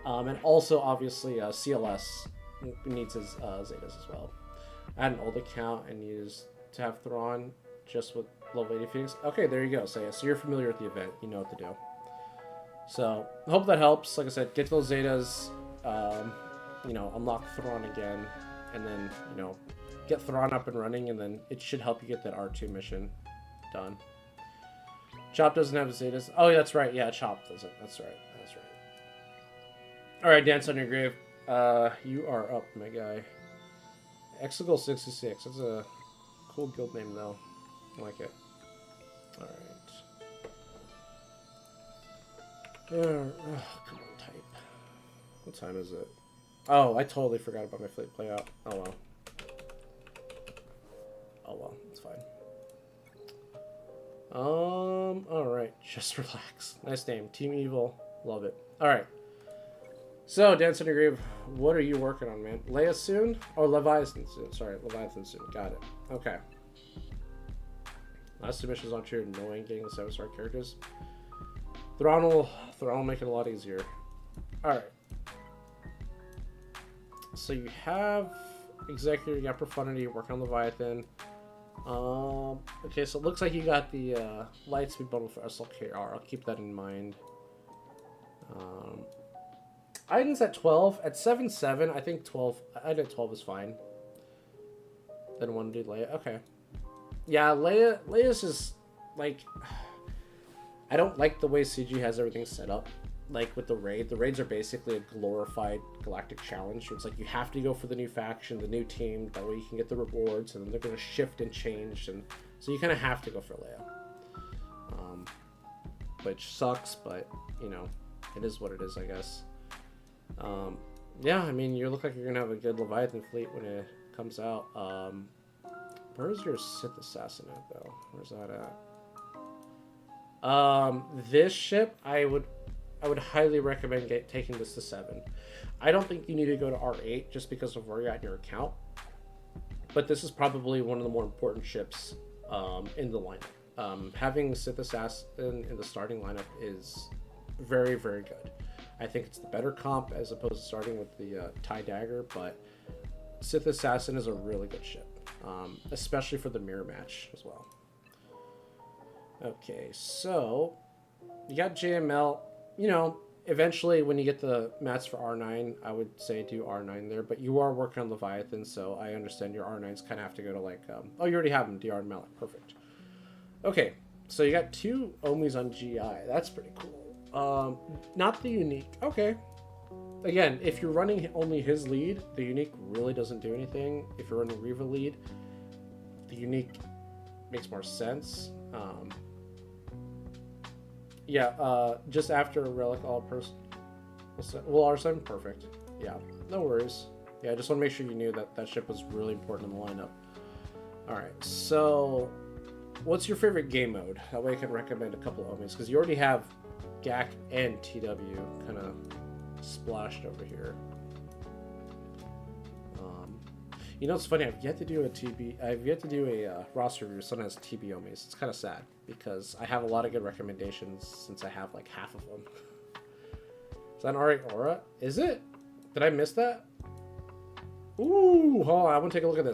And also, obviously, CLS needs his Zetas as well. I had an old account and used to have Thrawn just with level 80 Phoenix. Okay, there you go. So you're familiar with the event. You know what to do. So I hope that helps. Like I said, get those Zetas. Unlock Thrawn again, and then, get Thrawn up and running, and then it should help you get that R2 mission done. Chop doesn't have Zetas. Oh, that's right. Yeah, Chop doesn't. That's right. All right, Dance on Your Grave. You are up, my guy. Exegol 66. That's a cool guild name, though. I like it. All right. Come on, type. What time is it? Oh, I totally forgot about my fleet playout. Oh well. Oh well, it's fine. Alright, just relax. Nice name. Team Evil. Love it. Alright. So, Dance on Your Grave, what are you working on, man? Leia soon? Or Leviathan soon. Sorry, Leviathan soon. Got it. Okay. Last submissions on your annoying getting the 7-star characters. Thrawn will make it a lot easier. Alright. So you have Executor, you got Profundity, working on Leviathan. Okay, so it looks like you got the Lightspeed bundle for SLKR. I'll keep that in mind. Items at 12. At 7-7, I think 12. I think 12 is fine. Then one dude Leia. Okay. Yeah, Leia's just like, I don't like the way CG has everything set up. Like with the raid, the raids are basically a glorified galactic challenge. It's like you have to go for the new faction, the new team, that way you can get the rewards, and then they're going to shift and change, and so you kind of have to go for Leia. Which sucks, but you know, it is what it is, I guess. Yeah, I mean, you look like you're going to have a good Leviathan fleet when it comes out. Where's your Sith Assassin at, though? Where's that at? This ship, I would highly recommend taking this to 7. I don't think you need to go to R8 just because of where you're at in your account. But this is probably one of the more important ships in the lineup. Having Sith Assassin in the starting lineup is very, very good. I think it's the better comp as opposed to starting with the TIE Dagger, but Sith Assassin is a really good ship, especially for the mirror match as well. Okay, so you got JML. You know, eventually when you get the mats for R9, I would say do R9 there, but you are working on Leviathan, so I understand your R9s kind of have to go to like, oh, you already have them, DR and Malik, perfect. Okay, so you got 2 Omis on GI, that's pretty cool. Not the unique, okay. Again, if you're running only his lead, the unique really doesn't do anything. If you're running Reva lead, the unique makes more sense. Yeah, just after a relic, all person. Well, R7, perfect. Yeah, no worries. Yeah, I just want to make sure you knew that that ship was really important in the lineup. Alright, so what's your favorite game mode? That way I can recommend a couple of Omis, because you already have GAC and TW kind of splashed over here. You know, it's funny, I've yet to do a roster review someone has TB Omis. It's kind of sad, because I have a lot of good recommendations since I have like half of them. Is that an R8 Aura? Is it? Did I miss that? Ooh, hold on, I want to take a look at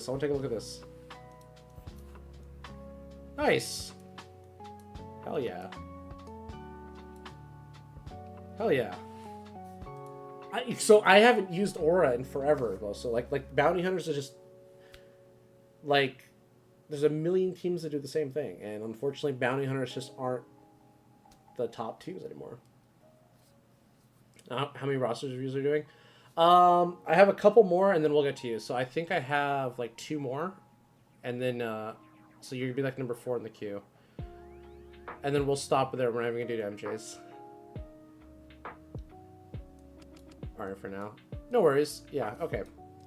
this. Nice. Hell yeah. Hell yeah. So I haven't used Aura in forever though. So like bounty hunters are just like, there's a million teams that do the same thing, and unfortunately bounty hunters just aren't the top teams anymore. How many rosters reviews are you doing? I have a couple more, and then we'll get to you. So I think I have like 2 more, and then so you're gonna be like number 4 in the queue, and then we'll stop there. We're not even gonna do MJs. All right, for now. No worries. Yeah, okay.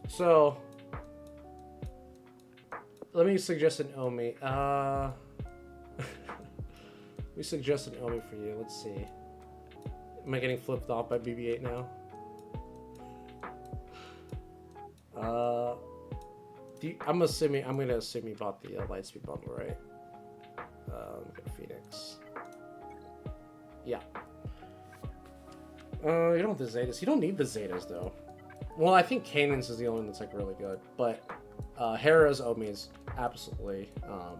So, let me suggest an Omi. We suggest an Omi for you. Let's see. Am I getting flipped off by BB-8 now? I'm gonna assume you bought the Lightspeed bundle, right? Phoenix. Yeah. You don't have the Zetas. You don't need the Zetas, though. Well, I think Kanan's is the only one that's, like, really good. But Hera's Omi is absolutely a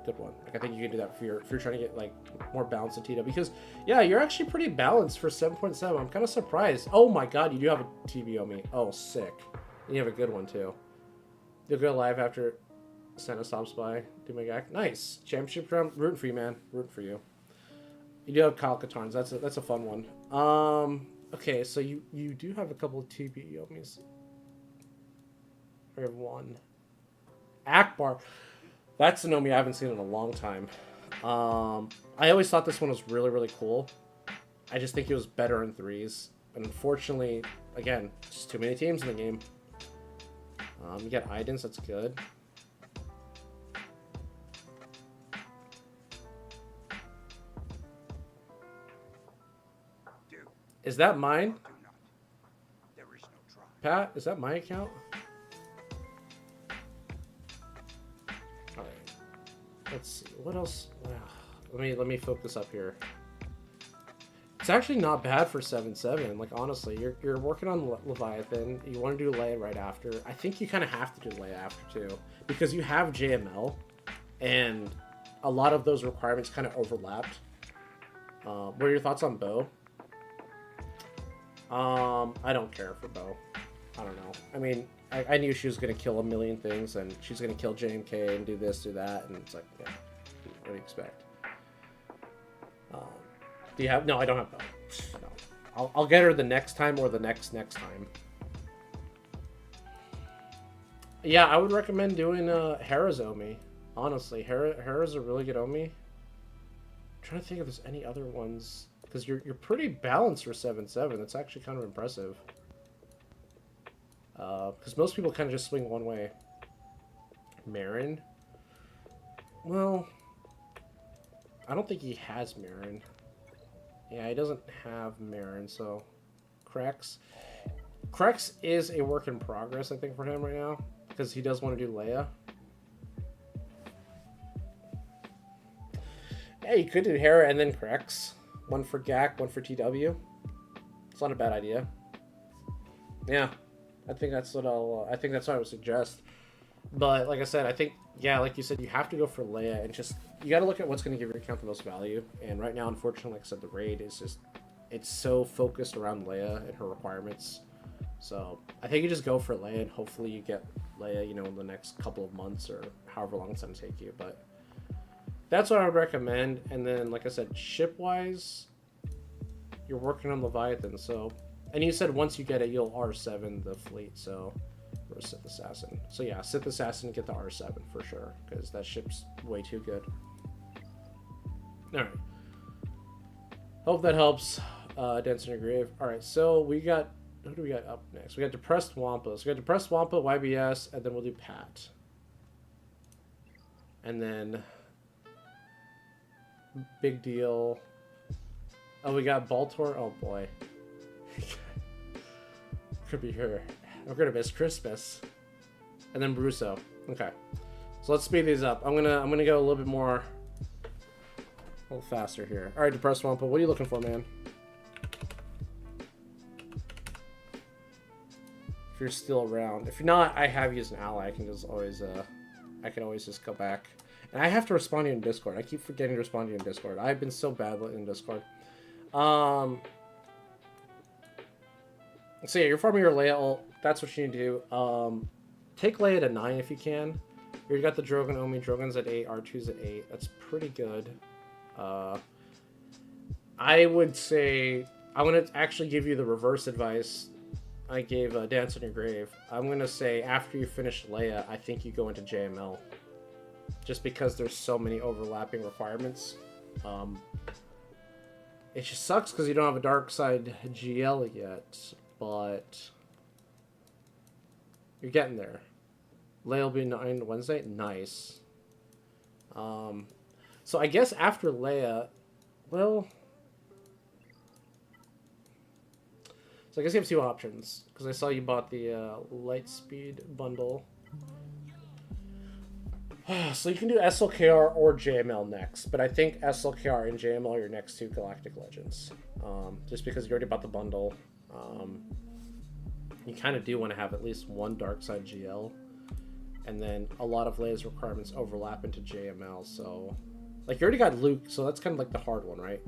good one. Like, I think you can do that if you're trying to get, like, more balance in TW. Because, yeah, you're actually pretty balanced for 7.7. I'm kind of surprised. Oh, my God, you do have a TB Omi. Oh, sick. And you have a good one, too. You'll go live after Santa stops by. Do my GAC. Nice. Championship round. Rooting for you, man. Rooting for you. You do have Kyle Katarns. That's a fun one. Okay, so you do have a couple of TB Yomis. I have one. Akbar. That's an Omi I haven't seen in a long time. I always thought this one was really, really cool. I just think it was better in threes. And unfortunately, again, just too many teams in the game. You got Idens, that's good. Is that mine? Pat, is that my account? Alright. Let's see. What else? Let me focus up here. It's actually not bad for 7-7. Like, honestly, you're working on Leviathan. You want to do Leia right after. I think you kind of have to do Leia after, too. Because you have JML, and a lot of those requirements kind of overlapped. What are your thoughts on Bo? I don't care for Bo. I don't know. I mean, I knew she was going to kill a million things, and she's going to kill JMK and do this, do that, and it's like, yeah, what do you expect? Do you have... No, I don't have Bo. No. I'll get her the next time or the next time. Yeah, I would recommend doing Hera's Omi. Honestly, Hera's a really good Omi. I'm trying to think if there's any other ones... Because you're pretty balanced for 7-7. That's actually kind of impressive. Because most people kind of just swing one way. Marin? Well, I don't think he has Marin. Yeah, he doesn't have Marin, so... Krex is a work in progress, I think, for him right now. Because he does want to do Leia. Yeah, you could do Hera and then Krex. One for GAC, one for TW. It's not a bad idea. Yeah, I think that's what I think that's what I would suggest. But like I said, I think, yeah, like you said, you have to go for Leia and just, you got to look at what's going to give your account the most value. And right now, unfortunately, like I said, the raid is just, it's so focused around Leia and her requirements. So I think you just go for Leia and hopefully you get Leia, you know, in the next couple of months or however long it's going to take you. But that's what I would recommend. And then, like I said, ship-wise, you're working on Leviathan, so... And you said once you get it, you'll R7 the fleet, so... Or Sith Assassin. So yeah, Sith Assassin, get the R7 for sure, because that ship's way too good. Alright. Hope that helps. Dance in Your Grave. Alright, so we got... Who do we got up next? We got Depressed Wampa. So we got Depressed Wampa, YBS, and then we'll do Pat. And then... Big Deal. Oh, we got Baltor. Oh boy. Could be here. We're gonna miss Christmas. And then Brusso. Okay. So let's speed these up. I'm gonna go a little bit more, a little faster here. Alright, Depressed Wampa, what are you looking for, man? If you're still around. If you're not, I have used an ally. I can always just go back. And I have to respond to you in Discord. I keep forgetting to respond to you in Discord. I've been so bad in Discord. So yeah, you're farming your Leia ult. That's what you need to do. Take Leia to 9 if you can. You got the Drogon Omi. Drogon's at 8. R2's at 8. That's pretty good. I would say... I'm going to actually give you the reverse advice I gave Dance in Your Grave. I'm going to say after you finish Leia, I think you go into JML. Just because there's so many overlapping requirements. It just sucks because you don't have a dark side GL yet, but you're getting there. Leia will be 9 Wednesday. Nice. So I guess after Leia, well... So I guess you have two options, because I saw you bought the Lightspeed bundle. So you can do SLKR or JML next, but I think SLKR and JML are your next two Galactic Legends. Just because you already bought the bundle. You kind of do want to have at least one Darkside GL, and then a lot of Leia's requirements overlap into JML, so... Like, you already got Luke, so that's kind of like the hard one, right?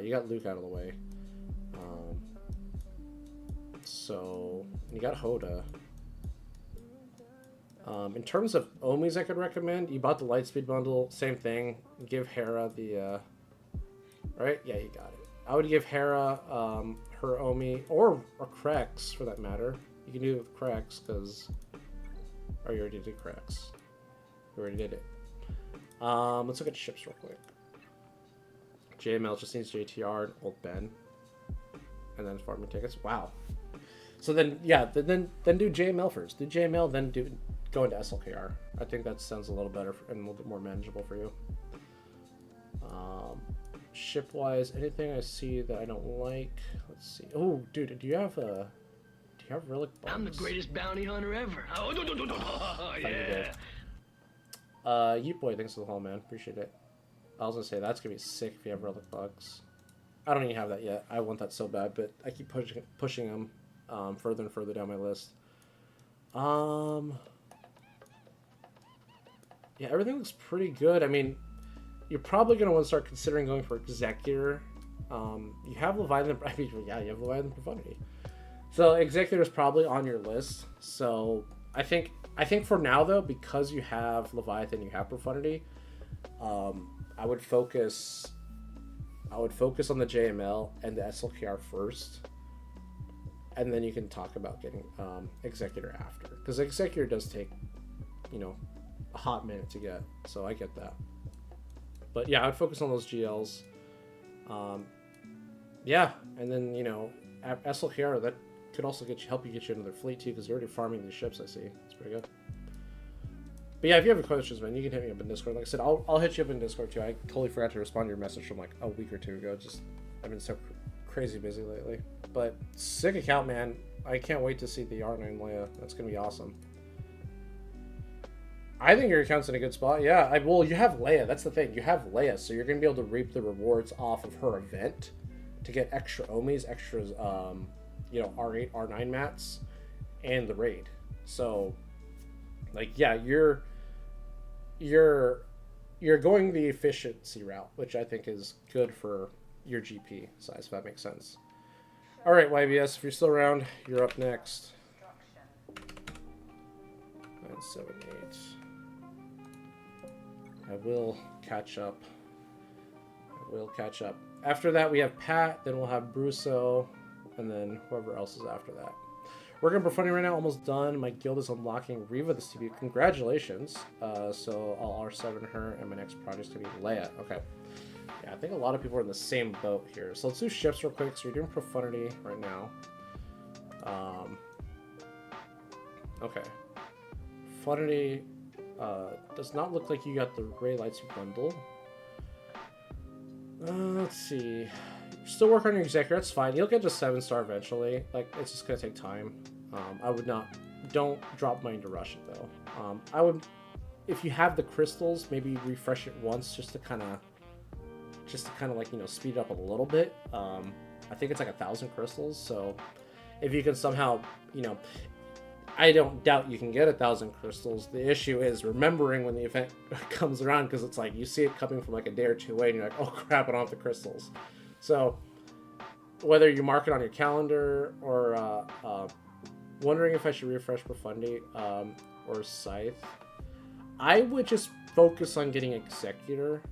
You got Luke out of the way. So, you got Hoda. In terms of Omis I could recommend, you bought the Lightspeed bundle, same thing. Give Hera the right? Yeah, you got it. I would give Hera her Omi, or Krex for that matter. You can do it with Krex, because... Oh, you already did Krex. You already did it. Let's look at ships real quick. JML just needs JTR and Old Ben. And then farming tickets. Wow. So then, yeah, then do JML first. Do JML, then go into SLKR. I think that sounds a little better and a little bit more manageable for you. Ship-wise, anything I see that I don't like? Let's see. Oh, dude, do you have relic bugs? I'm the greatest bounty hunter ever. Oh, yeah. Yeet Boy, thanks for the whole, man. Appreciate it. I was gonna say, that's gonna be sick if you have relic bugs. I don't even have that yet. I want that so bad, but I keep pushing them further and further down my list. Yeah, everything looks pretty good. I mean, you're probably going to want to start considering going for Executor. You have Leviathan... I mean, yeah, you have Leviathan Profundity. So Executor is probably on your list. So I think for now, though, because you have Leviathan, you have Profundity, I would focus on the JML and the SLKR first. And then you can talk about getting Executor after. Because Executor does take, a hot minute to get. So I get that. But yeah, I would focus on those GLs. Yeah, and then, SLKR, that could also help you get you another fleet too, because you're already farming these ships, I see. It's pretty good. But yeah, if you have any questions, man, you can hit me up in Discord. Like I said, I'll hit you up in Discord too. I totally forgot to respond to your message from like a week or two ago. I've been so crazy busy lately. But sick account, man. I can't wait to see the R9 Leia. That's going to be awesome. I think your account's in a good spot. Yeah, well, you have Leia. That's the thing. You have Leia, so you're going to be able to reap the rewards off of her event to get extra Omis, extras, R8, R9 mats, and the raid. So, like, yeah, you're going the efficiency route, which I think is good for your GP size, if that makes sense. All right, YBS, if you're still around, you're up next. 978. I will catch up. After that, we have Pat, then we'll have Brusso, and then whoever else is after that. Working on Profundity right now, almost done. My guild is unlocking Riva this TB. Congratulations. So I'll R7 her, and my next project is going to be Leia. Okay. Yeah, I think a lot of people are in the same boat here. So let's do ships real quick. So you're doing Profundity right now. Okay. Profundity does not look like you got the Ray Lights bundle. Let's see. Still work on your Executor, that's fine. You'll get to 7-star eventually. Like, it's just gonna take time. Don't drop money to rush it though. I would, if you have the crystals, maybe refresh it once just to kind of like, speed it up a little bit. I think it's like 1,000 crystals, so if you can somehow, I don't doubt you can get 1,000 crystals. The issue is remembering when the event comes around, because it's like you see it coming from like a day or two away and you're like, oh crap, I don't have the crystals. So whether you mark it on your calendar or wondering if I should refresh Profundity or Scythe, I would just focus on getting Executor.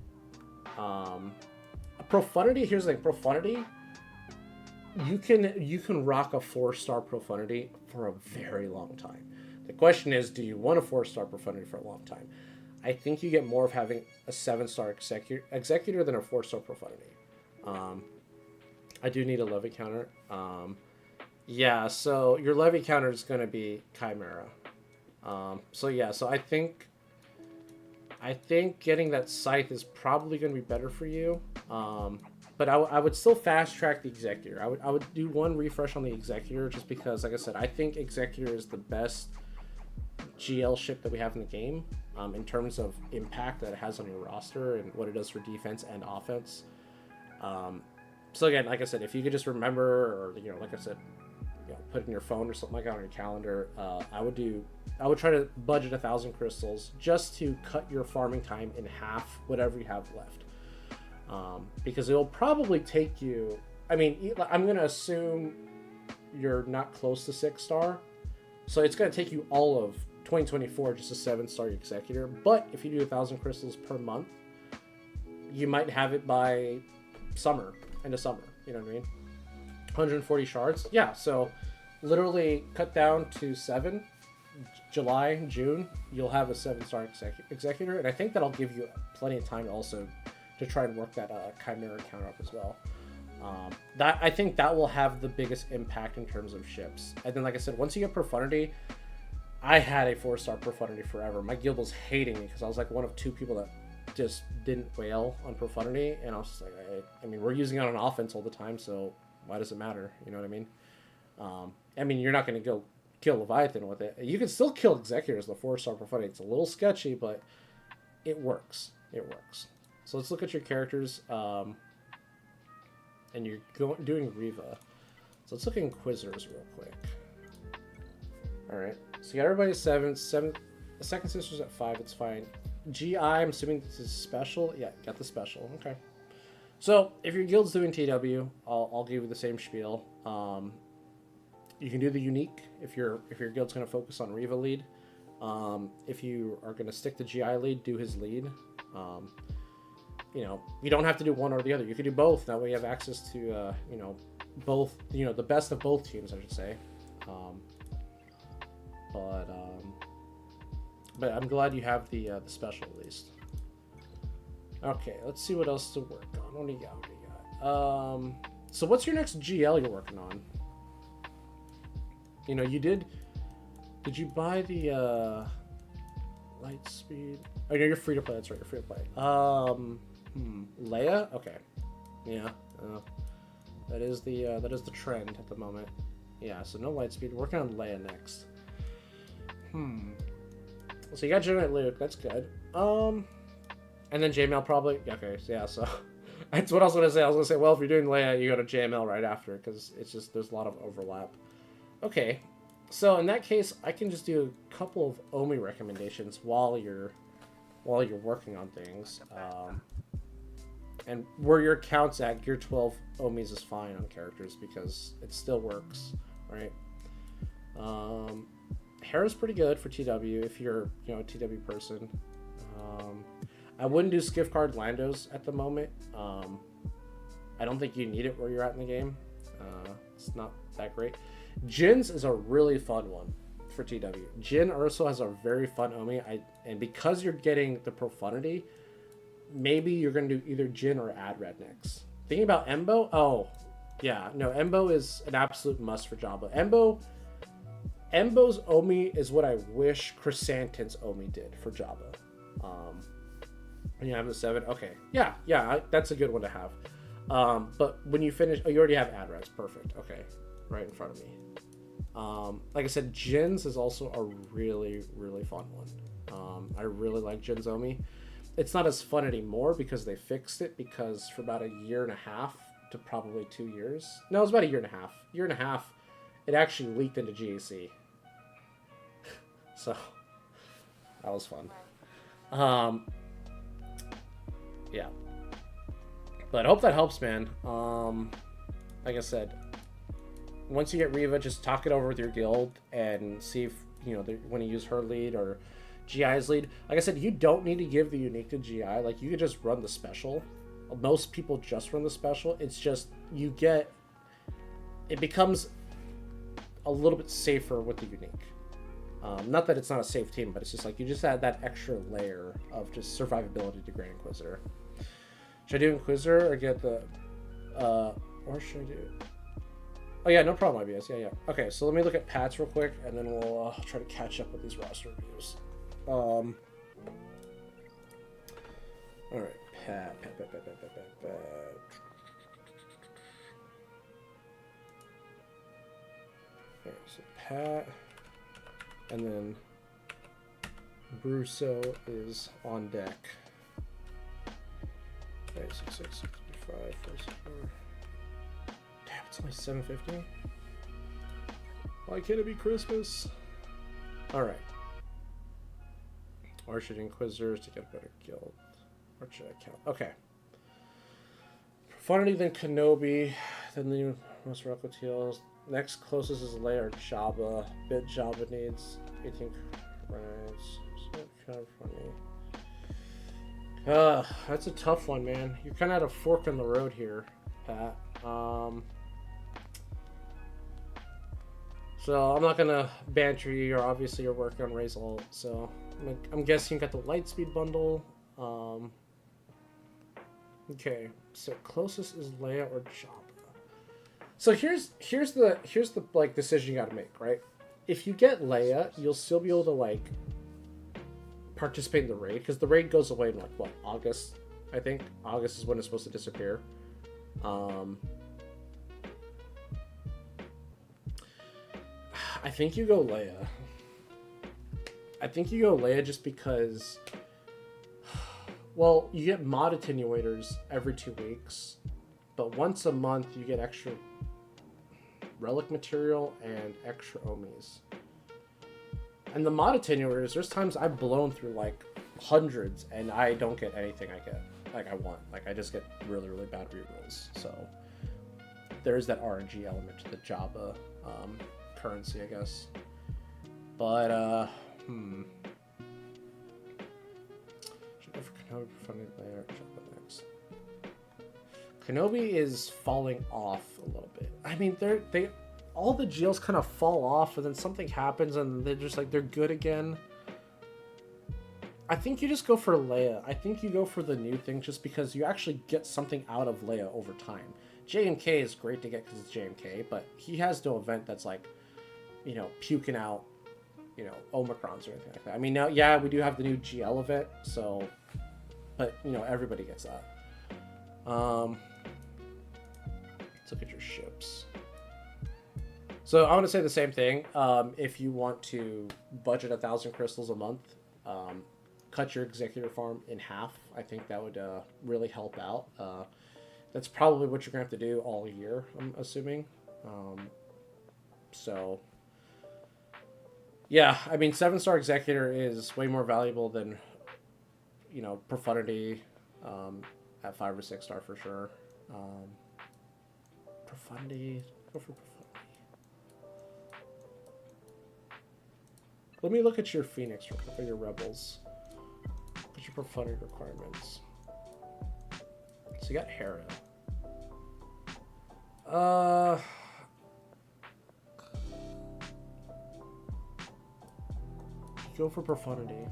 Profundity, here's the thing, Profundity, you can rock a 4-star Profundity for a very long time. The question is, do you want a 4-star Profundity for a long time? I think you get more of having a 7-star Executor than a 4-star Profundity. I do need a levy counter. Yeah, so your levy counter is going to be Chimera. So I think getting that Scythe is probably going to be better for you. But I would still fast track the Executor. I would do one refresh on the Executor just because, like I said, I think Executor is the best GL ship that we have in the game in terms of impact that it has on your roster and what it does for defense and offense. So again, like I said, if you could just remember, or like I said, put it in your phone or something like that on your calendar, I would try to budget 1,000 crystals just to cut your farming time in half, whatever you have left. Because it'll probably take you, I'm going to assume you're not close to 6-star. So it's going to take you all of 2024 just a 7-star Executor. But if you do 1,000 crystals per month, you might have it by summer, end of summer. You know what I mean? 140 shards. Yeah, so literally cut down to 7. July, June, you'll have a 7-star executor, and I think that'll give you plenty of time also to try and work that Chimera count up as well. I think that will have the biggest impact in terms of ships. And then, like I said, once you get Profundity, I had a 4-star Profundity forever. My guild was hating me because I was like one of 2 people that just didn't whale on Profundity, and I was just like, I mean, we're using it on offense all the time, so why does it matter? You know what I mean? I mean, you're not going to go kill Leviathan with it. You can still kill Executors with a 4-star Profundity. It's a little sketchy, but it works. It works. So let's look at your characters. And you're doing Riva. So let's look at Inquisitors real quick. Alright. So you got everybody at 7. The second sister's at 5. It's fine. GI, I'm assuming this is special. Yeah, got the special. Okay. So if your guild's doing TW, I'll give you the same spiel. You can do the unique if your guild's going to focus on Riva lead. If you are going to stick to GI lead, do his lead. You know, you don't have to do one or the other. You can do both. That way you have access to, you know, both, you know, the best of both teams, I should say. But I'm glad you have the special at least. Okay, let's see what else to work on. What do you got? What do you got? So what's your next GL you're working on? You know, did you buy the light speed? Oh, no, you're free to play. That's right, you're free to play. Leia? Okay. Yeah. That is the trend at the moment. Yeah, so no light speed. Working on Leia next. So you got Generate Luke, that's good. And then JML probably. Okay, so yeah, so that's what I was gonna say. I was gonna say, well, if you're doing Leia, you go to JML right after, because it's just there's a lot of overlap. Okay, so in that case, I can just do a couple of Omi recommendations while you're working on things. And where your account's at, Gear 12 Omis is fine on characters because it still works, right? Hera's pretty good for TW if you're, you know, a TW person. I wouldn't do Skiff Card Landos at the moment. I don't think you need it where you're at in the game. It's not that great. Jin's is a really fun one for TW. Jin Urso has a very fun Omi, and because you're getting the Profundity, maybe you're going to do either Jin or Adred next. Thinking about Embo? Oh, yeah. No, Embo is an absolute must for Jabba. Embo's Omi is what I wish Chrysanthem's Omi did for Jabba. And you have the 7. Okay. Yeah, that's a good one to have. But when you finish... Oh, you already have Adred's. Perfect. Okay. Right in front of me. Like I said, Jin's is also a really, really fun one. I really like Jin's Omi. It's not as fun anymore because they fixed it, because for about 1.5 years to probably 2 years. No, it was about 1.5 years. 1.5 years, it actually leaked into GAC. So, that was fun. Yeah. But I hope that helps, man. Like I said, once you get Riva, just talk it over with your guild and see if, you know, they want to use her lead or GI's lead. Like I said, you don't need to give the unique to GI. Like, you could just run the special. Most people just run the special. It's just, it becomes a little bit safer with the unique. Not that it's not a safe team, but it's just like you just add that extra layer of just survivability to Grand Inquisitor. Should I do Inquisitor or get the... or should I do... Oh yeah, no problem, IBS. Yeah. Okay, so let me look at Pats real quick, and then we'll try to catch up with these roster reviews. Alright, Pat. Okay, so Pat, and then Brusso is on deck. Okay, 66, 65, 44. Damn, it's only 750. Why can't it be Christmas? Alright. Or should Inquisitors to get a better guild? Or should I count? Okay. Profundity, then Kenobi, then the most Rocotiels. Next closest is Leia or Jabba. Bit Jabba needs 18 credits. Kind of funny. That's a tough one, man. You're kind of at a fork in the road here, Pat. So I'm not gonna banter you. Obviously, you're working on Raise Alt, so I'm guessing you got the Lightspeed bundle. Okay, so closest is Leia or Jabba. So here's the like decision you got to make, right? If you get Leia, you'll still be able to like participate in the raid because the raid goes away in like what, August? I think August is when it's supposed to disappear. I think you go Leia. I think you go Leia just because, well, you get mod attenuators every 2 weeks, but once a month you get extra relic material and extra Omis. And the mod attenuators, there's times I've blown through like hundreds and I don't get anything I want. Like I just get really, really bad rerolls. So there's that RNG element to the Jabba currency, I guess. But should go for Kenobi funding later. Jabba next. Kenobi is falling off a little bit. I mean, they all the GLs kind of fall off, and then something happens, and they're just like they're good again. I think you just go for Leia. I think you go for the new thing just because you actually get something out of Leia over time. JMK is great to get because it's JMK, but he has no event that's like, you know, puking out, you know, Omicrons or anything like that. I mean, now, yeah, we do have the new GL event, so, but, you know, everybody gets that. Let's look at your ships. So I want to say the same thing. If you want to budget 1,000 crystals a month, cut your executor farm in half. I think that would really help out. That's probably what you're going to have to do all year, I'm assuming. So, yeah, I mean, 7-star executor is way more valuable than, you know, profundity at 5 or 6 star for sure. Profundity, go for profundity. Let me look at your Phoenix for your rebels. What's your profundity requirements? So you got Hera. Go for profundity.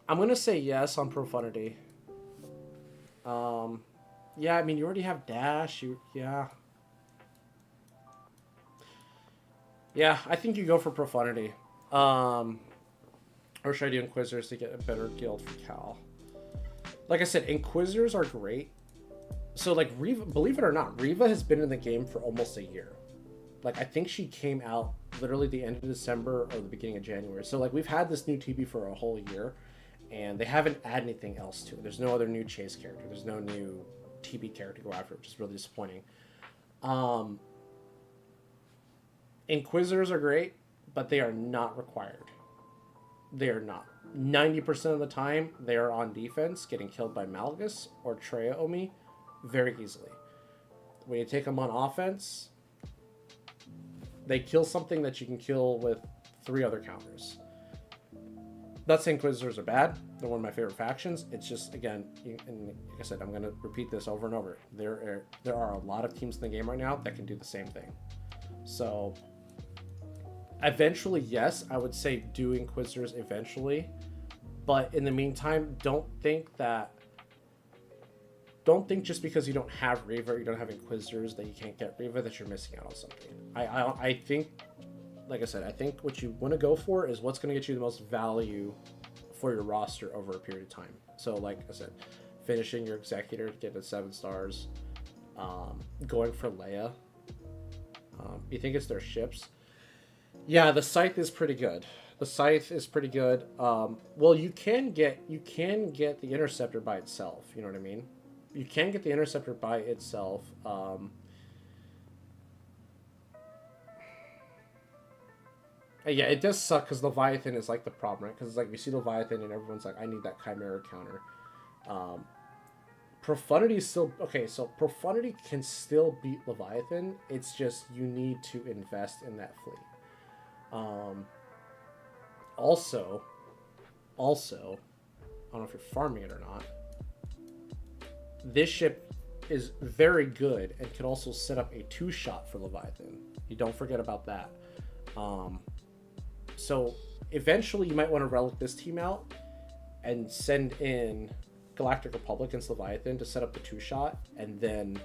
I'm gonna say yes on profundity. Yeah, I mean you already have dash. Yeah, I think you go for profundity. Or should I do Inquisitors to get a better guild for Cal? Like I said, Inquisitors are great. So, like, Reva, believe it or not, Reva has been in the game for almost a year. Like, I think she came out literally the end of December or the beginning of January. So, like, we've had this new TB for a whole year, and they haven't added anything else to it. There's no other new chase character. There's no new TB character to go after, which is really disappointing. Inquisitors are great, but they are not required. They are not. 90% of the time, they are on defense, getting killed by Malgus or Treya Omi very easily. When you take them on offense, they kill something that you can kill with 3 other counters. Not saying Inquisitors are bad. They're one of my favorite factions. It's just, again, and like I said, I'm going to repeat this over and over. There are a lot of teams in the game right now that can do the same thing. So, eventually, yes, I would say do Inquisitors eventually. But in the meantime, don't think just because you don't have Reva or you don't have Inquisitors that you can't get Reva that you're missing out on something. I think, like I said, I think what you want to go for is what's going to get you the most value for your roster over a period of time. So, like I said, finishing your Executor to get to 7 stars, going for Leia. You think it's their ships? Yeah, the Scythe is pretty good. The Scythe is pretty good. Well, you can get the Interceptor by itself. You know what I mean? You can get the Interceptor by itself. Yeah, it does suck because Leviathan is like the problem, right? Because it's like you see Leviathan and everyone's like, I need that Chimera counter. Profundity is still okay. So Profundity can still beat Leviathan. It's just you need to invest in that fleet. Also, I don't know if you're farming it or not. This ship is very good and can also set up a 2-shot for Leviathan. You don't forget about that. So eventually you might want to relic this team out and send in Galactic Republic against Leviathan to set up the 2-shot, and then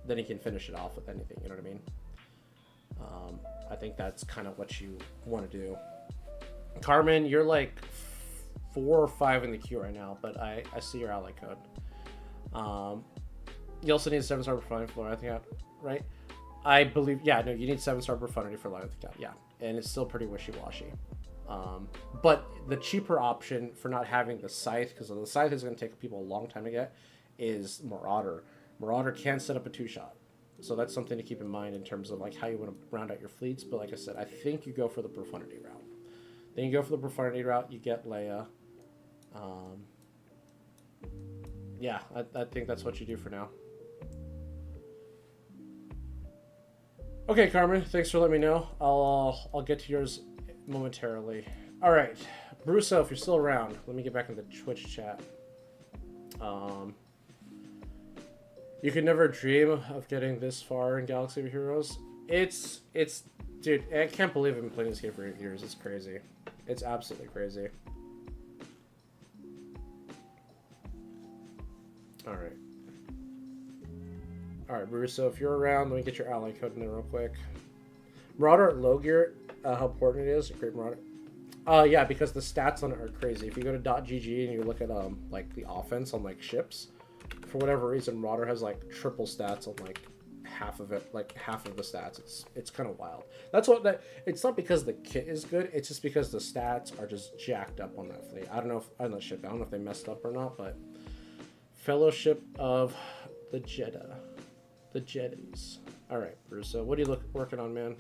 he can finish it off with anything, you know what I mean? I think that's kind of what you want to do. Carmen, you're like 4 or 5 in the queue right now, but I see your ally code. You also need 7-star profundity for Leviathan, right? I believe, yeah, no, you need 7-star profundity for Leviathan, yeah, and it's still pretty wishy-washy. But the cheaper option for not having the Scythe, because the Scythe is going to take people a long time to get, is Marauder. Marauder can set up a 2-shot. So that's something to keep in mind in terms of like how you want to round out your fleets. But like I said, I think you go for the profundity route. Then you go for the profundity route, you get Leia. Yeah, I think that's what you do for now. Okay, Carmen, thanks for letting me know. I'll get to yours momentarily. All right, Brusso, if you're still around, let me get back into the Twitch chat. You could never dream of getting this far in Galaxy of Heroes. It's dude, I can't believe I've been playing this game for 8 years. It's crazy. It's absolutely crazy. All right. All right, Brusso, if you're around, let me get your ally code in there real quick. Marauder at low gear, how important it is. Great Marauder. Yeah, because the stats on it are crazy. If you go to .gg and you look at like the offense on like ships, for whatever reason, Marauder has like triple stats on like half of it, like half of the stats. It's kind of wild. That's what that. It's not because the kit is good. It's just because the stats are just jacked up on that fleet. I don't know if they messed up or not, but Fellowship of the Jedis. All right, Bruce. So what are you working on, man?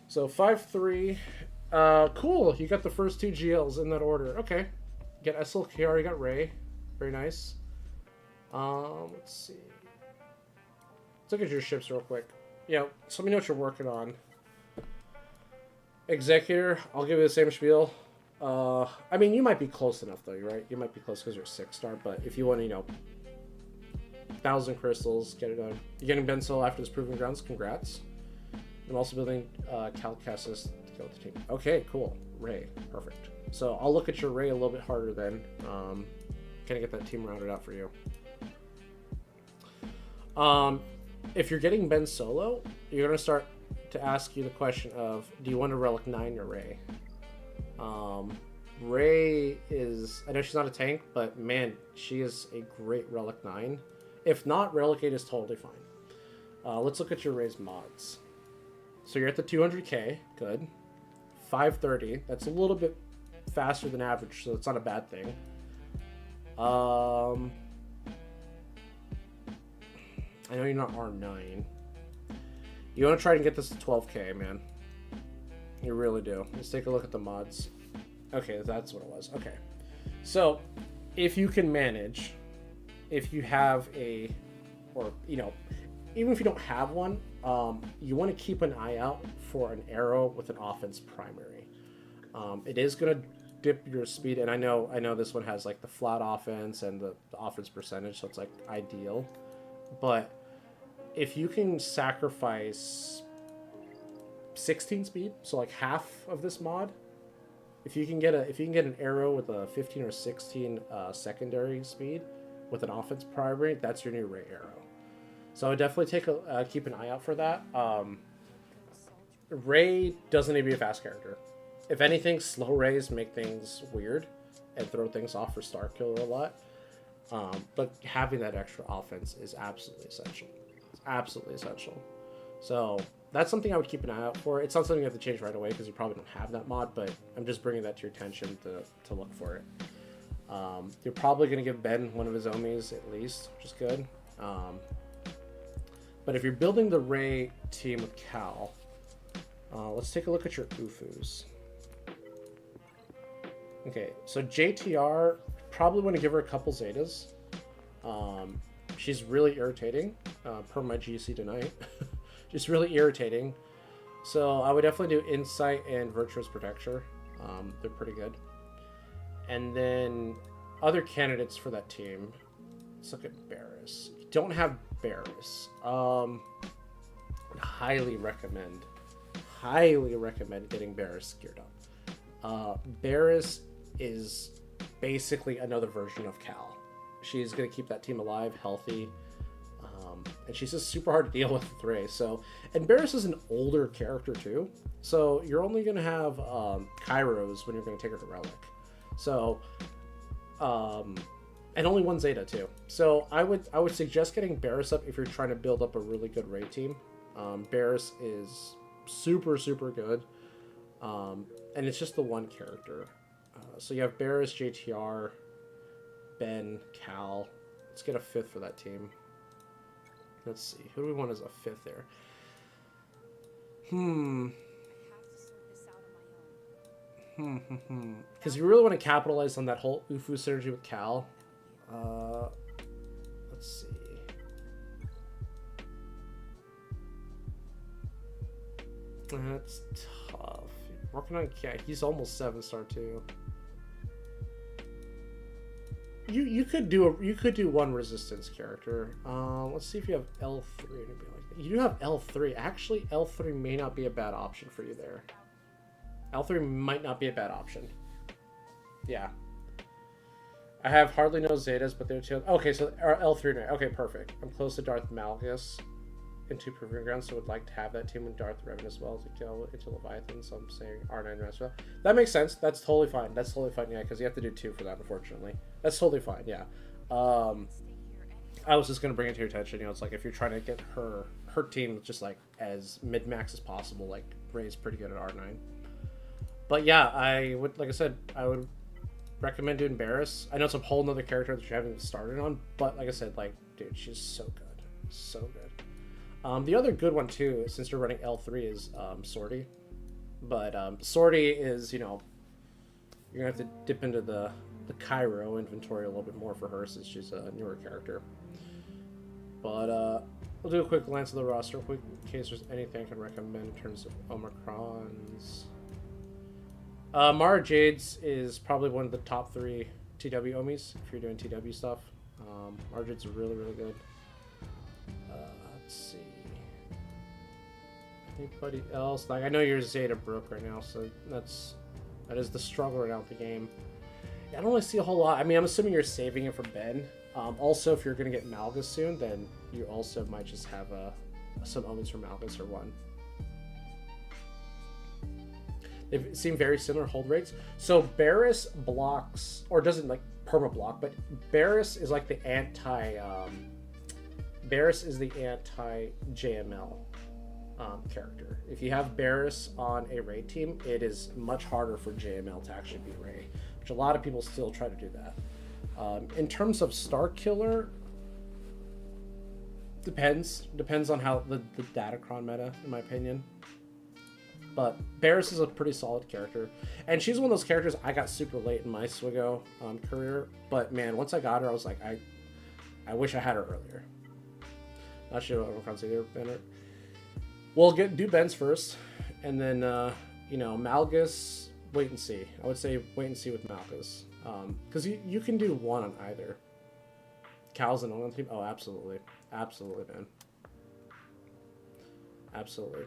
So 5-3. Cool. You got the first 2 GLs in that order. Okay. You got SLKR, you got Ray. Very nice. Let's see. Let's look at your ships real quick. Yeah, so let me know what you're working on. Executor, I'll give you the same spiel. I mean, you might be close enough, though, right? You might be close because you're 6-star, but if you want to, 1,000 crystals, get it done. You're getting Bensil after this Proving Grounds, congrats. I'm also building Calcassus to go with the team. Okay, cool. Ray, perfect. So I'll look at your Ray a little bit harder then. Kind of get that team rounded out for you. If you're getting Ben Solo, you're going to start to ask you the question of, do you want to Relic 9 your Ray? Ray is, I know she's not a tank, but man, she is a great Relic 9. If not, Relic 8 is totally fine. Let's look at your Ray's mods. So you're at the 200k, good. 530, that's a little bit faster than average, so it's not a bad thing. I know you're not R9. You want to try to get this to 12k, man. You really do. Let's take a look at the mods. Okay, that's what it was. Okay. So, if you can manage, if you have a, or, even if you don't have one, you want to keep an eye out for an arrow with an offense primary. It is going to dip your speed, and I know this one has like the flat offense and the offense percentage, so it's like ideal. But if you can sacrifice 16 speed, so like half of this mod, if you can get an arrow with a 15 or 16 secondary speed with an offense primary, that's your new Ray arrow. So I would definitely keep an eye out for that. Ray doesn't need to be a fast character. If anything, slow Rays make things weird and throw things off for Star Killer a lot. But having that extra offense is absolutely essential. It's absolutely essential. So that's something I would keep an eye out for. It's not something you have to change right away because you probably don't have that mod, but I'm just bringing that to your attention to look for it. You're probably going to give Ben one of his Omis at least, which is good. But if you're building the Ray team with Cal, let's take a look at your UFUs. Okay, so JTR, probably want to give her a couple Zetas. She's really irritating, per my GC tonight. She's really irritating. So I would definitely do Insight and Virtuous Protector. They're pretty good. And then other candidates for that team. Let's look at Barris. If you don't have Barris, highly recommend getting Barris geared up. Barris is basically another version of Cal. She's going to keep that team alive, healthy, and she's just super hard to deal with Ray. So, and Barris is an older character too, so you're only going to have Kyros when you're going to take her to Relic. So, and only one Zeta too. So I would suggest getting Barris up if you're trying to build up a really good raid team. Barris is super good, and it's just the one character. So you have Barris, JTR, Ben, Cal. Let's get a 5th for that team. Let's see. Who do we want as a 5th there? Because you really want to capitalize on that whole Ufu synergy with Cal. Let's see. That's tough. Working on Cat. He's almost 7-star too. You could do one resistance character. Let's see if you have L3 or anything like that. You do have L3. Actually, L3 may not be a bad option for you there. L3 might not be a bad option. Yeah. I have hardly no Zetas, but they're two. Okay, so L3. Okay, perfect. I'm close to Darth Malgus into Proving Ground, so would like to have that team with Darth Revan as well to go into Leviathan. So I'm saying R9 as well. That makes sense. That's totally fine. That's totally fine. Yeah, because you have to do 2 for that, unfortunately. That's totally fine. Yeah. I was just gonna bring it to your attention. You know, it's like if you're trying to get her team just like as mid-max as possible, like Rey's pretty good at R9. But yeah, I would, like I said, I would recommend doing Barris. I know it's a whole nother character that you haven't started on, but like I said, like, dude, she's so good. So good. The other good one too, since you're running L3, is Sortie. But Sortie is, you know, you're gonna have to dip into the Kyro inventory a little bit more for her since she's a newer character. But we'll do a quick glance at the roster quick in case there's anything I can recommend in terms of Omicrons. Mara Jades is probably one of the top 3 TW Omis if you're doing TW stuff. Mara Jades are really good. Let's see. Anybody else? Like, I know you're Zeta Brook right now, so that is the struggle right now with the game. I don't really see a whole lot. I mean, I'm assuming you're saving it for Ben. Also, if you're going to get Malgus soon, then you also might just have some omens for Malgus or one. They seem very similar hold rates. So Barris blocks, or doesn't like perma block, but Barris is like the Barris is the anti-JML character. If you have Barris on a raid team, it is much harder for JML to actually beat Rey, which a lot of people still try to do that. In terms of Star Killer, depends on how the Datacron meta, in my opinion. But Barris is a pretty solid character, and she's one of those characters I got super late in my Swigo career. But man, once I got her, I was like, I wish I had her earlier. Not sure what Omicron's either, Banner. We'll do Ben's first, and then you know, Malgus. Wait and see. I would say wait and see with Malgus, because you can do one on either. Cal's an on team. Oh, absolutely, man, absolutely.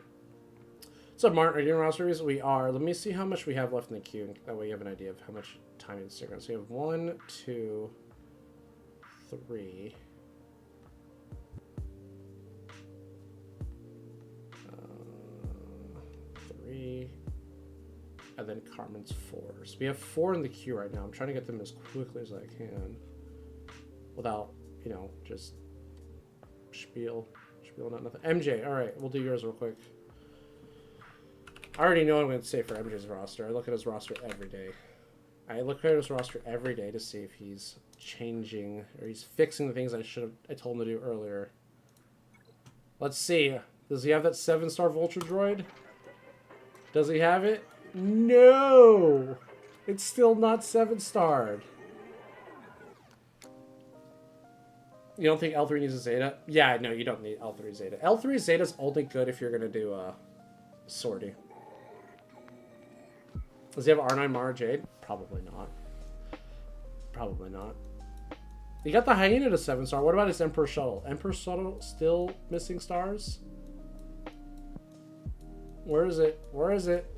So, Martin, are you doing roster reviews? We are. Let me see how much we have left in the queue. That way you have an idea of how much time it's taking. So we have 1, 2, 3. 3. And then Carmen's 4. So we have 4 in the queue right now. I'm trying to get them as quickly as I can. Without, you know, just spiel, not nothing. MJ, alright, we'll do yours real quick. I already know what I'm going to say for MJ's roster. I look at his roster every day. I look at his roster every day to see if he's changing or he's fixing the things I told him to do earlier. Let's see. Does he have that 7-star Vulture droid? Does he have it? No! It's still not 7-starred. You don't think L3 needs a Zeta? Yeah, no, you don't need L3 Zeta. L3 Zeta's only good if you're going to do Sortie. Does he have R9 Mara Jade? Probably not. Probably not. You got the Hyena to 7-star. What about his Emperor Shuttle? Emperor Shuttle still missing stars? Where is it? Where is it?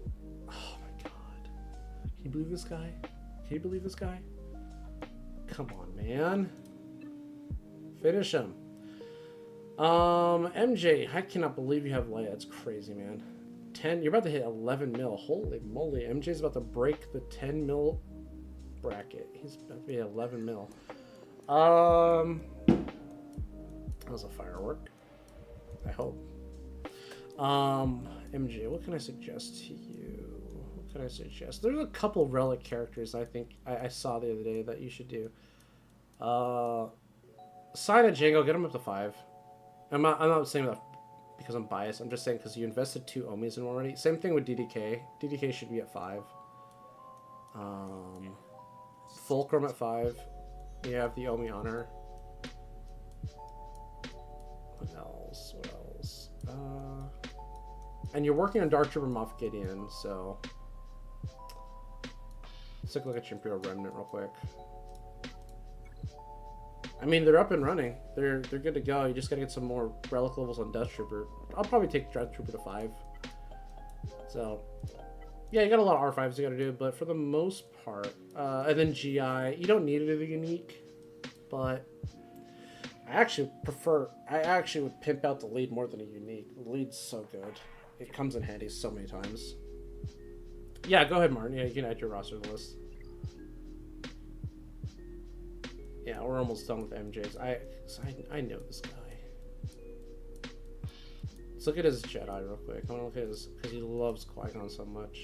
Oh my god. Can you believe this guy? Can you believe this guy? Come on, man. Finish him. MJ, I cannot believe you have Leia. It's crazy, man. 10, you're about to hit 11 mil. Holy moly. MJ's about to break the 10 mil bracket. He's about to be 11 mil. That was a firework. I hope. MJ, what can I suggest to you? What can I suggest? There's a couple relic characters I think I saw the other day that you should do. Sign a Django, get him up to 5. I'm not saying that because I'm biased. I'm just saying because you invested 2 Omis in already. Same thing with DDK. DDK should be at 5. Fulcrum at 5. You have the Omi Honor. What else? What else? And you're working on Dark Trooper Moff Gideon, so let's take a look at your Imperial Remnant real quick. I mean, they're up and running. They're good to go. You just gotta get some more relic levels on Death Trooper. I'll probably take Death Trooper to 5. So, yeah, you got a lot of R5s you gotta do, but for the most part, and then GI, you don't need it to be unique, but I actually would pimp out the lead more than a unique. The lead's so good. It comes in handy so many times. Yeah, go ahead, Martin. Yeah, you can add your roster to the list. Yeah, we're almost done with MJ's. I know this guy. Let's look at his Jedi real quick. I want to look at his, because he loves Qui-Gon so much.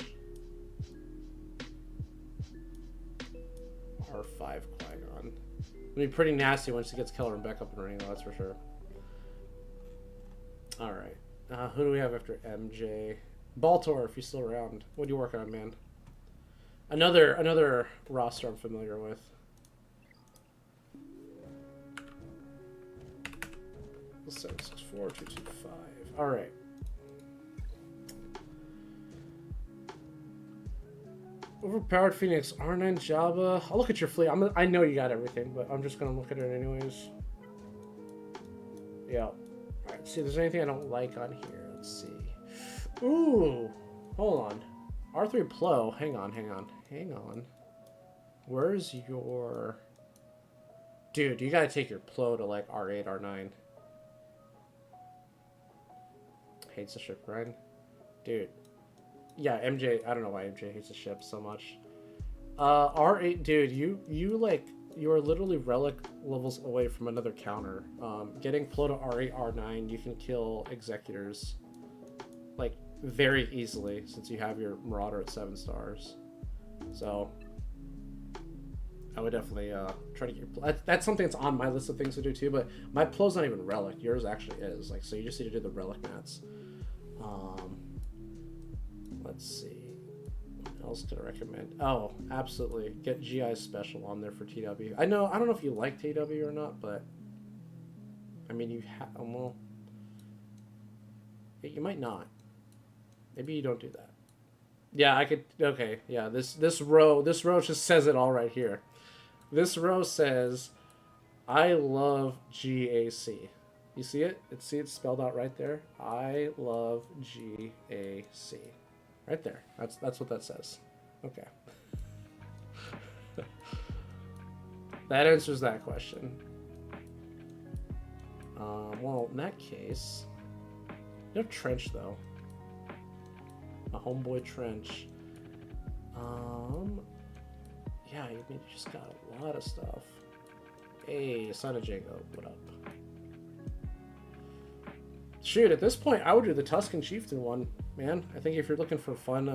R5 Qui-Gon. It'll be pretty nasty once he gets Keller and Beck up and running, though, that's for sure. Alright. Who do we have after MJ? Baltor, if he's still around. What are you working on, man? Another roster I'm familiar with. 764 225. All right. Overpowered Phoenix, R9 Jabba. I'll look at your fleet. I know you got everything, but I'm just gonna look at it anyways. Yeah. All right. See, if there's anything I don't like on here. Let's see. Ooh. Hold on. R3 Plo. Hang on. Where's your? Dude, you gotta take your Plo to like R8, R9. Hates the ship grind. Dude. Yeah, MJ, I don't know why MJ hates the ship so much. R8, dude, you are literally relic levels away from another counter. Getting Plo to R8, R9, you can kill Executors like very easily since you have your Marauder at 7 stars. So I would definitely try to get your that's something that's on my list of things to do too, but my Plo's not even relic. Yours actually is. Like, so you just need to do the relic mats. Let's see. What else could I recommend? Oh, absolutely. Get GI special on there for TW. I don't know if you like TW or not, but I mean, you have, well, you might not. Maybe you don't do that. Yeah, I could, okay. Yeah, this row just says it all right here. This row says, I love GAC. You see it? See it spelled out right there? I love GAC. Right there. That's what that says. Okay. That answers that question. Well, in that case, you have Trench though. A homeboy Trench. Yeah, you just got a lot of stuff. Hey, Son of Django, what up? Shoot, at this point, I would do the Tusken Chieftain one, man. I think if you're looking for fun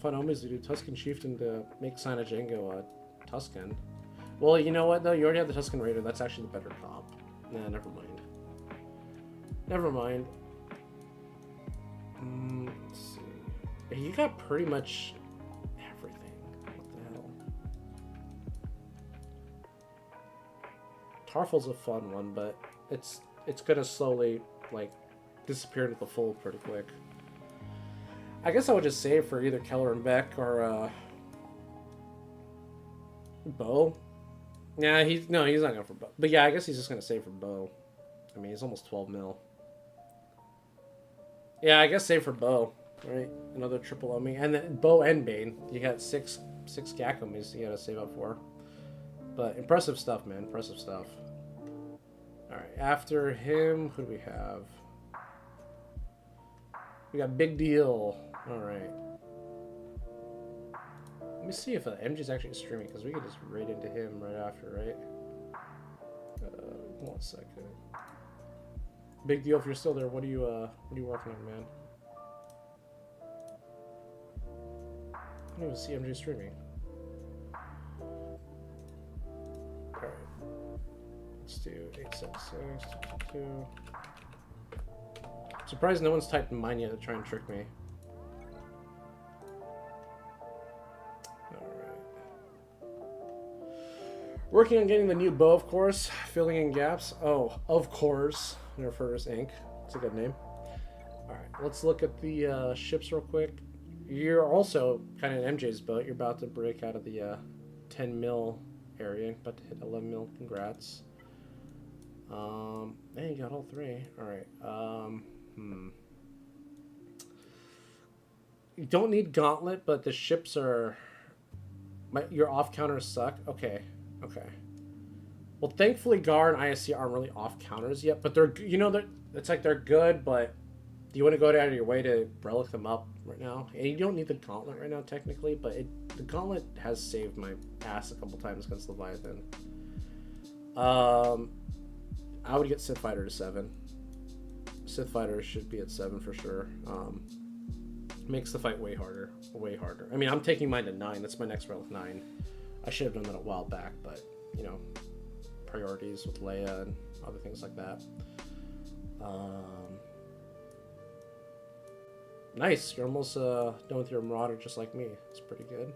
Omis to do Tusken Chieftain to make Sign of Django Tusken. Well, you know what, though? You already have the Tusken Raider. That's actually the better comp. Nah, never mind. Never mind. Let's see. Yeah, you got pretty much everything. What the hell? Tarful's a fun one, but it's gonna slowly, like, disappear into the fold pretty quick. I guess I would just save for either Keller and Beck or Bo. Yeah, he's not going for Bo. But yeah, I guess he's just gonna save for Bo. I mean, he's almost 12 mil. Yeah, I guess save for Bo, right? Another triple Omi, and then Bo and Bane. You got six GAC Omis you gotta save up for. But impressive stuff, man. Impressive stuff. All right, after him, who do we have? We got Big Deal. All right. Let me see if MG's actually streaming, because we could just raid into him right after, right? 1 second. Big Deal, if you're still there, what are you working on, man? I don't even see MG streaming. Alright. Let's do 876, 2. Surprised no one's typed in mine yet to try and trick me. Working on getting the new bow, of course. Filling in gaps. Oh, of course. Nerfers Inc. It's a good name. Alright, let's look at the ships real quick. You're also kind of in MJ's boat. You're about to break out of the 10 mil area. About to hit 11 mil. Congrats. Man, you got all three. Alright. You don't need Gauntlet, but the ships are... your off counters suck. Okay. Okay. Well, thankfully, Gar and ISC aren't really off counters yet, but they're, it's like they're good, but do you want to go out of your way to relic them up right now? And you don't need the Gauntlet right now, technically, but the Gauntlet has saved my ass a couple times against Leviathan. I would get Sith Fighter to 7. Sith Fighter should be at 7 for sure. Makes the fight way harder. Way harder. I mean, I'm taking mine to 9. That's my next relic 9. I should have done that a while back, but, priorities with Leia and other things like that. Nice. You're almost done with your Marauder just like me. It's pretty good.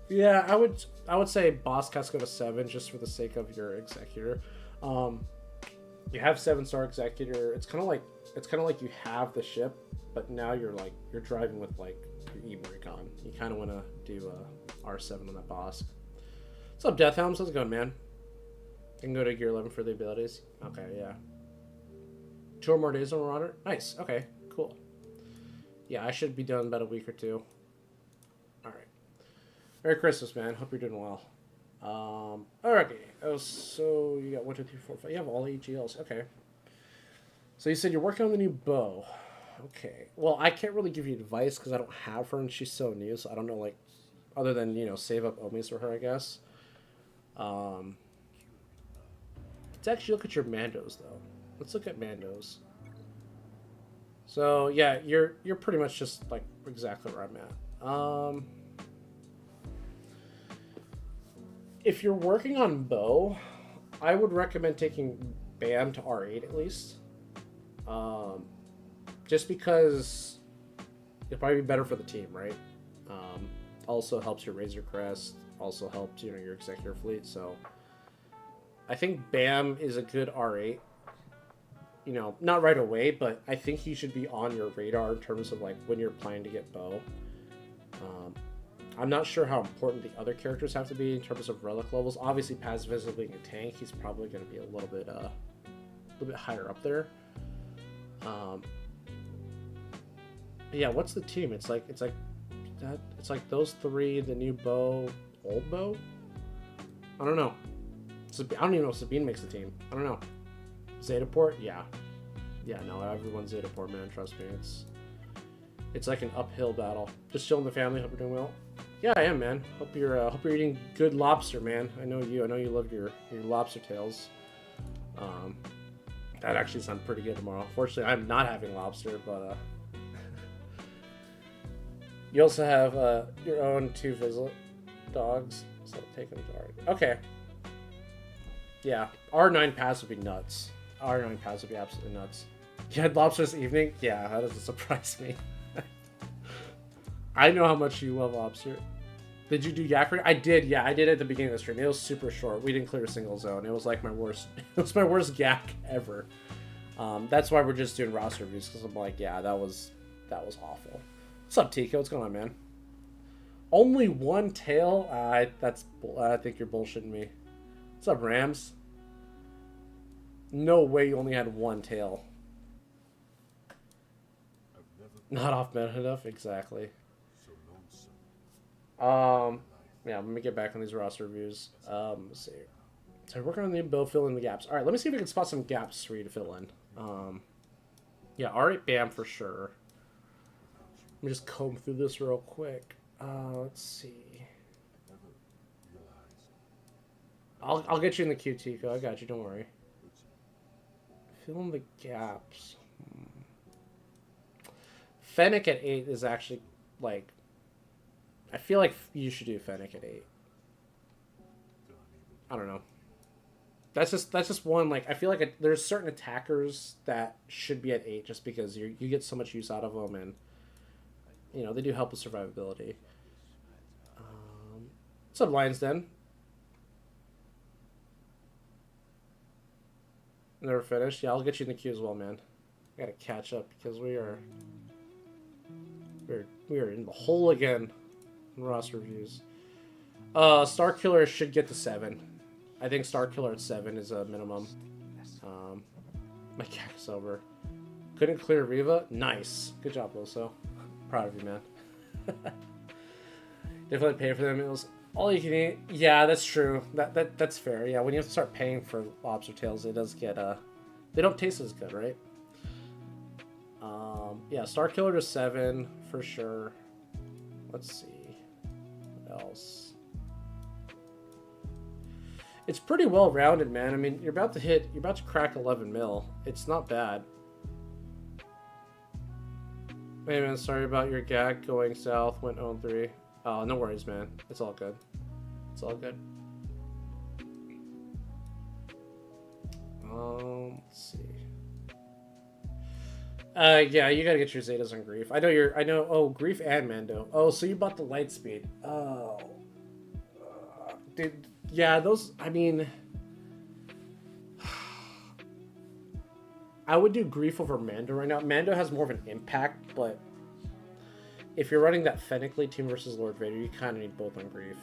Yeah, I would say Boss Cuts go to 7 just for the sake of your Executor. You have 7-star Executor. It's kind of like you have the ship, but now you're driving with your E-Recon. You kind of want to do R7 on that boss. What's up, Death Helms? How's it going, man? You can go to gear 11 for the abilities. Okay, yeah. 2 or more days on Marauder. Nice. Okay, cool. Yeah, I should be done in about a week or 2. All right. Merry Christmas, man. Hope you're doing well. Alright. Oh, so you got 1, 2, 3, 4, 5. You have all AGLs. Okay. So you said you're working on the new bow. Okay. Well, I can't really give you advice because I don't have her and she's so new, so I don't know, other than, save up Omis for her, I guess. Let's actually look at your Mandos, though. Let's look at Mandos. So, yeah, you're pretty much just, exactly where I'm at. If you're working on bow, I would recommend taking Bam to R8 at least. Just because it'll probably be better for the team, right? Also helps your Razor Crest, also helps, your Executor fleet, so I think Bam is a good R8. Not right away, but I think he should be on your radar in terms of when you're planning to get bow. I'm not sure how important the other characters have to be in terms of relic levels. Obviously, Pacifist being a tank, he's probably going to be a little bit higher up there. Yeah, what's the team? It's like those 3, the new bow, old bow. I don't know. I don't even know if Sabine makes the team. I don't know. Zetaport, yeah, no, everyone's Zetaport, man. Trust me, it's like an uphill battle. Just chilling the family. Hope you're doing well. Yeah, I am, man. Hope you're eating good lobster, man. I know you love your lobster tails. That actually sounds pretty good tomorrow. Fortunately, I'm not having lobster, but you also have your own 2 Visit dogs, so take them to R8. Okay. Yeah, R9 pass would be nuts. R9 pass would be absolutely nuts. You had lobster this evening? Yeah, that doesn't surprise me. I know how much you love lobster. Did you do GAC? I did, yeah. I did at the beginning of the stream. It was super short. We didn't clear a single zone. It was like my worst. It was my worst GAC ever. That's why we're just doing roster reviews, because I'm like, yeah, that was awful. What's up, Tico? What's going on, man? Only one tail? I think you're bullshitting me. What's up, Rams? No way you only had one tail. Not off meta enough, exactly. Yeah, let me get back on these roster reviews. Let's see. So working on the build, fill in the gaps. All right, let me see if we can spot some gaps for you to fill in. Yeah, R8 BAM for sure. Let me just comb through this real quick. Let's see. I'll get you in the queue, Tico. I got you. Don't worry. Fill in the gaps. Fennec at 8 is actually like. I feel like you should do Fennec at 8. I don't know. That's just one, like, I feel like there's certain attackers that should be at 8 just because you get so much use out of them, and, you know, they do help with survivability. What's up, Lions Den? Never finished? Yeah, I'll get you in the queue as well, man. I gotta catch up because we are in the hole again. Roster reviews. Star Killer should get to 7. I think Star Killer at 7 is a minimum. My CAC's over. Couldn't clear Riva? Nice. Good job, Loso. Proud of you, man. Definitely pay for them meals. All you can eat. Yeah, that's true. That's fair. Yeah, when you have to start paying for lobster tails, it does get they don't taste as good, right? Yeah, Star Killer to 7 for sure. Let's see. Else. It's pretty well rounded, man. I mean, you're about to crack 11 mil. It's not bad. Hey man, sorry about your GAC going south, went 0-3. Oh, no worries, man. It's all good. It's all good. Let's see. Yeah, you gotta get your Zetas on Grief. Oh, Grief and Mando. Oh, so you bought the Lightspeed. Oh. Dude, yeah, those, I mean... I would do Grief over Mando right now. Mando has more of an impact, but... if you're running that Fennecly team versus Lord Vader, you kind of need both on Grief.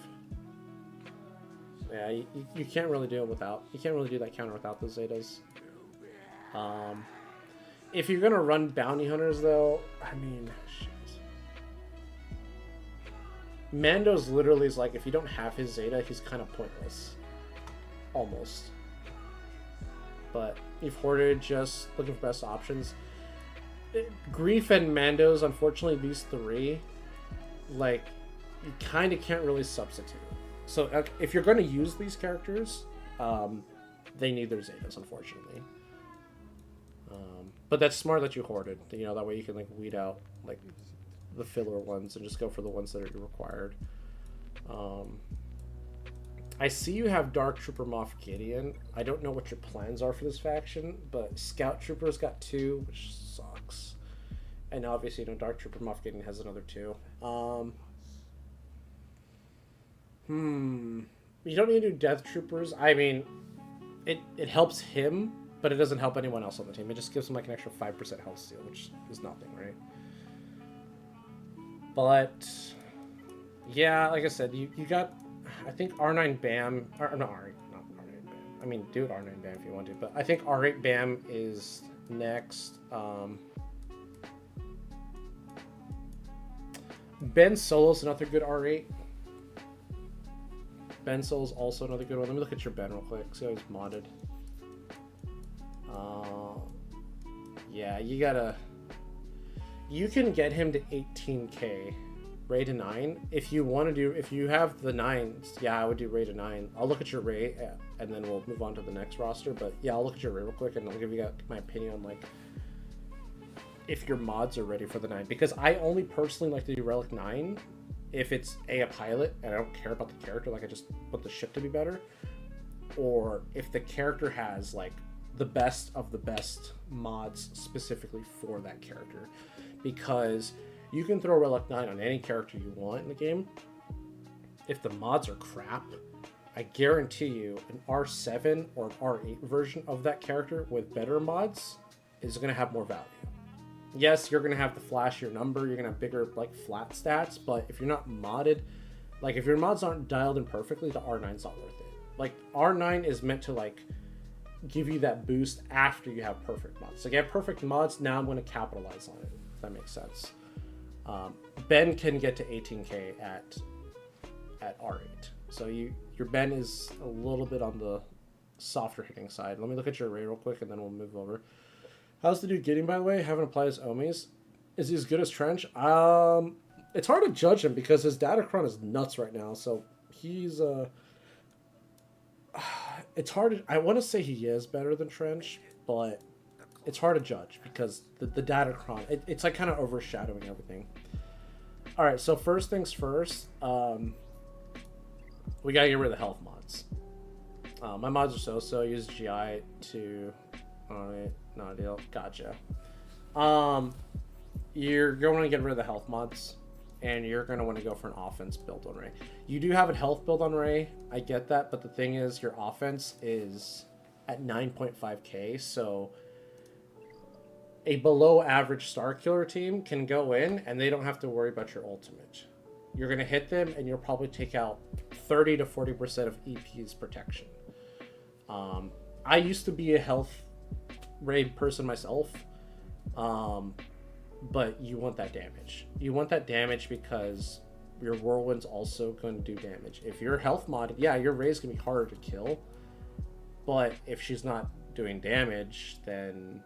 Yeah, you can't really do it without... You can't really do that counter without the Zetas. If you're gonna run bounty hunters, though, I mean, shit. Mando's literally is like, if you don't have his Zeta, he's kind of pointless. Almost. But you've hoarded, just looking for best options. Grief and Mando's, unfortunately, these three, like, you kind of can't really substitute. So if you're going to use these characters, they need their Zetas, unfortunately. But that's smart that you hoarded. You know, that way you can, like, weed out, like, the filler ones and just go for the ones that are required. I see you have Dark Trooper Moff Gideon. I don't know what your plans are for this faction, but Scout Trooper's got 2, which sucks. And obviously, you know, Dark Trooper Moff Gideon has another 2. You don't need to do Death Troopers. I mean, it helps him, but it doesn't help anyone else on the team. It just gives him like an extra 5% health steal, which is nothing, right? But yeah, like I said, you got, I think R9 BAM, or not R8 BAM. I mean, do it R9 BAM if you want to, but I think R8 BAM is next. Ben Solo's another good R8. Ben Solo's also another good one. Let me look at your Ben real quick. See how he's modded. Yeah, you can get him to 18k, Ray to 9. If you have the 9s, yeah, I would do Ray to 9. I'll look at your Ray, and then we'll move on to the next roster. But yeah, I'll look at your Ray real quick, and I'll give you my opinion on, like, if your mods are ready for the 9. Because I only personally like to do Relic 9 if it's a pilot, and I don't care about the character, like I just want the ship to be better. Or if the character has, like, the best of the best mods specifically for that character, because you can throw Relic 9 on any character you want in the game, if the mods are crap, I guarantee you an R7 or an R8 version of that character with better mods is going to have more value. Yes, you're going to have the flashier number, you're going to have bigger like flat stats, but if you're not modded, like if your mods aren't dialed in perfectly, the R9's not worth it. Like R9 is meant to like give you that boost after you have perfect mods. Like I have perfect mods, now I'm going to capitalize on it, if that makes sense. Ben can get to 18k at R8. So your Ben is a little bit on the softer hitting side. Let me look at your array real quick and then we'll move over. How's the dude getting, by the way? Haven't applied his Omis. Is he as good as Trench? It's hard to judge him because his Datacron is nuts right now. So he's it's hard. I want to say he is better than Trench, but it's hard to judge because the Datacron, it's like kind of overshadowing everything. All right, so first things first, we gotta get rid of the health mods. My mods are so-so. I use GI to... Alright, not a deal. Gotcha. You're going to get rid of the health mods, and you're going to want to go for an offense build on Rey. You do have a health build on Rey, I get that, but the thing is, your offense is at 9.5k, so a below average Star Killer team can go in, and they don't have to worry about your ultimate. You're going to hit them, and you'll probably take out 30 to 40% of EP's protection. I used to be a health raid person myself, but you want that damage. You want that damage because your Whirlwind's also going to do damage. If you're health modded, yeah, your raid's going to be harder to kill, but if she's not doing damage, then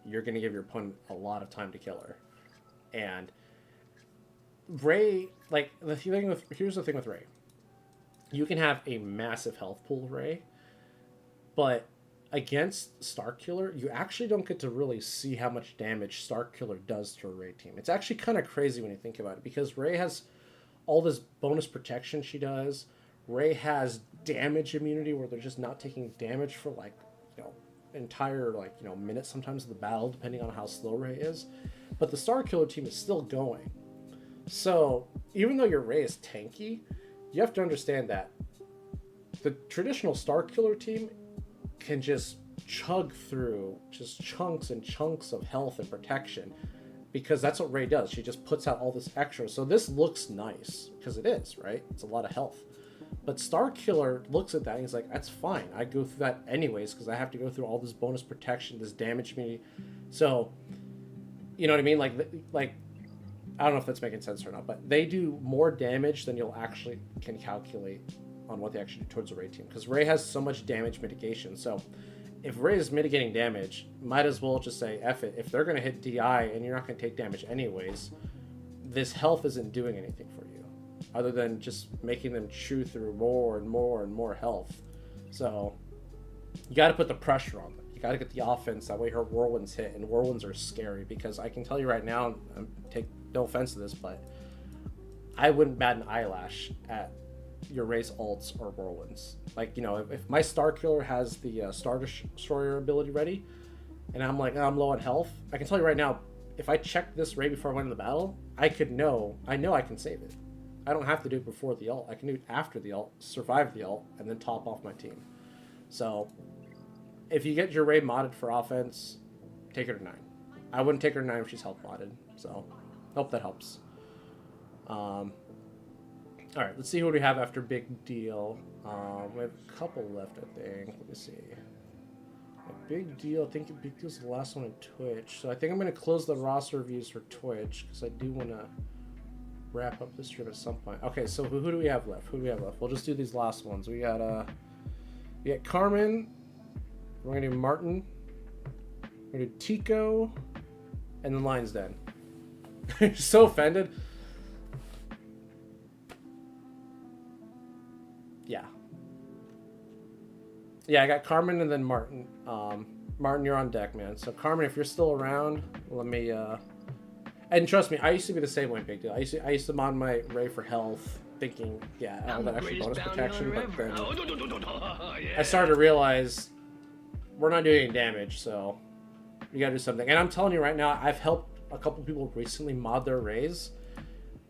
you're going to give your opponent a lot of time to kill her. And Rey, like, here's the thing with Rey. You can have a massive health pool Rey, but against Starkiller, you actually don't get to really see how much damage Starkiller does to a Rey team. It's actually kind of crazy when you think about it, because Rey has all this bonus protection she does. Rey has damage immunity where they're just not taking damage for like, entire minutes sometimes of the battle, depending on how slow Rey is. But the Starkiller team is still going. So even though your Rey is tanky, you have to understand that the traditional Starkiller team can just chug through just chunks and chunks of health and protection, because that's what Rey does. She just puts out all this extra. So this looks nice, because it is, right? It's a lot of health. But Starkiller looks at that and he's like, that's fine. I go through that anyways, because I have to go through all this bonus protection, this damage immunity. So, you know what I mean? Like I don't know if that's making sense or not, but they do more damage than you'll actually can calculate on what they actually do towards a Rey team, because Rey has so much damage mitigation. So if Rey is mitigating damage, might as well just say F it. If they're going to hit DI and you're not going to take damage anyways, this health isn't doing anything for you other than just making them chew through more and more and more health. So you got to put the pressure on them. You got to get the offense, that way her Whirlwinds hit, and Whirlwinds are scary, because I can tell you right now, take no offense to this, but I wouldn't bat an eyelash at your Rey's ults or Whirlwinds. Like, if my Starkiller has the Star Destroyer ability ready, and I'm like, I'm low on health, I can tell you right now, if I checked this Rey before I went into the battle, I know I can save it. I don't have to do it before the ult. I can do it after the ult, survive the ult, and then top off my team. So if you get your Rey modded for offense, take her to 9. I wouldn't take her to 9 if she's health modded. So hope that helps. All right, let's see what we have after Big Deal. We have a couple left, I think. Let me see. A Big Deal. I think Big Deal's the last one on Twitch. So I think I'm going to close the roster reviews for Twitch, because I do want to wrap up the stream at some point. Okay, so who do we have left? We'll just do these last ones. We got Carmen. We're going to do Martin. We're going to do Tico. And then Lion's Den. You're so offended. Yeah, I got Carmen and then Martin. Martin, you're on deck, man. So Carmen, if you're still around, let me and trust me, I used to be the same way, Big Deal. I used to mod my Rey for health, thinking, all that extra bonus protection, but then I started to realize we're not doing any damage, so you gotta do something. And I'm telling you right now, I've helped a couple people recently mod their Reys,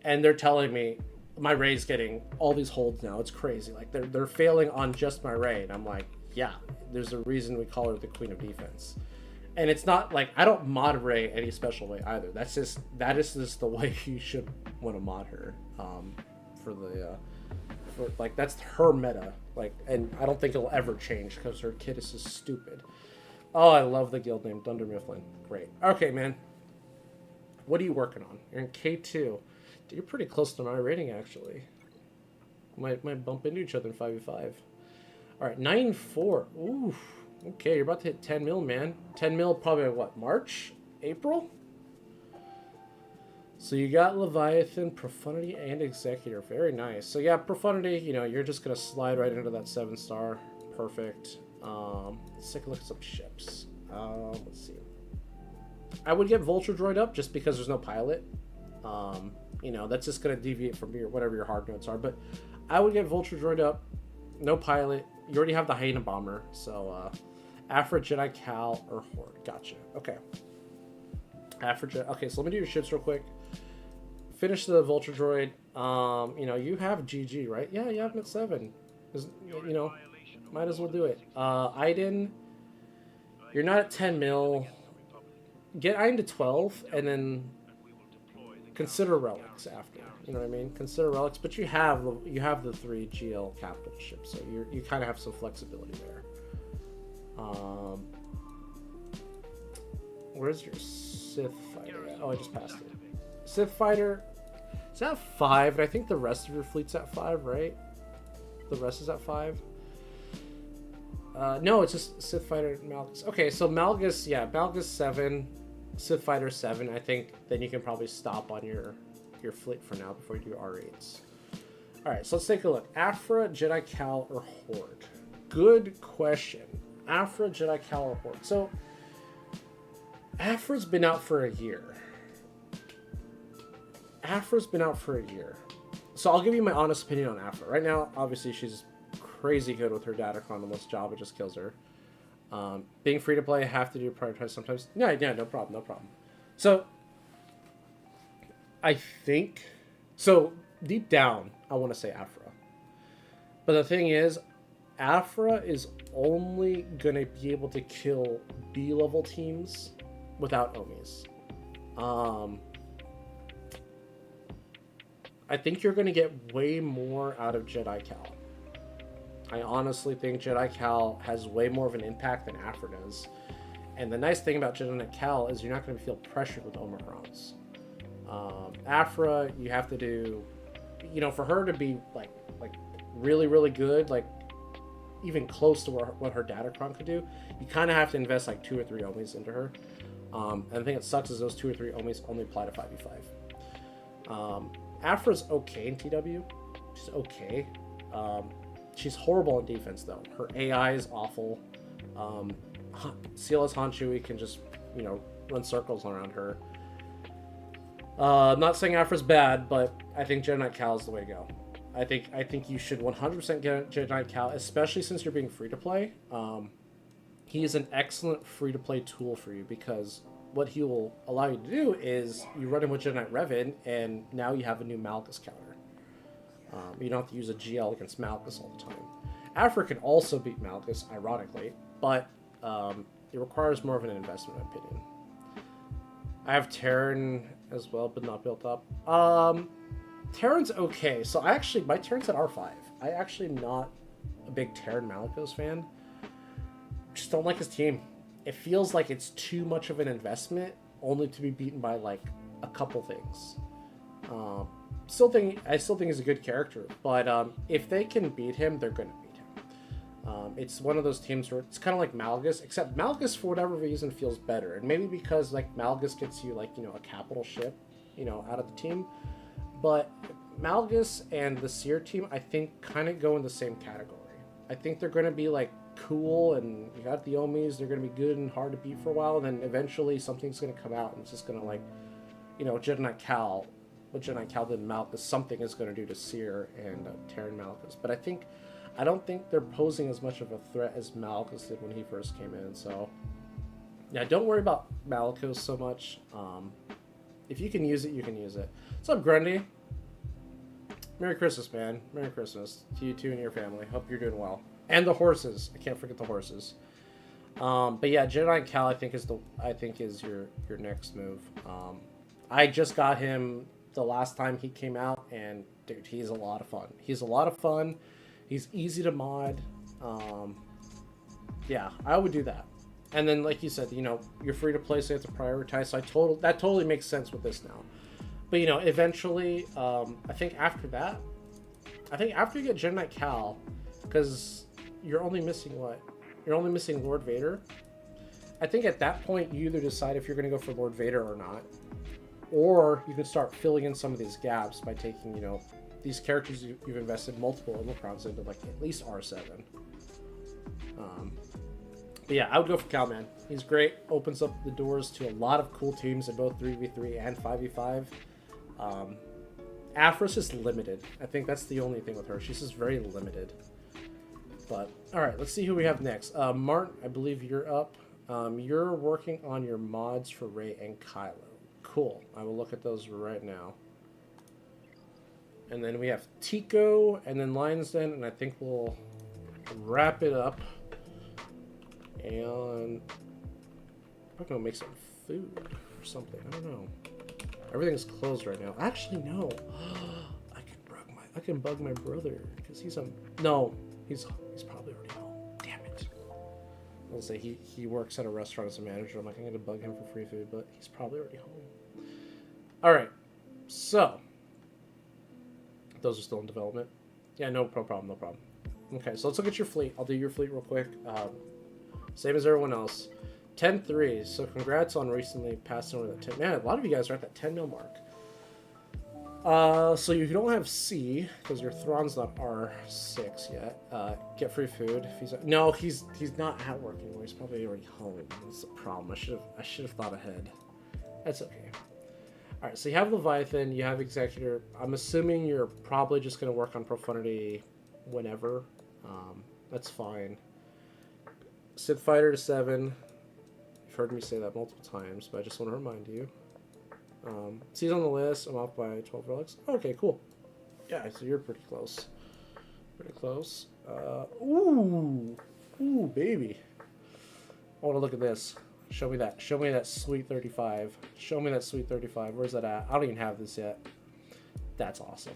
and they're telling me my Ray's getting all these holds now. It's crazy. Like they're failing on just my Ray, and I'm like, yeah, there's a reason we call her the Queen of Defense. And it's not like I don't mod Ray any special way either. That is just the way you should want to mod her. For like that's her meta. Like, and I don't think it'll ever change because her kid is just stupid. Oh, I love the guild name, Dunder Mifflin. Great. Okay, man. What are you working on? You're in K2. Dude, you're pretty close to my rating actually. Might bump into each other in 5v5. All right, 9-4. Ooh. Okay, you're about to hit 10 mil, man. 10 mil probably what, March? April? So you got Leviathan, Profundity, and Executor. Very nice. So yeah, Profundity, you know, you're just going to slide right into that 7-star. Perfect. Let's take a look at some ships. Let's see. I would get Vulture Droid up just because there's no pilot. You know, that's just going to deviate from whatever your hard notes are. But I would get Vulture Droid up. No pilot. You already have the Hyena Bomber. So, Afra, Jedi, Cal, or Horde. Gotcha. Okay. Afra, Jedi. Okay, so let me do your ships real quick. Finish the Vulture Droid. You know, you have GG, right? Yeah, you have him at 7. You know, might as well do it. Iden, you're not at 10 mil. Get Iden to 12, and then consider relics after. You know what I mean? Consider relics, but you have the 3 GL capital ships, so you kind of have some flexibility there. Where's your Sith fighter at? Oh, I just passed it. Sith fighter, it's at 5, and I think the rest of your fleet's at 5, right? The rest is at 5. No, it's just Sith fighter Malgus. Okay, so Malgus, yeah, Malgus 7, Sith fighter 7. I think then you can probably stop on your fleet for now before you do R8s. All right, so let's take a look. Afra, Jedi, Cal, or Horde? Good question. Afra, Jedi, Cal, or Horde? So Afra's been out for a year. So I'll give you my honest opinion on Afra. Right now, obviously, she's crazy good with her datacron unless Jabba just kills her. Being free to play, I have to do prioritize sometimes. Yeah, no problem. So I think, so deep down, I want to say Afra. But the thing is, Afra is only going to be able to kill B-level teams without Omis. I think you're going to get way more out of Jedi Cal. I honestly think Jedi Cal has way more of an impact than Afra does. And the nice thing about Jedi Cal is you're not going to feel pressured with Omerons. Afra, you have to do, you know, for her to be like really, really good, like even close to what her datacron could do, you kind of have to invest like 2 or 3 Omis into her. And the thing that sucks is those 2 or 3 Omis only apply to 5v5. Afra's okay in TW. She's okay. She's horrible in defense though. Her AI is awful. CLS Han Chewie can just, you know, run circles around her. I'm not saying Afra's bad, but I think Jedi Knight Cal is the way to go. I think you should 100% get Jedi Knight Cal, especially since you're being free to play. He is an excellent free to play tool for you because what he will allow you to do is you run him with Jedi Knight Revan, and now you have a new Malgus counter. You don't have to use a GL against Malgus all the time. Afra can also beat Malgus, ironically, but it requires more of an investment, in my opinion. I have Terran as well, but not built up. Terran's okay. So my Terran's at R5. I actually am not a big Terran Malgus fan. Just don't like his team. It feels like it's too much of an investment, only to be beaten by like a couple things. I still think he's a good character, but if they can beat him, they're gonna beat him. It's one of those teams where it's kind of like Malgus, except Malgus for whatever reason feels better, and maybe because like Malgus gets you like, you know, a capital ship, you know, out of the team. But Malgus and the Seer team, I think, kind of go in the same category. I think they're going to be like cool, and you got the Omis, they're going to be good and hard to beat for a while, and then eventually something's going to come out and it's just going to, like, you know, Jedi Knight Cal, what Jedi Knight Cal did in Malgus, something is going to do to Seer and Terran Malgus. But I don't think they're posing as much of a threat as Malgus did when he first came in. So yeah, don't worry about Malgus so much. If you can use it, you can use it. What's up, Grundy? Merry Christmas, man. Merry Christmas to you too and your family. Hope you're doing well. And the horses. I can't forget the horses. But yeah, Jedi Cal I think is your next move. I just got him the last time he came out, and dude, he's a lot of fun. He's a lot of fun. He's easy to mod. Yeah, I would do that. And then, like you said, you know, you're free to play, so you have to prioritize. So that totally makes sense with this now. But you know, eventually, I think after you get Jedi Cal, because you're only missing what? You're only missing Lord Vader. I think at that point you either decide if you're going to go for Lord Vader or not, or you can start filling in some of these gaps by taking, you know, these characters you've invested multiple Omicrons into, like at least R7. But yeah, I would go for Cal, man. He's great. Opens up the doors to a lot of cool teams in both 3v3 and 5v5. Afros is limited. I think that's the only thing with her. She's just very limited. But all right, let's see who we have next. Martin, I believe you're up. You're working on your mods for Rey and Kylo. Cool. I will look at those right now. And then we have Tico and then Lion's Den, and I think we'll wrap it up. And I'm gonna make some food or something. I don't know. Everything's closed right now. Actually, no. I can bug my brother because he's no. He's probably already home. Damn it. I'll say he works at a restaurant as a manager. I'm like, I'm gonna bug him for free food, but he's probably already home. All right. So those are still in development. Yeah, no problem. Okay, so let's look at your fleet. I'll do your fleet real quick. Same as everyone else. 10-3. So congrats on recently passing over that 10. Man, a lot of you guys are at that 10 mil mark. So you don't have C because your Thrawn's not R6 yet. Get free food. If he's no, he's not at work anymore. He's probably already home. That's the problem. I should have thought ahead. That's okay. All right. So you have Leviathan. You have Executor. I'm assuming you're probably just gonna work on Profundity whenever. That's fine. Sith Fighter to 7. You've heard me say that multiple times, but I just want to remind you. C's on the list. I'm off by 12 relics. Okay, cool. Yeah, so you're pretty close. Pretty close. Ooh, baby. I want to look at this. Show me that. Show me that sweet 35. Show me that sweet 35. Where's that at? I don't even have this yet. That's awesome.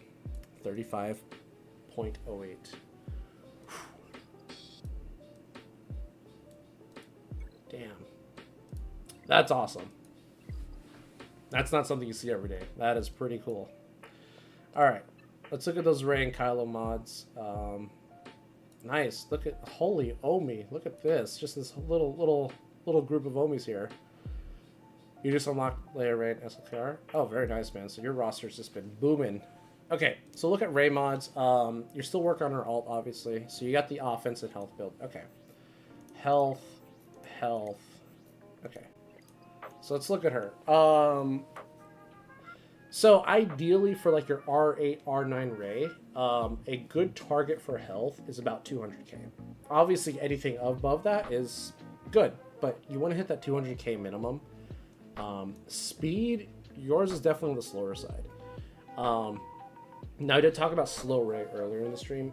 35.08. Damn. That's awesome. That's not something you see every day. That is pretty cool. Alright. Let's look at those Rey and Kylo mods. Nice. Look at... Holy Omi. Look at this. Just this little group of Omis here. You just unlocked Leia, Rey, and SLKR. Oh, very nice, man. So your roster's just been booming. Okay. So look at Rey mods. You're still working on her ult, obviously. So you got the offense and health build. Okay. Health. Okay. So let's look at her. So ideally for like your R8, R9 Rey, a good target for health is about 200k. Obviously anything above that is good, but you want to hit that 200k minimum. Speed, yours is definitely on the slower side. Now I did talk about slow Rey earlier in the stream.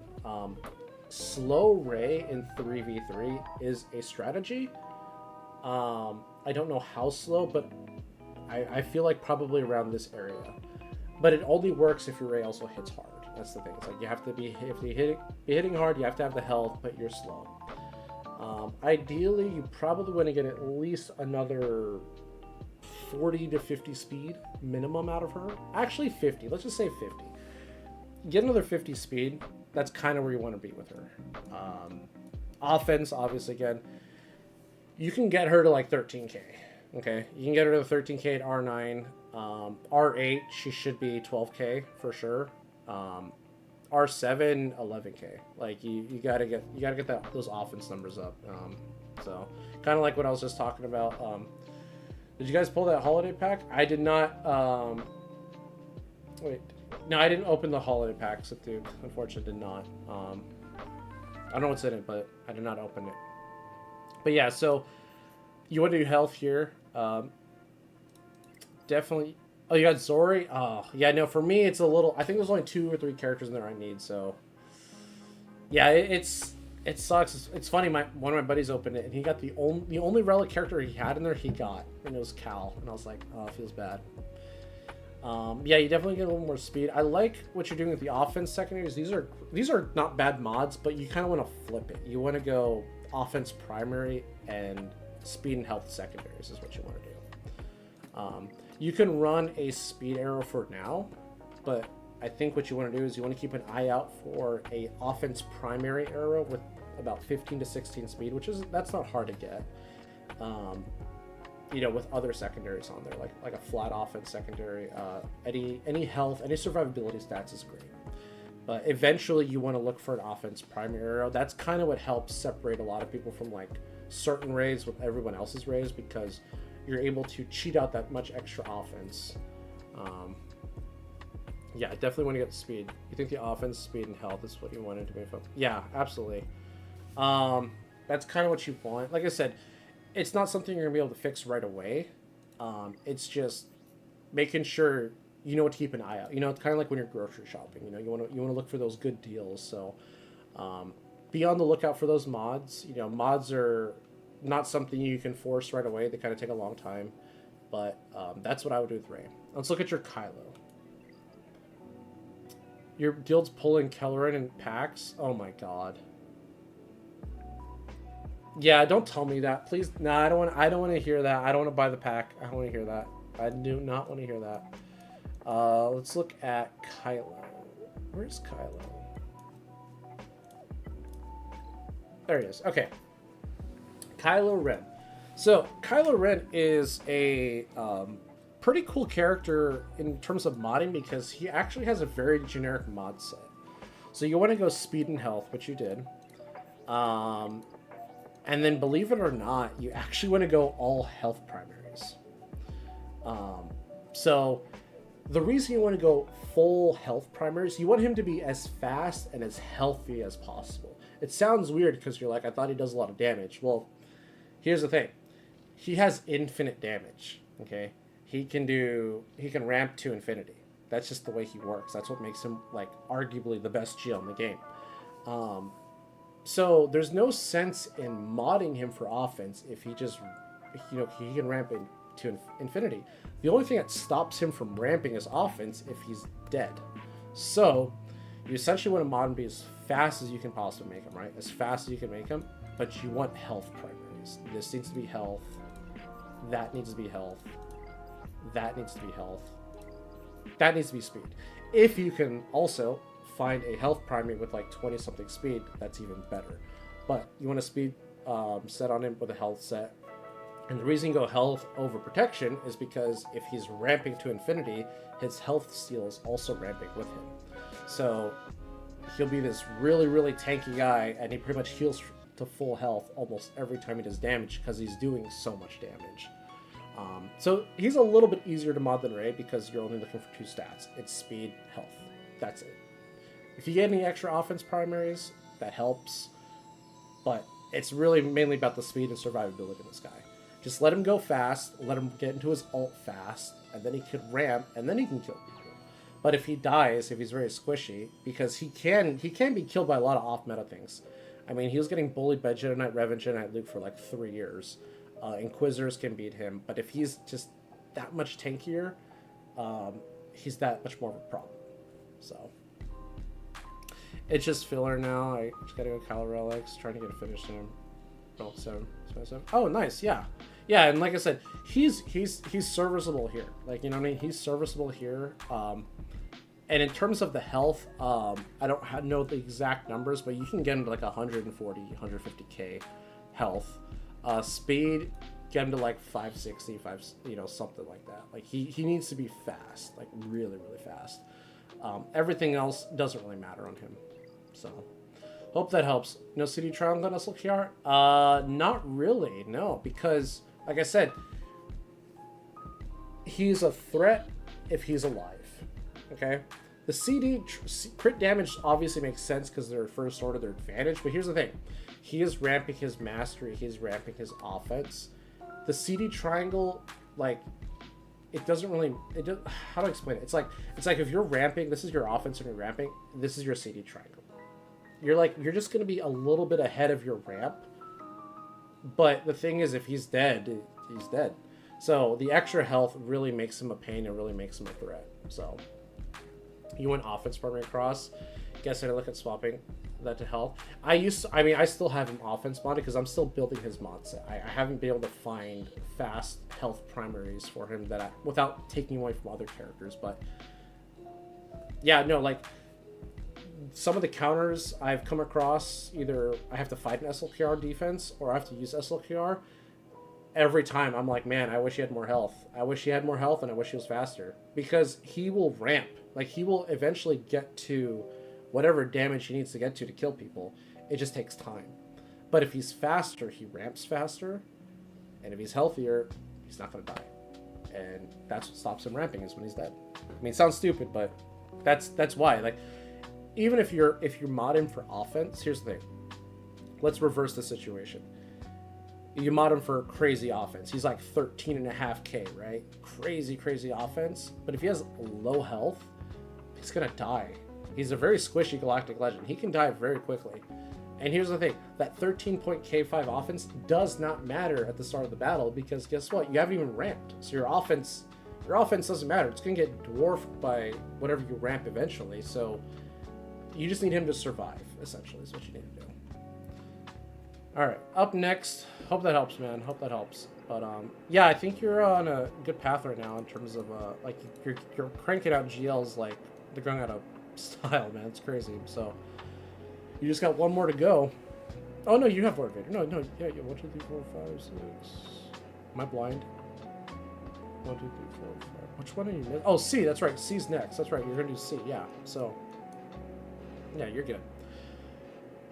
Slow Rey in 3v3 is a strategy. I don't know how slow, but I feel like probably around this area. But it only works if your Rey also hits hard. That's the thing. It's like you have to be hitting hard. You have to have the health, but you're slow. Ideally, you probably want to get at least another 40 to 50 speed minimum out of her. Actually, 50. Let's just say 50. Get another 50 speed. That's kind of where you want to be with her. Offense, obviously, again. You can get her to like 13k. Okay, you can get her to 13k at R9. R8, she should be 12k for sure. R7, 11k. Like you gotta get those offense numbers up. So kind of like what I was just talking about. Did you guys pull that holiday pack? I did not. Wait, no, I didn't open the holiday pack. So dude, unfortunately, did not. I don't know what's in it, but I did not open it. But yeah, so you want to do health here. Definitely Oh, you got Zori? Oh, yeah, no, for me, it's a little... I think there's only 2 or 3 characters in there I need, so... Yeah, it sucks. It's funny, one of my buddies opened it, and he got the only relic character he had in there, he got, and it was Cal, and I was like, oh, it feels bad. Yeah, you definitely get a little more speed. I like what you're doing with the offense secondaries. These are not bad mods, but you kind of want to flip it. You want to go offense primary and speed and health secondaries is what you want to do. You can run a speed arrow for now, but I think what you want to do is you want to keep an eye out for a offense primary arrow with about 15 to 16 speed, that's not hard to get. You know, with other secondaries on there, like a flat offense secondary, any health, any survivability stats is great. But eventually you want to look for an offense primary arrow. That's kind of what helps separate a lot of people from like certain raids with everyone else's raids, because you're able to cheat out that much extra offense. Yeah, I definitely want to get the speed. You think the offense, speed, and health is what you wanted to be? Yeah, absolutely. That's kind of what you want. Like I said, it's not something you're gonna be able to fix right away. It's just making sure you know what to keep an eye out. You know, it's kind of like when you're grocery shopping. You know, you want to look for those good deals. So, be on the lookout for those mods. You know, mods are not something you can force right away. They kind of take a long time. But that's what I would do with Rey. Let's look at your Kylo. Your guild's pulling Kellerin in packs. Oh my god. Yeah, don't tell me that, please. No, I don't want to hear that. I don't want to buy the pack. I don't want to hear that. I do not want to hear that. Let's look at Kylo. Where's Kylo? There he is. Okay. Kylo Ren. So Kylo Ren is a pretty cool character in terms of modding, because he actually has a very generic mod set. So you want to go speed and health, which you did. And then, believe it or not, you actually want to go all health primaries. So the reason you want to go full health primaries, you want him to be as fast and as healthy as possible. It sounds weird because you're like, I thought he does a lot of damage. Well, here's the thing. He has infinite damage, okay? He can ramp to infinity. That's just the way he works. That's what makes him, like, arguably the best GL in the game. So there's no sense in modding him for offense if he just, you know, he can ramp to infinity. The only thing that stops him from ramping his offense if he's dead. So you essentially want to mod him to be as fast as you can possibly make him, right? As fast as you can make him, but you want health primaries. This needs to be health. That needs to be health. That needs to be health. That needs to be speed. If you can also find a health primary with like 20 something speed, that's even better. But you want a speed set on him with a health set. And the reason you go health over protection is because if he's ramping to infinity, his health steal is also ramping with him. So he'll be this really, really tanky guy, and he pretty much heals to full health almost every time he does damage because he's doing so much damage. So he's a little bit easier to mod than Rey because you're only looking for 2 stats. It's speed, health. That's it. If you get any extra offense primaries, that helps. But it's really mainly about the speed and survivability of this guy. Just let him go fast, let him get into his ult fast, and then he can ramp, and then he can kill people. But if he dies, if he's very squishy, because he can be killed by a lot of off-meta things. I mean, he was getting bullied by Jedi Knight Rev and Jedi Knight Luke for like 3 years. Inquisitors can beat him, but if he's just that much tankier, he's that much more of a problem. So it's just filler now. I just gotta go Kylo Relics, trying to get a finish in him. Oh, 7. Oh, nice, yeah. Yeah, and like I said, he's serviceable here. Like, you know what I mean? He's serviceable here. And in terms of the health, I don't know the exact numbers, but you can get him to like 140, 150k health. Speed, get him to like 560, something like that. Like he needs to be fast, like really, really fast. Everything else doesn't really matter on him. So, hope that helps. No CD trial on SLKR? Not really, no, because like I said, he's a threat if he's alive. Okay, the CD crit damage obviously makes sense because they're first order, their advantage. But here's the thing: he is ramping his mastery, he's ramping his offense. The CD triangle, like, it doesn't really, how do I explain it? It's like if you're ramping, this is your offense and you're ramping, this is your CD triangle. You're just going to be a little bit ahead of your ramp. But the thing is, if he's dead, he's dead. So the extra health really makes him a pain and really makes him a threat. So you went offense primary cross. Guess I look at swapping that to health. I still have him offense modded because I'm still building his mod set. I haven't been able to find fast health primaries for him without taking away from other characters. But yeah, no, like some of the counters I've come across, either I have to fight an SLKR defense or I have to use SLKR. Every time I'm like, man, I wish he had more health. I wish he had more health and I wish he was faster. Because he will ramp. Like, he will eventually get to whatever damage he needs to get to kill people. It just takes time. But if he's faster, he ramps faster. And if he's healthier, he's not going to die. And that's what stops him ramping, is when he's dead. I mean, it sounds stupid, but that's why. Like, even if you're mod him for offense, here's the thing. Let's reverse the situation. You mod him for crazy offense. He's like 13.5k, right? Crazy offense. But if he has low health, he's gonna die. He's a very squishy galactic legend. He can die very quickly. And here's the thing. That 13.k5 offense does not matter at the start of the battle because guess what? You haven't even ramped. So your offense doesn't matter. It's gonna get dwarfed by whatever you ramp eventually. So you just need him to survive, essentially, is what you need to do. Alright, up next. Hope that helps, man. Hope that helps. But, yeah, I think you're on a good path right now in terms of, like, you're cranking out GLs like they're going out of style, man. It's crazy. So, you just got one more to go. Oh, no, you have Lord Vader. No, yeah, 1, 2, 3, 4, 5, 6. Am I blind? 1, 2, 3, 4, 5. Which one are you missing? Oh, C, that's right. C's next. That's right. You're going to do C, yeah. So, yeah, you're good.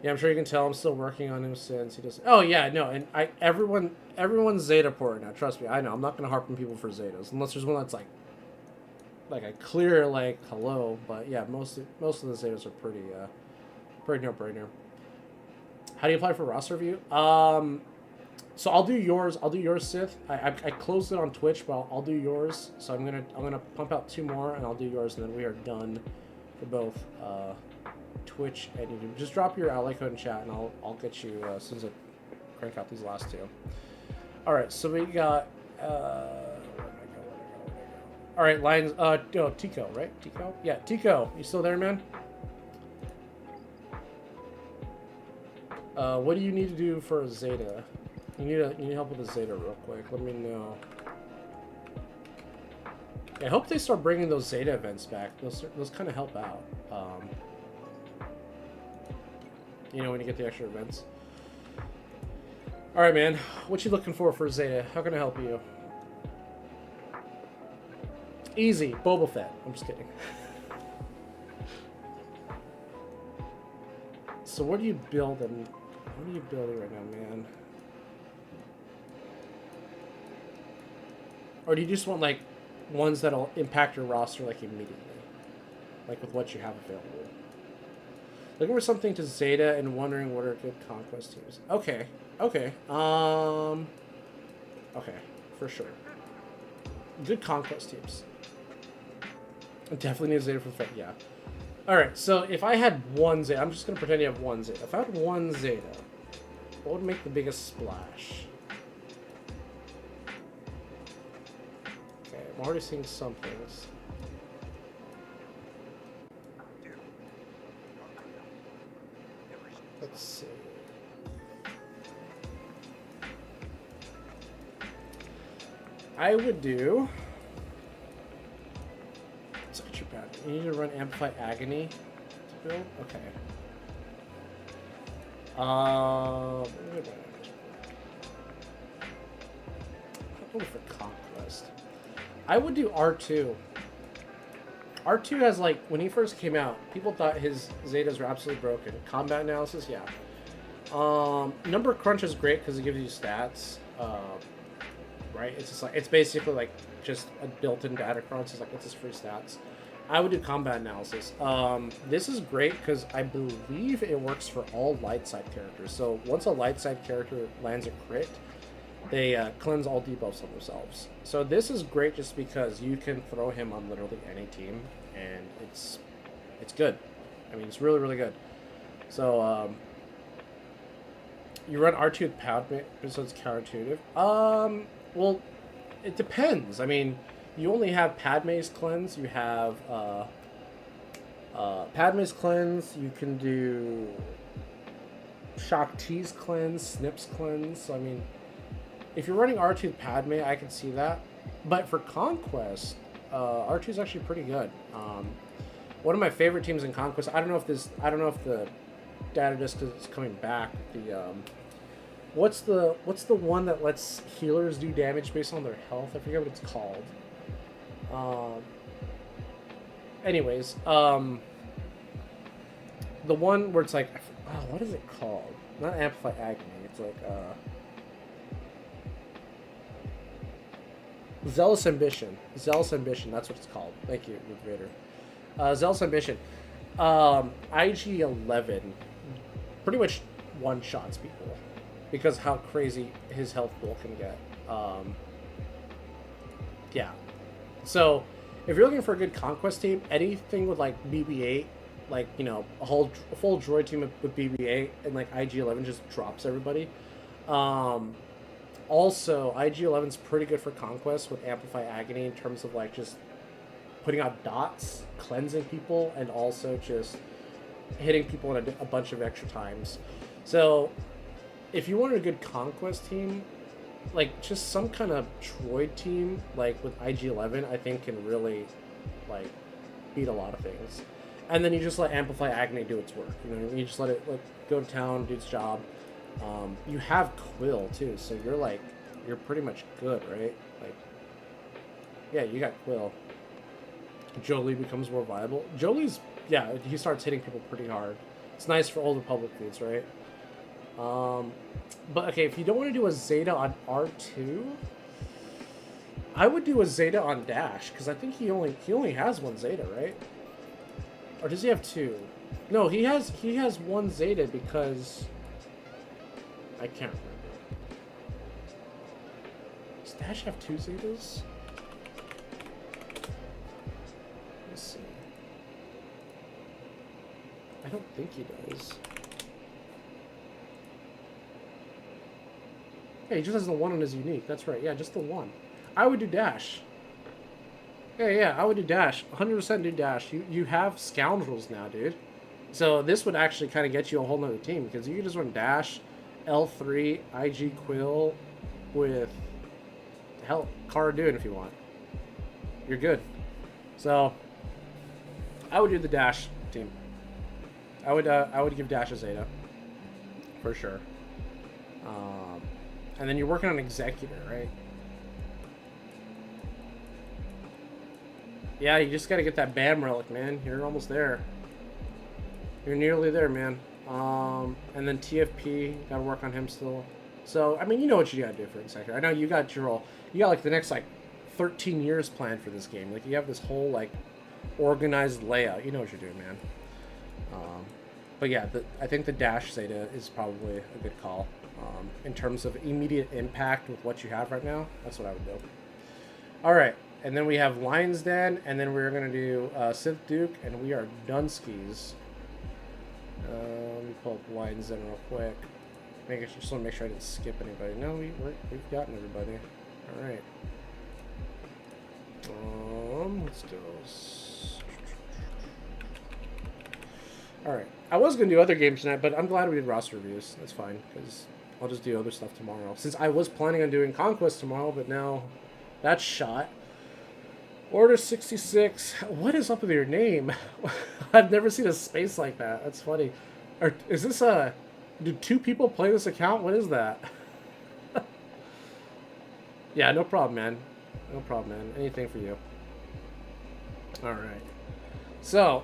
Yeah, I'm sure you can tell I'm still working on him since he does. Oh yeah, no, and everyone's Zeta port now. Trust me, I know. I'm not gonna harp on people for Zetas unless there's one that's like a clear like hello. But yeah, most of the Zetas are pretty no-brainer. How do you apply for roster review? So I'll do yours. Sith. I closed it on Twitch, but I'll do yours. So I'm gonna pump out 2 more, and I'll do yours, and then we are done for both. Twitch and YouTube. Just drop your ally code in chat and I'll get you as soon as I crank out these last 2. Alright, so we got Alright, Lions Tico, right? Tico? Yeah, Tico, you still there, man? What do you need to do for a Zeta? You need help with a Zeta real quick. Let me know. Yeah, I hope they start bringing those Zeta events back. Those kind of help out. You know, when you get the extra events. Alright, man. What you looking for Zeta? How can I help you? Easy. Boba Fett. I'm just kidding. So what are you building? What are you building right now, man? Or do you just want, like, ones that'll impact your roster, like, immediately? Like, with what you have available? Looking for something to Zeta and wondering what are good conquest teams. Okay. Okay, for sure. Good conquest teams. I definitely need Zeta for Fate, yeah. Alright, so if I had one Zeta, I'm just going to pretend you have one Zeta. If I had one Zeta, what would make the biggest splash? Okay, I'm already seeing some things. Let's see. I would do... Let's look at your pattern. You need to run Amplify Agony to build? Okay. I'm going for Conquest. I would do R2. R2 has, like, when he first came out, people thought his Zetas were absolutely broken. Combat analysis, yeah. Number crunch is great because it gives you stats. Right? It's just like, it's basically like just a built-in data crunch. It's like, it's just free stats. I would do combat analysis. This is great because I believe it works for all light side characters. So once a light side character lands a crit, they cleanse all debuffs on themselves. So this is great just because you can throw him on literally any team, and it's good. I mean, it's really, really good. So you run R2 with Padme, so it's counterintuitive. Well, it depends. I mean, you only have Padme's cleanse. You have Padme's cleanse. You can do Shock T's cleanse, Snip's cleanse. So, I mean, if you're running R2 with Padme, I can see that. But for Conquest, R2 is actually pretty good. One of my favorite teams in Conquest. I don't know if the data disc is coming back. What's the one that lets healers do damage based on their health? I forget what it's called. Anyways, the one where it's like, what is it called? Not Amplify Agony. It's like Zealous Ambition. Zealous Ambition. That's what it's called. Thank you, Vader. Zealous Ambition. IG-11 pretty much one-shots people because how crazy his health pool can get. Yeah. So, if you're looking for a good Conquest team, anything with, like, BB-8, like, you know, a full droid team with BB-8 and, like, IG-11 just drops everybody. Also, IG-11's pretty good for Conquest with Amplify Agony in terms of, like, just putting out dots, cleansing people, and also just hitting people in a bunch of extra times. So, if you wanted a good Conquest team, like, just some kind of droid team, like, with IG-11, I think can really, like, beat a lot of things. And then you just let Amplify Agony do its work. You know, you just let it go to town, do its job. You have Quill, too, so you're pretty much good, right? Like, yeah, you got Quill. Jolie becomes more viable. Jolie's, yeah, he starts hitting people pretty hard. It's nice for Old Republic foods, right? But, okay, if you don't want to do a Zeta on R2, I would do a Zeta on Dash, because I think he only has one Zeta, right? Or does he have two? No, he has one Zeta because I can't remember. Does Dash have two Zetas? Let's see. I don't think he does. Yeah, he just has the one on his unique. That's right. Yeah, just the one. I would do Dash. Yeah, I would do Dash. 100% do Dash. You have Scoundrels now, dude. So this would actually kind of get you a whole nother team because you could just run Dash, L3, IG Quill with, hell, Cara Dune if you want. You're good. So I would do the Dash team. I would give Dash a Zeta for sure. And then you're working on Executor, right? Yeah, you just gotta get that BAM relic, man. You're almost there. You're nearly there, man. And then TFP, gotta work on him still. So, I mean, you know what you gotta do for Executor. I know you got like the next like 13 years planned for this game. Like you have this whole like organized layout. You know what you're doing, man. But yeah, I think the Dash Zeta is probably a good call. In terms of immediate impact with what you have right now, that's what I would do. All right, and then we have Lion's Den, and then we're going to do Sith Duke, and we are Dunskies. Let me pull up Lion's Den real quick. Just want to make sure I didn't skip anybody. No, we've gotten everybody. All right. Let's go. All right. I was going to do other games tonight, but I'm glad we did roster reviews. That's fine, because I'll just do other stuff tomorrow. Since I was planning on doing Conquest tomorrow, but now that's shot. Order 66. What is up with your name? I've never seen a space like that. That's funny. Or is this do two people play this account? What is that? Yeah, no problem, man. No problem, man. Anything for you. All right. So,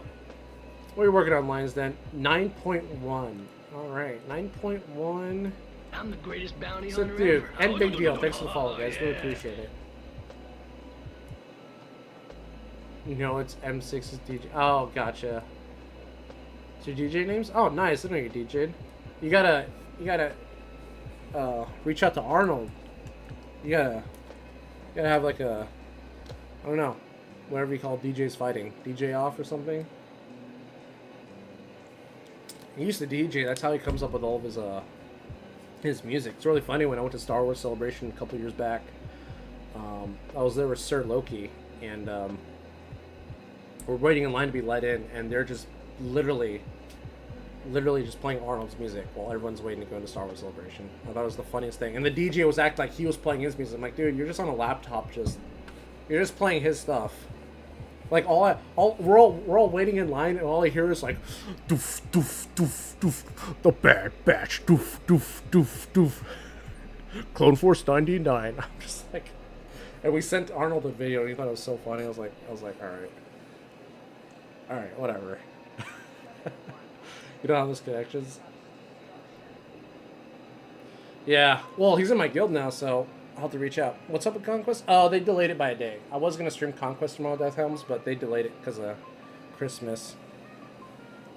what are you working on, Lions, then? 9.1. All right, 9.1. I'm the greatest bounty So, hunter dude, ever. and Oh, big no, deal. no, Thanks for no. the follow, guys. Really Yeah. appreciate it. You know, it's M6's DJ. Oh, gotcha. It's your DJ names? Oh, nice. I know you're DJ'd. You gotta reach out to Arnold. You gotta have like a, I don't know, whatever you call DJs fighting, DJ off or something. He used to DJ. That's how he comes up with all of his music. It's really funny. When I went to Star Wars Celebration a couple years back, I was there with Sir Loki, and we're waiting in line to be let in, and they're just literally just playing Arnold's music while everyone's waiting to go into Star Wars Celebration. I thought it was the funniest thing. And the DJ was acting like he was playing his music. I'm like, dude, you're just on a laptop, you're just playing his stuff. Like we're all waiting in line, and all I hear is like, doof doof doof doof, the Bad Batch, doof doof doof doof, Clone Force 99. I'm just like, and we sent Arnold a video, and he thought it was so funny. I was like, all right, whatever. You don't have those connections. Yeah, well, he's in my guild now, so I'll have to reach out. What's up with Conquest? Oh, they delayed it by a day. I was going to stream Conquest tomorrow, Death Helms, but they delayed it because of Christmas.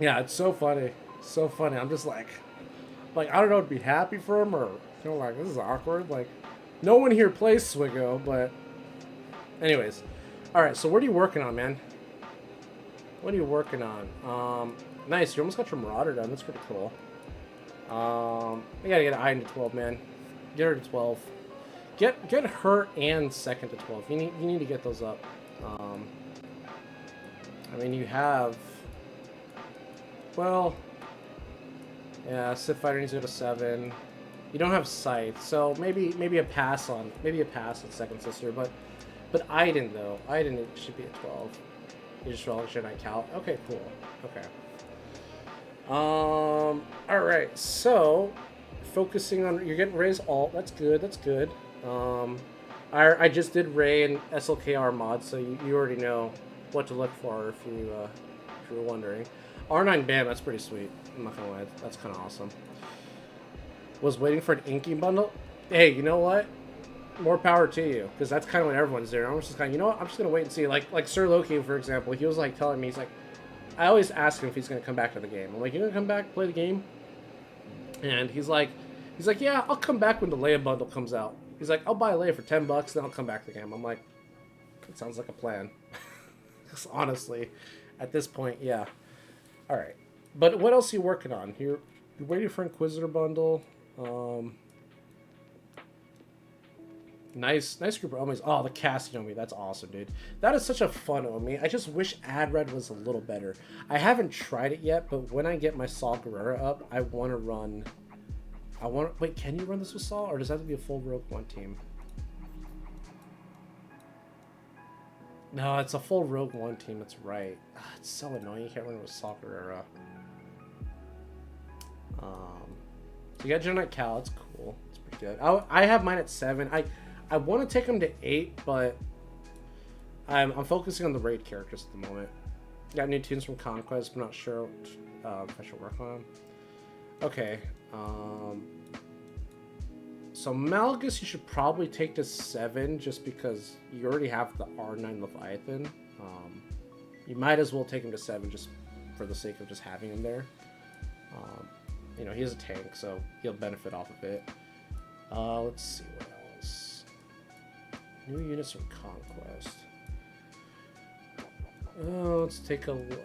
Yeah, it's so funny. So funny. I'm just like, I don't know, to be happy for him or, like, this is awkward. Like, no one here plays Swigo, but anyways. All right, so what are you working on, man? What are you working on? Nice, you almost got your Marauder done. That's pretty cool. You gotta get I into 12, man. Get her to 12. Get her and second to 12. You need to get those up. I mean, you have, well, yeah, Sith Fighter needs to go to 7. You don't have Scythe, so maybe a pass on second sister, but Iden though, Iden should be at 12. You just roll Jedi Cal. Okay, cool. Okay. All right. So, focusing on, you're getting Ray's alt. That's good. That's good. I just did Ray and SLKR mod, so you already know what to look for if you were wondering. R9 Bam, that's pretty sweet. I'm not gonna lie, that's kind of awesome. Was waiting for an inking bundle. Hey, you know what? More power to you, because that's kind of what everyone's doing. I'm just kind of, you know what? I'm just gonna wait and see. Like Sir Loki, for example, he was like telling me, he's like, I always ask him if he's gonna come back to the game. I'm like, you gonna come back, play the game? And he's like, yeah, I'll come back when the Leia bundle comes out. He's like, I'll buy Leia for $10, then I'll come back to the game. I'm like, that sounds like a plan. Honestly, at this point, yeah. All right, but what else are you working on? You're waiting for Inquisitor bundle. Nice group of Omis. Oh, the Cassian Omi. That's awesome, dude. That is such a fun Omi. I just wish AdRed was a little better. I haven't tried it yet, but when I get my Saw Gerrera up, I want to run... Wait, can you run this with Saw, or does that have to be a full Rogue One team? No, it's a full Rogue One team. That's right. It's so annoying. You can't run it with Saw Gerrera. So you got Jedi Cal. It's cool. It's pretty good. I have mine at 7. I want to take them to 8, but I'm focusing on the raid characters at the moment. Got new tunes from Conquest, but not sure if I should work on them. Okay. So Malgus you should probably take to 7 just because you already have the R9 Leviathan. You might as well take him to 7 just for the sake of just having him there. You know, he is a tank, so he'll benefit off of it. Let's see what else. New units from Conquest. Let's take a look.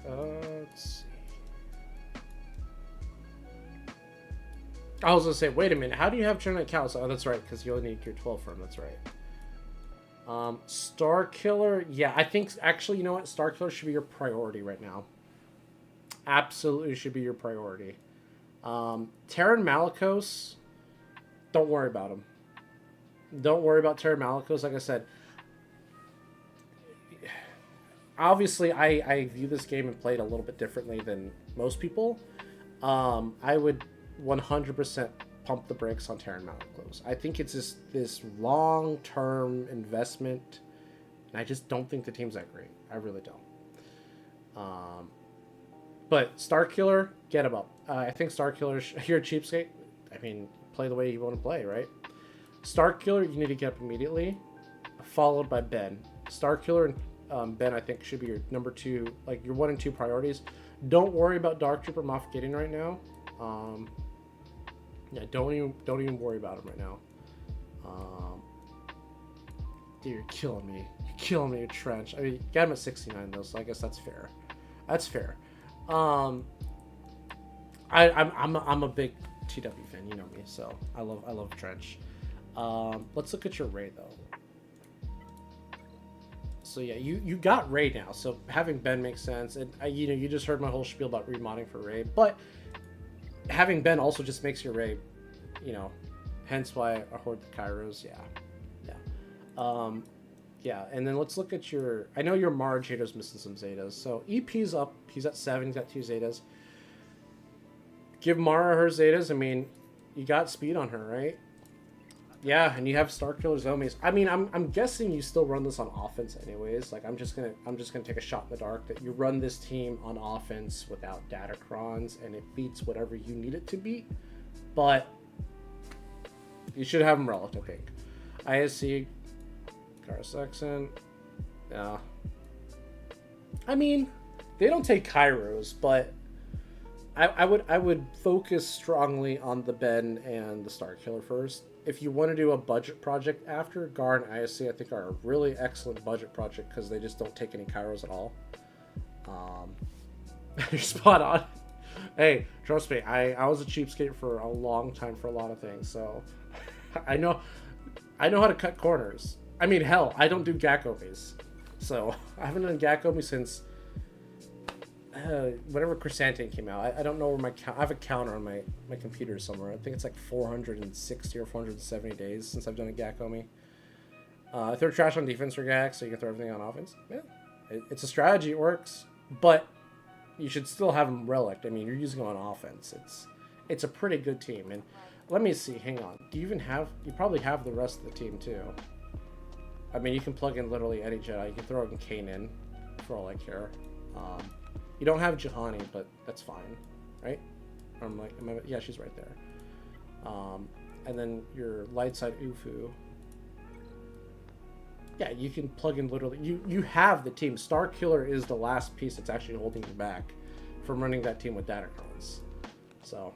Let's see. I was gonna say, wait a minute, how do you have Jedi Cal? Oh, that's right, because you only need Gear 12 for him, that's right. Star Killer, yeah, I think, actually, you know what? Star Killer should be your priority right now. Absolutely should be your priority. Terran Malicos, don't worry about him. Don't worry about Terran Malicos, like I said. Obviously, I view this game and play it a little bit differently than most people. I would 100% pump the brakes on Terran Malicos. I think it's just this long-term investment, and I just don't think the team's that great. I really don't. But Starkiller, get him up. I think Starkiller, you're a cheapskate. I mean, play the way you want to play, right? Starkiller, you need to get up immediately, followed by Ben. Starkiller and Ben, I think, should be your number 2, like your 1 and 2 priorities. Don't worry about Dark Trooper Moff Gideon right now. Yeah, don't even worry about him right now. Dude, you're killing me. You're killing me, Trench. I mean, you got him at 69 though, so I guess that's fair. That's fair. I'm a big TW fan, you know me, so I love Trench. Let's look at your Ray though. So yeah, you got Ray now, so having Ben makes sense, and you just heard my whole spiel about remodding for Ray, but having Ben also just makes your Ray, hence why I hoard the Kyros. Yeah, and then let's look at your. I know your Marge Hater's missing some Zetas, so EP's up. He's at 7. He's got 2 Zetas. Give Mara her Zetas. I mean, you got speed on her, right? Yeah, and you have Starkiller Zomies. I mean, I'm guessing you still run this on offense, anyways. Like, I'm just gonna take a shot in the dark that you run this team on offense without Datacrons, and it beats whatever you need it to beat. But you should have them relic, I think. ISC. Saxon. Yeah. I mean, they don't take Kyros, but I would focus strongly on the Ben and the Starkiller first. If you want to do a budget project after, Gar and ISC I think are a really excellent budget project because they just don't take any Kyros at all. You're spot on. Hey, trust me, I was a cheapskate for a long time for a lot of things, so I know how to cut corners. I mean, hell, I don't do GAC omis. So, I haven't done GAC omis since whenever Chrysanthemum came out. I don't know where I have a counter on my computer somewhere. I think it's like 460 or 470 days since I've done a GAC omi. I throw trash on defense for GAC, so you can throw everything on offense. Yeah, it's a strategy, it works. But you should still have them relic. I mean, you're using them on offense. It's a pretty good team. And let me see, hang on. Do you even have... You probably have the rest of the team, too. I mean, you can plug in literally any Jedi. You can throw in Kanan, for all I care. You don't have Juhani, but that's fine, right? Yeah, she's right there. And then your light side Ufu. Yeah, you can plug in literally... You have the team. Starkiller is the last piece that's actually holding you back from running that team with Datacrons. So,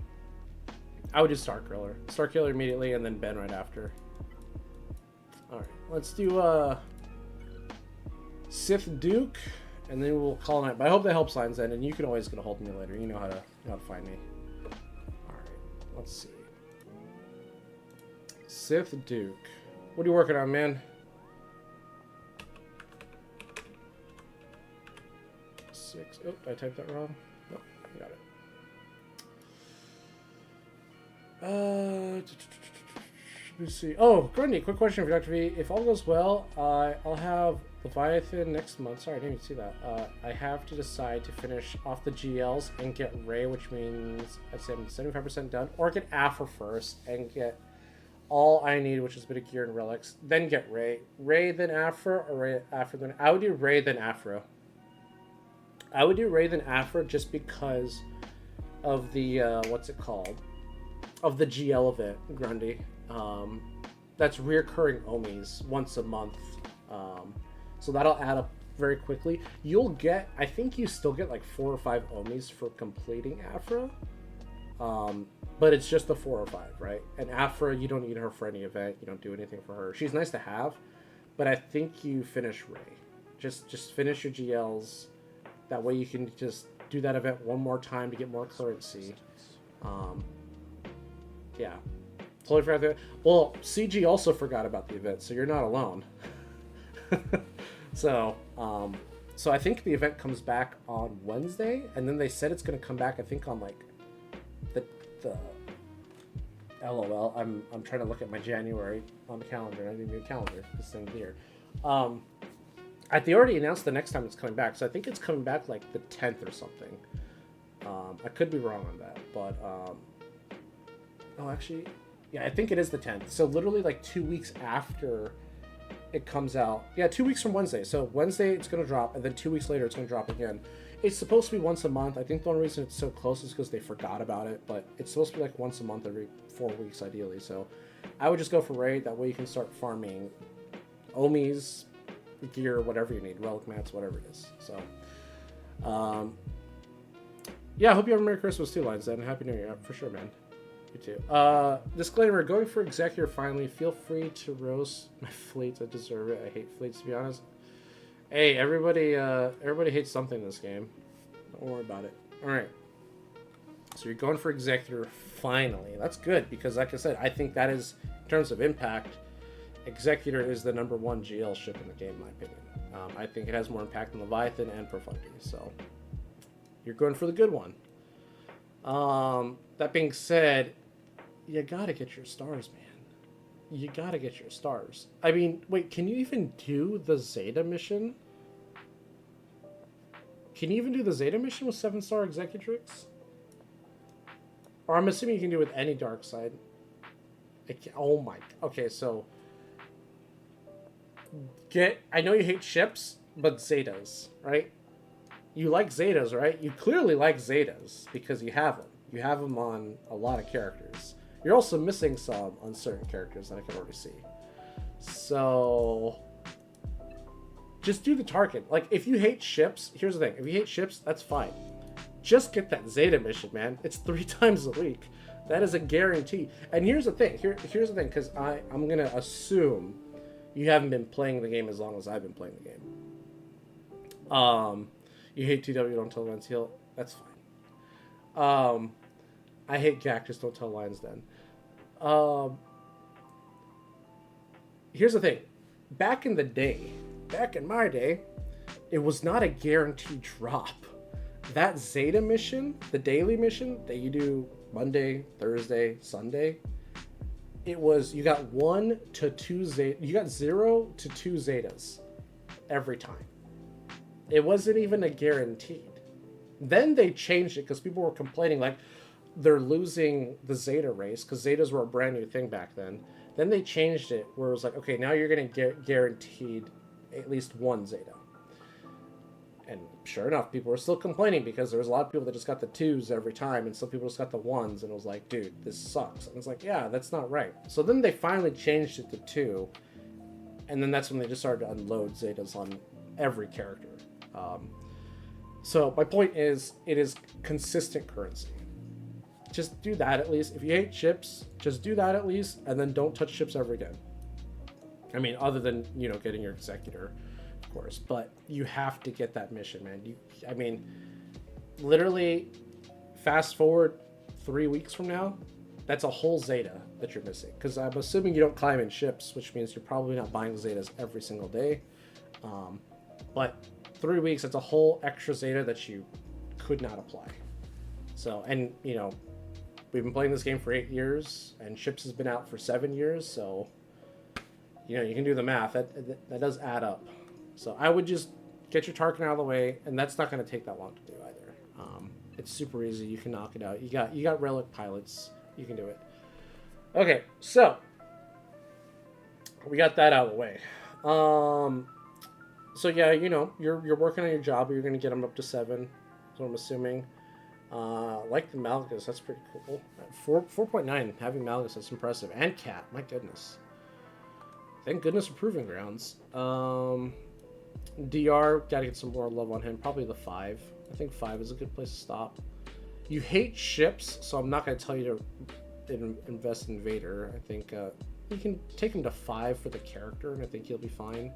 I would do Starkiller immediately, and then Ben right after. Alright, let's do Sith Duke, and then we'll call it night. But I hope the help sign's in, and you can always get a hold of me later. You know how to find me. Alright, let's see. Sith Duke. What are you working on, man? 6. Oh, did I type that wrong? No, I got it. Let's see. Oh, Grundy, quick question for Dr. V. If all goes well, I'll have Leviathan next month. Sorry, I didn't even see that. I have to decide to finish off the GLs and get Ray, which means I'd say I'm 75% done, or get Afra first and get all I need, which is a bit of gear and relics, then get Ray. Ray, then Afra, or Ray, Afra, then... I would do Ray, then Afra. I would do Ray, then Afra just because of the, what's it called? Of the GL event, Grundy. That's reoccurring Omis once a month. So that'll add up very quickly. You'll get, I think you still get like 4 or 5 Omis for completing Afra. But it's just the 4 or 5, right? And Afra, you don't need her for any event. You don't do anything for her. She's nice to have, but I think you finish Ray. Just finish your GLs. That way you can just do that event one more time to get more currency. Yeah. Totally forgot that. Well, CG also forgot about the event, so you're not alone. So I think the event comes back on Wednesday, and then they said it's going to come back, I think, on like the LOL. I'm trying to look at my January on the calendar. I need a new calendar this thing here. They already announced the next time it's coming back, so I think it's coming back like the 10th or something. I could be wrong on that, but oh, actually, yeah, I think it is the 10th. So literally like 2 weeks after it comes out. Yeah, 2 weeks from Wednesday. So Wednesday it's going to drop, and then 2 weeks later it's going to drop again. It's supposed to be once a month. I think the only reason it's so close is because they forgot about it, but it's supposed to be like once a month every 4 weeks ideally. So I would just go for Raid. That way you can start farming Omis, gear, whatever you need, relic mats, whatever it is. So yeah, I hope you have a Merry Christmas too, Lions, and Happy New Year for sure, man. You too. Disclaimer, going for Executor finally. Feel free to roast my fleets. I deserve it. I hate fleets, to be honest. Hey, everybody hates something in this game. Don't worry about it. Alright. So you're going for Executor finally. That's good, because like I said, I think that is, in terms of impact, Executor is the #1 GL ship in the game, in my opinion. I think it has more impact than Leviathan and Profundity, so you're going for the good one. That being said, you gotta get your stars, man. You gotta get your stars. I mean, wait, can you even do the Zeta mission? Can you even do the Zeta mission with 7-star Executrix? Or I'm assuming you can do it with any dark side. Oh my... Okay, so... I know you hate ships, but Zetas, right? You like Zetas, right? You clearly like Zetas, because you have them. You have them on a lot of characters. You're also missing some on certain characters that I can already see. So... just do the Tarkin. Like, if you hate ships, here's the thing. If you hate ships, that's fine. Just get that Zeta mission, man. It's 3 times a week. That is a guarantee. And here's the thing. Here's the thing, because I'm going to assume you haven't been playing the game as long as I've been playing the game. You hate TW, don't tell Lance Heal. That's fine. I hate GAC, just don't tell Lions Den. Here's the thing. Back in my day, it was not a guaranteed drop. That Zeta mission, the daily mission that you do Monday, Thursday, Sunday, it was, you got 1 to 2 Zeta, you got 0 to 2 Zetas every time. It wasn't even a guaranteed. Then they changed it because people were complaining like they're losing the Zeta race, because Zetas were a brand new thing back then. Then they changed it where it was like, okay, now you're going to get guaranteed at least 1 Zeta. And sure enough, people were still complaining because there was a lot of people that just got the 2s every time, and some people just got the 1s, and it was like, dude, this sucks. And it's like, yeah, that's not right. So then they finally changed it to 2, and then that's when they just started to unload Zetas on every character. So my point is, it is consistent currency. Just do that at least. If you hate ships, just do that at least, and then don't touch ships ever again. I mean, other than, you know, getting your Executor, of course, but you have to get that mission, man. I mean, literally, fast forward 3 weeks from now, that's a whole Zeta that you're missing. Because I'm assuming you don't climb in ships, which means you're probably not buying Zetas every single day. But 3 weeks, that's a whole extra Zeta that you could not apply. So, and, you know, we've been playing this game for 8 years, and ships has been out for 7 years, so, you know, you can do the math. That does add up. So I would just get your Tarkin out of the way, and that's not going to take that long to do either. It's super easy. You can knock it out. You got relic pilots. You can do it. Okay, so we got that out of the way. So yeah, you know, you're working on your job. You're going to get them up to 7. So I'm assuming. Like the Malgus, that's pretty cool. 4.9 having Malgus, that's impressive. And Cat, my goodness. Thank goodness for Proving Grounds. DR, gotta get some more love on him. Probably the 5. I think 5 is a good place to stop. You hate ships, so I'm not gonna tell you to invest in Vader. I think you can take him to 5 for the character, and I think he'll be fine.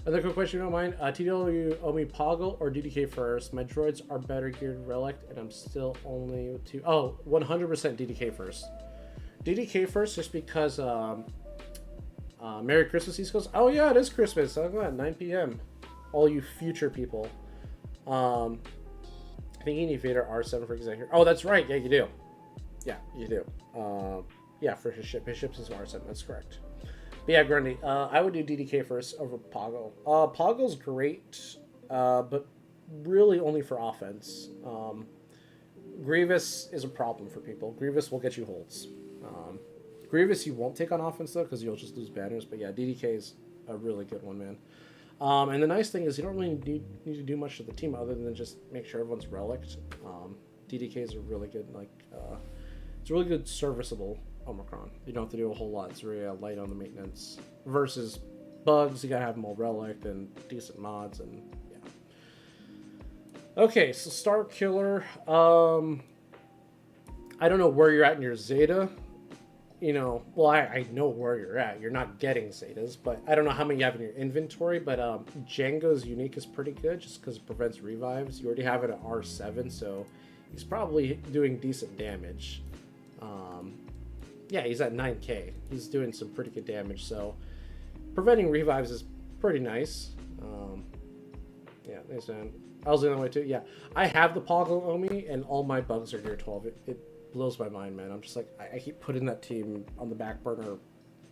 Another quick question, you don't mind. TW owe me Poggle or DDK first? My droids are better geared Relict, and I'm still only 2. Oh, 100% DDK first. DDK first, just because. Merry Christmas, East Coast. Oh yeah, it is Christmas. I'm glad. 9 p.m. All you future people. I think you need Vader R7 for Executor. Oh, that's right. Yeah, you do. Yeah, you do. Yeah, for his ship. His ship's is R7. That's correct. But yeah, Grundy, I would do DDK first over Poggle. Poggle's great, but really only for offense. Grievous is a problem for people. Grievous will get you holds. Grievous you won't take on offense though, because you'll just lose banners. But yeah, DDK is a really good one, man. And the nice thing is you don't really need to do much to the team other than just make sure everyone's relict. DDK is a really good, like, it's a really good serviceable Omicron. You don't have to do a whole lot. It's very light on the maintenance. Versus bugs, you gotta have them all relict and decent mods, and yeah. Okay, so Star Killer. I don't know where you're at in your Zeta. You know, well, I know where you're at. You're not getting Zetas, but I don't know how many you have in your inventory. But Django's unique is pretty good just because it prevents revives. You already have it at R7, so he's probably doing decent damage. Yeah, he's at 9k. He's doing some pretty good damage, so preventing revives is pretty nice. Yeah, thanks, man. I was the other way too. Yeah, I have the Poggle Omi, and all my bugs are Gear 12. It blows my mind, man. I'm just like, I keep putting that team on the back burner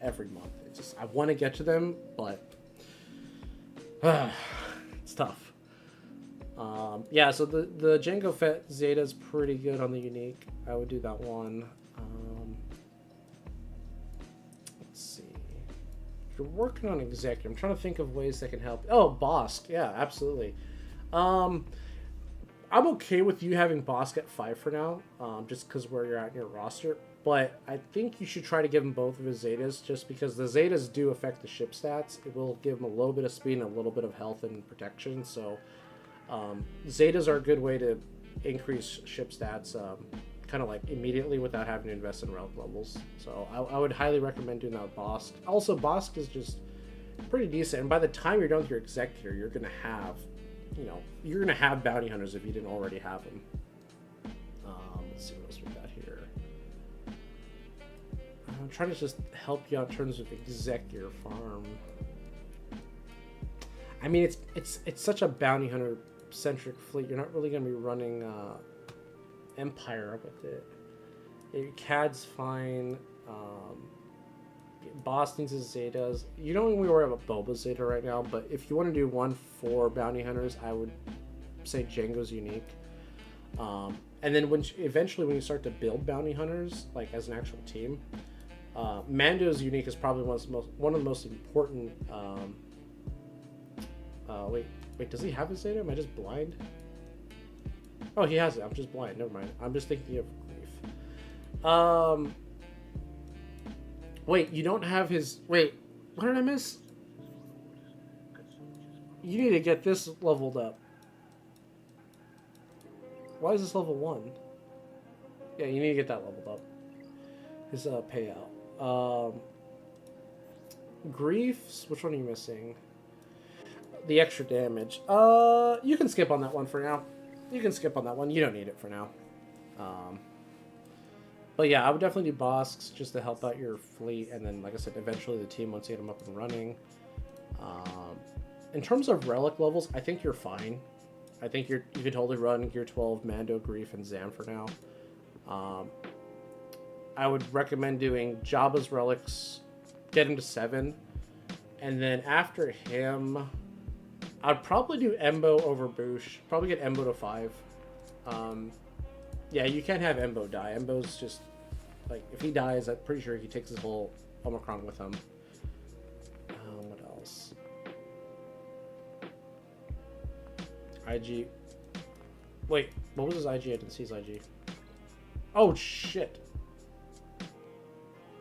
every month. It's just, I want to get to them, but it's tough. Yeah, so the Django Fett Zeta is pretty good on the unique. I would do that one. Let's see. You're working on executive. I'm trying to think of ways that can help. Oh, Bosk. Yeah, absolutely. I'm okay with you having Bosk at 5 for now, just because where you're at in your roster. But I think you should try to give him both of his Zetas, just because the Zetas do affect the ship stats. It will give him a little bit of speed and a little bit of health and protection. So Zetas are a good way to increase ship stats, kind of like immediately without having to invest in relic levels. So I would highly recommend doing that with Bosk. Also, Bosk is just pretty decent, and by the time you're done with your Executor, you're gonna have, you're gonna have bounty hunters if you didn't already have them. Let's see what else we got here. I'm trying to just help you out in terms of Executor farm. I mean, it's such a bounty hunter centric fleet. You're not really gonna be running Empire with it. CAD's fine. Boss needs his Zetas. You don't even worry about Boba Zeta right now, but if you want to do one for bounty hunters, I would say Django's unique. And then eventually when you start to build bounty hunters, like as an actual team, Mando's unique is probably one of the most important. Wait, does he have his Zeta? Am I just blind? Oh, he has it. I'm just blind. Never mind. I'm just thinking of Grief. Wait, you don't have his... Wait, what did I miss? You need to get this leveled up. Why is this level 1? Yeah, you need to get that leveled up. His payout. Griefs, which one are you missing? The extra damage. You can skip on that one for now. You can skip on that one. You don't need it for now. But yeah, I would definitely do Bosks just to help out your fleet, and then, like I said, eventually the team once you get them up and running. In terms of relic levels, I think you're fine. I think you can totally run Gear 12, Mando, Grief, and Zam for now. I would recommend doing Jabba's relics, get him to 7, and then after him, I'd probably do Embo over Boosh. Probably get Embo to 5. Yeah, you can't have Embo die. Embo's just, like, if he dies, I'm pretty sure he takes his whole Omicron with him. What else? IG. Wait, what was his IG? I didn't see his IG. Oh, shit.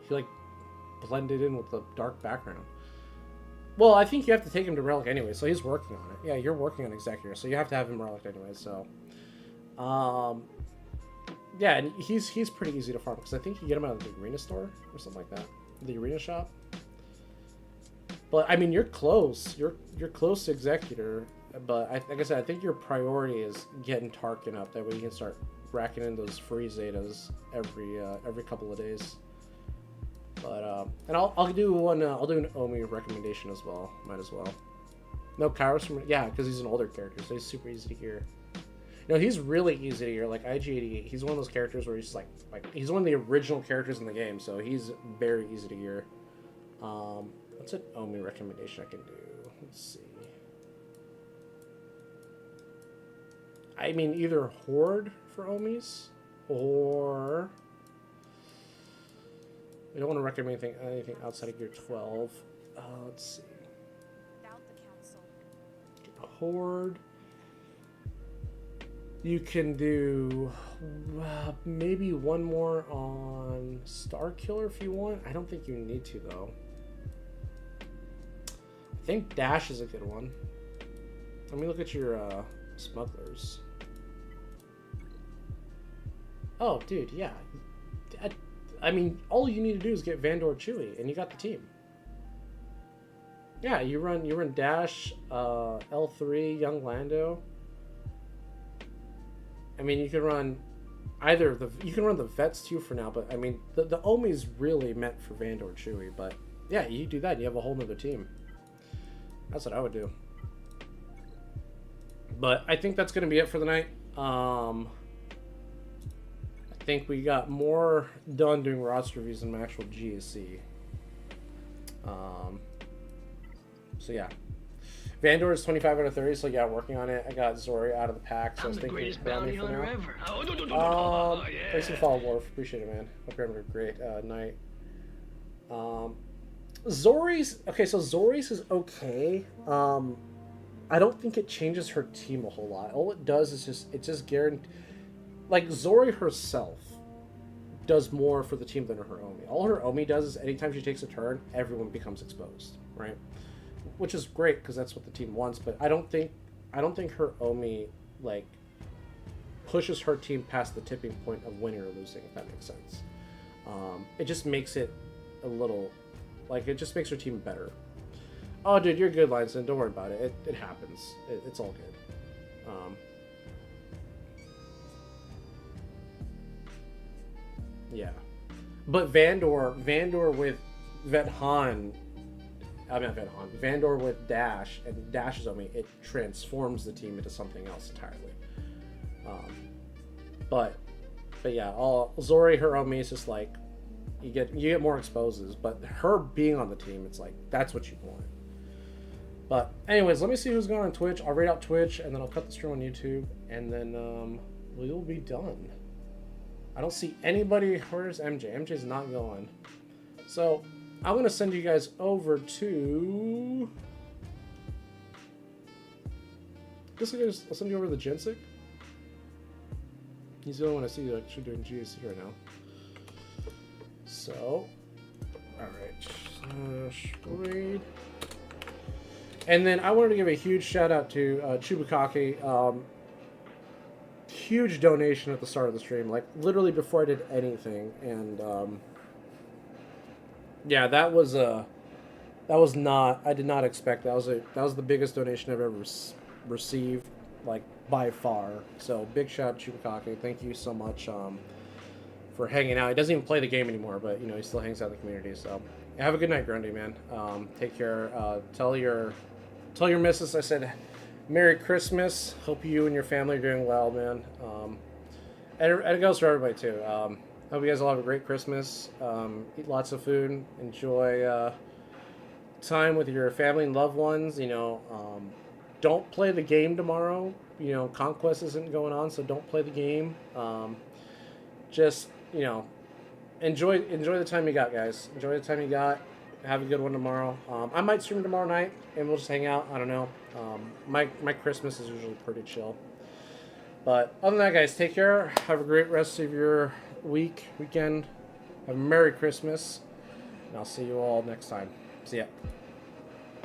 He, like, blended in with the dark background. Well, I think you have to take him to Relic anyway, so he's working on it. Yeah, you're working on Executor, so you have to have him Relic anyway, so... yeah, and he's pretty easy to farm, because I think you get him out of the arena store, or something like that. The arena shop. But, I mean, you're close. You're close to Executor, but like I said, I think your priority is getting Tarkin up. That way you can start racking in those free Zetas every couple of days. But and I'll do one. I'll do an Omi recommendation as well. Might as well. No Kyros, yeah, because he's an older character, so he's super easy to gear. No, he's really easy to gear. Like IG88, he's one of those characters where he's like he's one of the original characters in the game, so he's very easy to gear. What's an Omi recommendation I can do? Let's see. I mean, either Horde for Omis, or we don't want to recommend anything outside of Gear 12. Let's see. Without the council. Horde. You can do maybe one more on Star Killer if you want. I don't think you need to, though. I think Dash is a good one. Let me look at your smugglers. Oh, dude, yeah. I mean, all you need to do is get Vandor Chewie, and you got the team. Yeah, you run Dash, L3, Young Lando. I mean, you can run either of the. You can run the vets too for now, but I mean, the Omi's really meant for Vandor Chewie. But yeah, you do that, and you have a whole nother team. That's what I would do. But I think that's gonna be it for the night. I think we got more done doing roster reviews than my actual GAC. So yeah. Vandor is 25 out of 30, so yeah, working on it. I got Zori out of the pack, so I I'm was the thinking greatest about me bounty for hunter now. ever. Oh, yeah. Thanks for the follow, Worf. Appreciate it, man. Hope you're having a great night. Zori's okay, so Zori's is okay. I don't think it changes her team a whole lot. All it does is just guarantee, like Zori herself does more for the team than her Omi. All her Omi does is anytime she takes a turn, everyone becomes exposed, right? Which is great because that's what the team wants. But I don't think her Omi like pushes her team past the tipping point of winning or losing, if that makes sense. It just makes it a little, like, it just makes her team better. Oh, dude, you're good, Lionston. Don't worry about it. It happens. It's all good. Yeah. But Vandor with Vandor with Dash and Dash's Omi, it transforms the team into something else entirely. But yeah, Zori, her Omi is just like you get more exposes, but her being on the team, it's like that's what you want. But anyways, let me see who's going on Twitch. I'll rate out Twitch and then I'll cut the stream on YouTube and then we'll be done. I don't see anybody. Where's MJ? MJ's not going. So I'm going to send you guys over to... I'll send you over to the Jensic. He's the only one I see actually doing GAC right now. So, alright. Read. And then I wanted to give a huge shout out to Chubukake. Huge donation at the start of the stream, like literally before I did anything, and yeah, that was not, I did not expect that. That was the biggest donation I've ever received, like by far. So big shout out to Chubukake. Thank you so much for hanging out. He doesn't even play the game anymore, but you know he still hangs out in the community. So have a good night, Grundy, man. Take care. Tell your missus I said Merry Christmas. Hope you and your family are doing well, man. And it goes for everybody too. Hope you guys all have a great Christmas. Eat lots of food. Enjoy time with your family and loved ones. You know, don't play the game tomorrow. You know, Conquest isn't going on, so don't play the game. Just, you know, enjoy the time you got, guys. Enjoy the time you got. Have a good one tomorrow. I might stream tomorrow night, and we'll just hang out. I don't know. My Christmas is usually pretty chill. But other than that, guys, take care. Have a great rest of your weekend. Have a Merry Christmas. And I'll see you all next time. See ya.